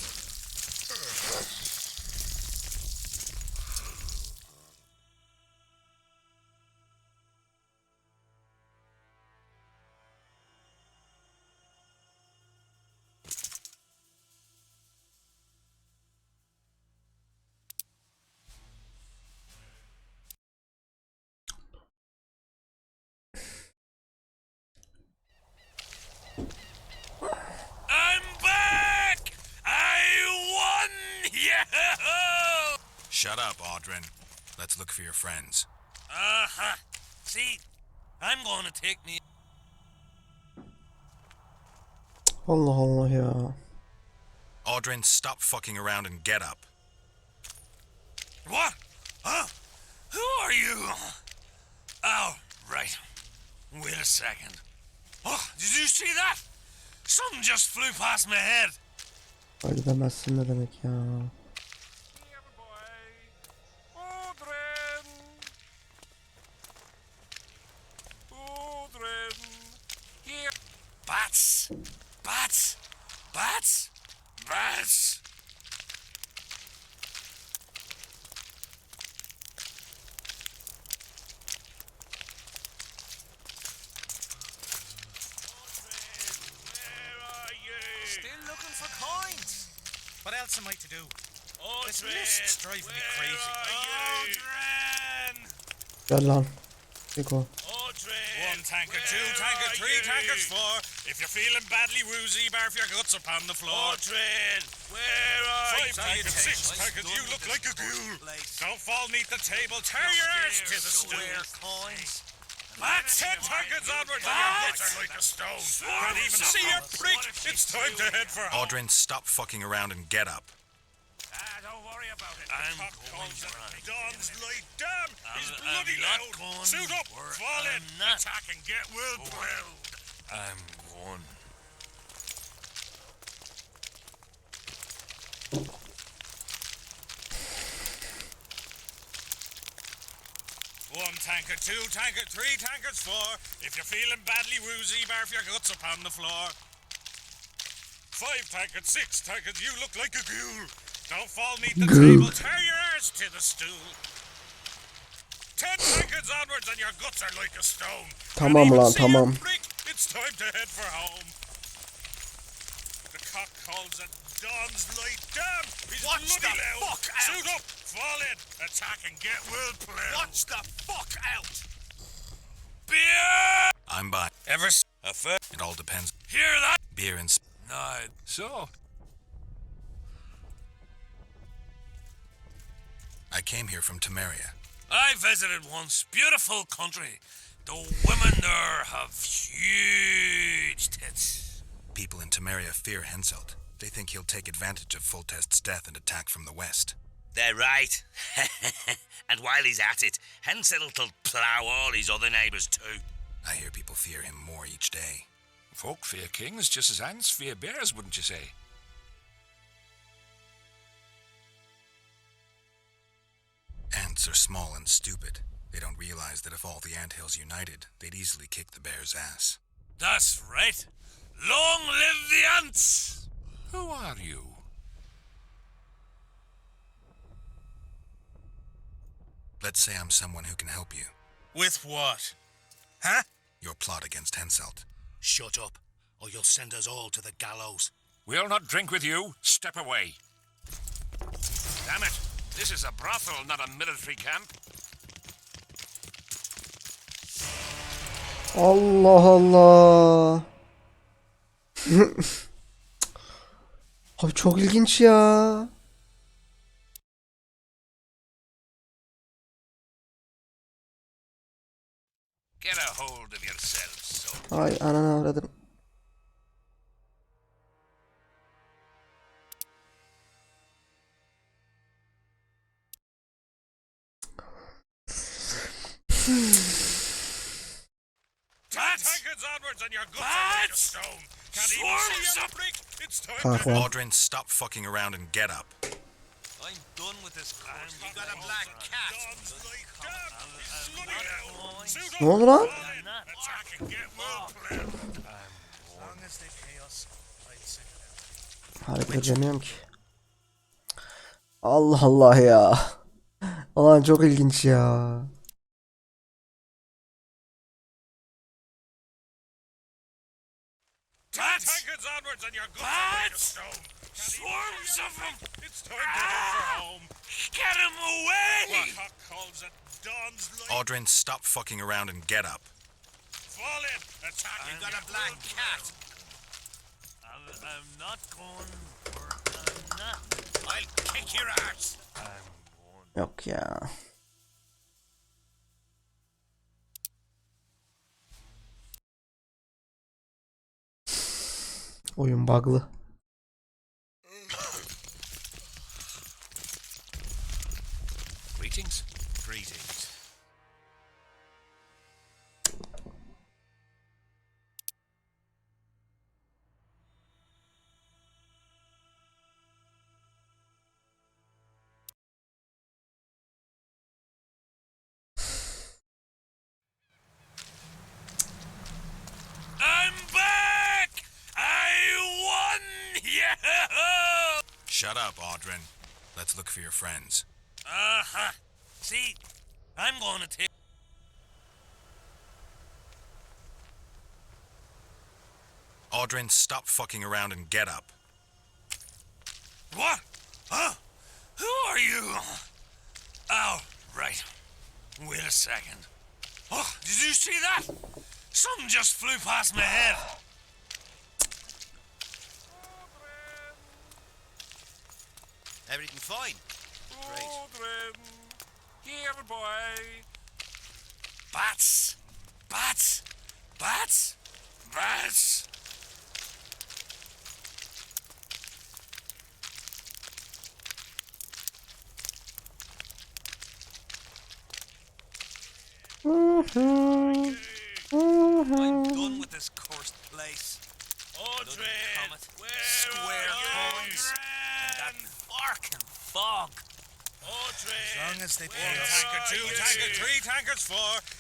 I'm back! I won! Yahoo! Shut up, Audrin. Let's look for your friends. Uh-huh. See, I'm going to take me... Allah Allah ya. Audrin, stop fucking around and get up. What? Huh? Who are you? Oh, right. Wait a second. Oh, did you see that? Something just flew past my head. Öyle demezsin ne demek ya. Bats! Bats! Bats! Bats! Still looking for coins. What else am I to do? This Audrin, list's driving me crazy. Audrin! Gel lan. Niko. One tankard, two tankard, three tankards, four. If you're feeling badly woozy, barf your guts upon the floor. Audrin, where are Five tankards, six tankards, you look like a ghoul. Don't fall neath the table, tear your arse to the stool. Coins. Bats! 10 tankards onwards and your guts are like a stone. Can't even see your prick. It's time to head for home. Audrin, stop fucking around and get up. Don't worry about it. I'm The cock going calls it right. Dawn's light. Damn, he's I'm bloody not loud. going Suit up, where fall in, I'm not. attack and get well plowed. I'm going. One tankard, two tankard, three tankards, four. If you're feeling badly woozy, barf your guts upon the floor. Five tankards, six tankards, you look like a ghoul. Don't fall neath the table, tear your arse to the stool. 10 tankards onwards and your guts are like a stone. Tamam Can't even lan, see your tamam. prick. It's time to head for home. The cock calls at dawn's light. Damn, he's Watch bloody the loud. fuck out. Suit up, fall in, attack and get well plowed. Watch the fuck out. Beer! I'm by. Ever It all depends. hear that? Beer and No. So, I came here from Temeria. I visited once. Beautiful country. The women there have huge tits. People in Temeria fear Henselt. They think he'll take advantage of Foltest's death and attack from the west. They're right. And while he's at it, Henselt'll plough all his other neighbours too. I hear people fear him more each day. Folk fear kings just as ants fear bears, wouldn't you say? Ants are small and stupid. They don't realize that if all the anthills united, they'd easily kick the bear's ass. That's right. Long live the ants! Who are you? Let's say I'm someone who can help you. With what? Huh? Your plot against Henselt. Shut up. or you'll send us all to the gallows. We'll not drink with you. Step away. Damn it. This is a brothel, not a military camp. Allah Allah. Abi çok ilginç ya. Get a hold of yourself, son. Ay ananı avradım. Tankards onwards and your guts are made of stone. Can't even see a brick. It's time Kalk lan. Aldrin, stop fucking around and get up. I'm done with this course. You got a black cat. Ne oldu lan? Attack and get well planned. As long as they pay us, I'd say that. Hareket edemiyorum ki. Allah Allah ya. Ulan çok ilginç ya. Tankards onwards and your guts are made of stone. Swarms of them. It's time to head for home. Get him away! What hot calls at dawn's light. Aldrin, stop fucking around and get up. Fall in. Attack. You got a black cat. I'm not going for I'm not. I'll kick your ass. Yok ya. Oyun bug'lı. Greetings. Greetings. I'm back! I won! Yeah! Shut up, Aldrin. Let's look for your friends. Uh-huh. See, I'm going to take... Aldrin, stop fucking around and get up. What? Huh? Who are you? Oh, right. Wait a second. Oh, did you see that? Something just flew past my head. Everything fine? Great. Here, boy. Bats! Bats! Bats! Bats! I'm done with this cursed place. Aldrin! Square coins. And that fucking fog. Aldrin! As long as they pay us. Tankard 2, Tankard 3, Tankard 4.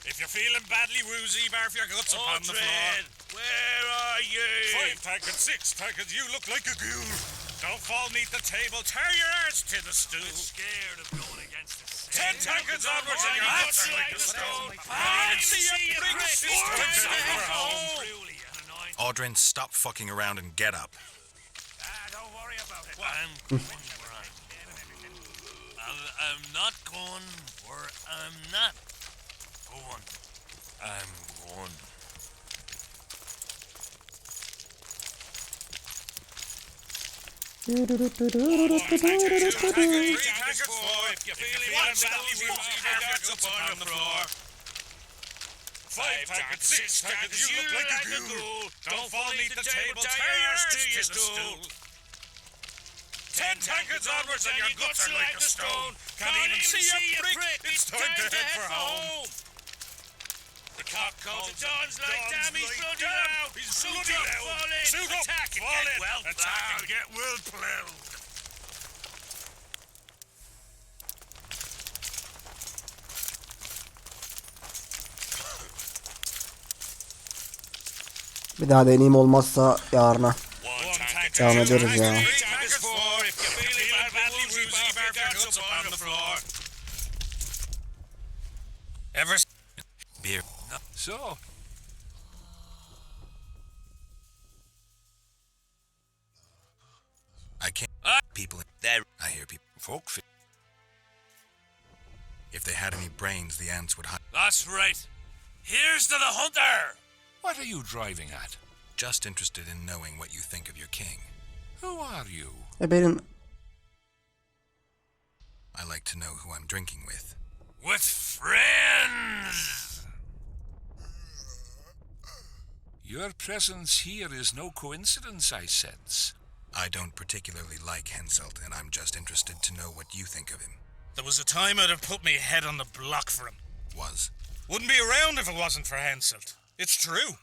If you're feeling badly woozy, barf your guts upon the floor. Where are you? 5, Tankard 6, Tankard, you look like a ghoul. Don't fall neath the table, tear your arse to the stool. Scared of going against the 10 Tankards onwards and your guts are like a stone. I see a brick, it's time to head for home. Aldrin, stop fucking around and get up. Don't worry about it. I'm not going where I'm not going. I'm going. Tankard 6, Tankard, you look like a ghoul. Don't fall beneath the table, tear your arse to the stool. 10 Tankards onwards and your guts are like a stone. Can't even see a brick, it's time to head for home. The cock calls at dawn's light, damn, he's bloody loud. He's bloody loud. Suit up, fall in, attack and get well plowed. Bir daha deneyim olmazsa yarına devam ederiz ya. Beer. So, people there. I hear people. Folk. If they had any brains, the ants would hide. That's right. Here's to the hunter! What are you driving at? Just interested in knowing what you think of your king. Who are you? Benim I like to know who I'm drinking with. With friends! Your presence here is no coincidence, I sense. I don't particularly like Henselt, and I'm just interested to know what you think of him. There was a time I'd have put me head on the block for him. Was? Wouldn't be around if it wasn't for Henselt. It's true.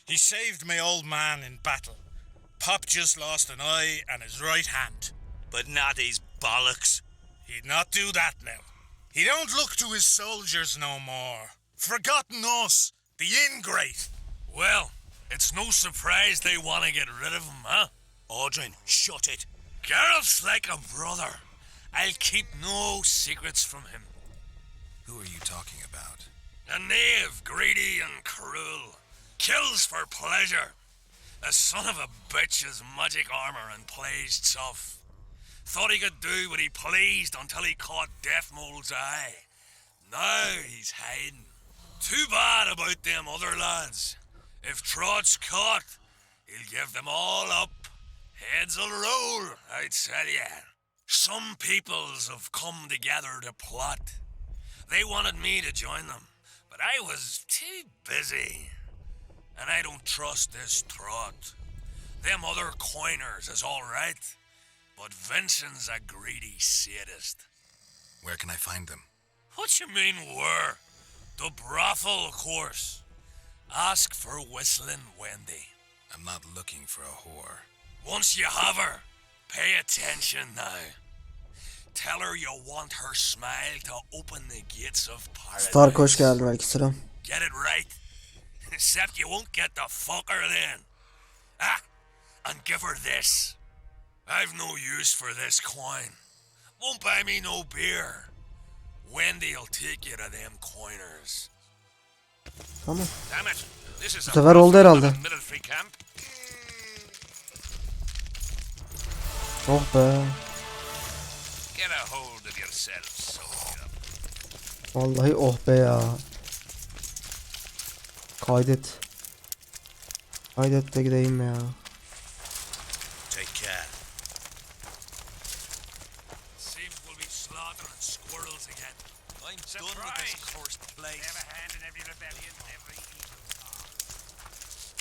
He saved my old man in battle. Pop just lost an eye and his right hand. But not his bollocks. He'd not do that now. He don't look to his soldiers no more. Forgotten us, the ingrate. Well, it's no surprise they want to get rid of him, huh? Audryn, shut it. Geralt's like a brother. I'll keep no secrets from him. Who are you talking about? A knave, greedy and cruel. Kills for pleasure. A son of a bitch has magic armor and plays tough. Thought he could do what he pleased until he caught Death Mold's eye. Now he's hiding. Too bad about them other lads. If Trot's caught, he'll give them all up. Heads'll roll, I tell ya. Some peoples have come together to plot. They wanted me to join them, but I was too busy. And I don't trust this Trot. Them other coiners is all right, but Vincent's a greedy sadist. Where can I find them? What you mean where? The brothel, of course. Ask for Whistling Wendy. I'm not looking for a whore. Once you have her, pay attention now. Tell her you want her smile to open the gates of paradise. Stark hoş geldin, aleykümselam. Get it right. Except you won't get the fucker then. Ah, and give her this. I've no use for this coin. Won't buy me no beer. Wendy'll take you to them coiners. Tamam. Damn it. This is Bu sefer oldu herhalde. military camp. Oh be. Get a hold of yourself, soldier. Vallahi oh be ya. Kaydet. Kaydet de gideyim ya. Take care. Seems we'll be slaughtering squirrels again. I'm done with this cursed place. Have a hand in every rebellion, every evil cause.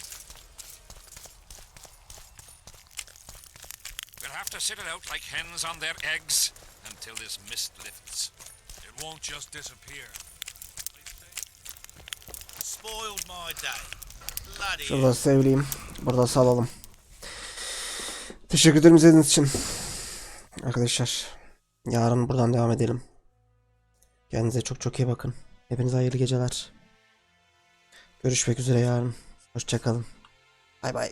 We'll have to sit it out like hens on their eggs until this mist lifts. It won't just disappear. Spoiled my day. Bloody Şurada sevleyeyim. Burada salalım. Teşekkür ederim izlediğiniz için. Arkadaşlar. Yarın buradan devam edelim. Kendinize çok çok iyi bakın. Hepinize hayırlı geceler. Görüşmek üzere yarın. Hoşça kalın. Bay bay.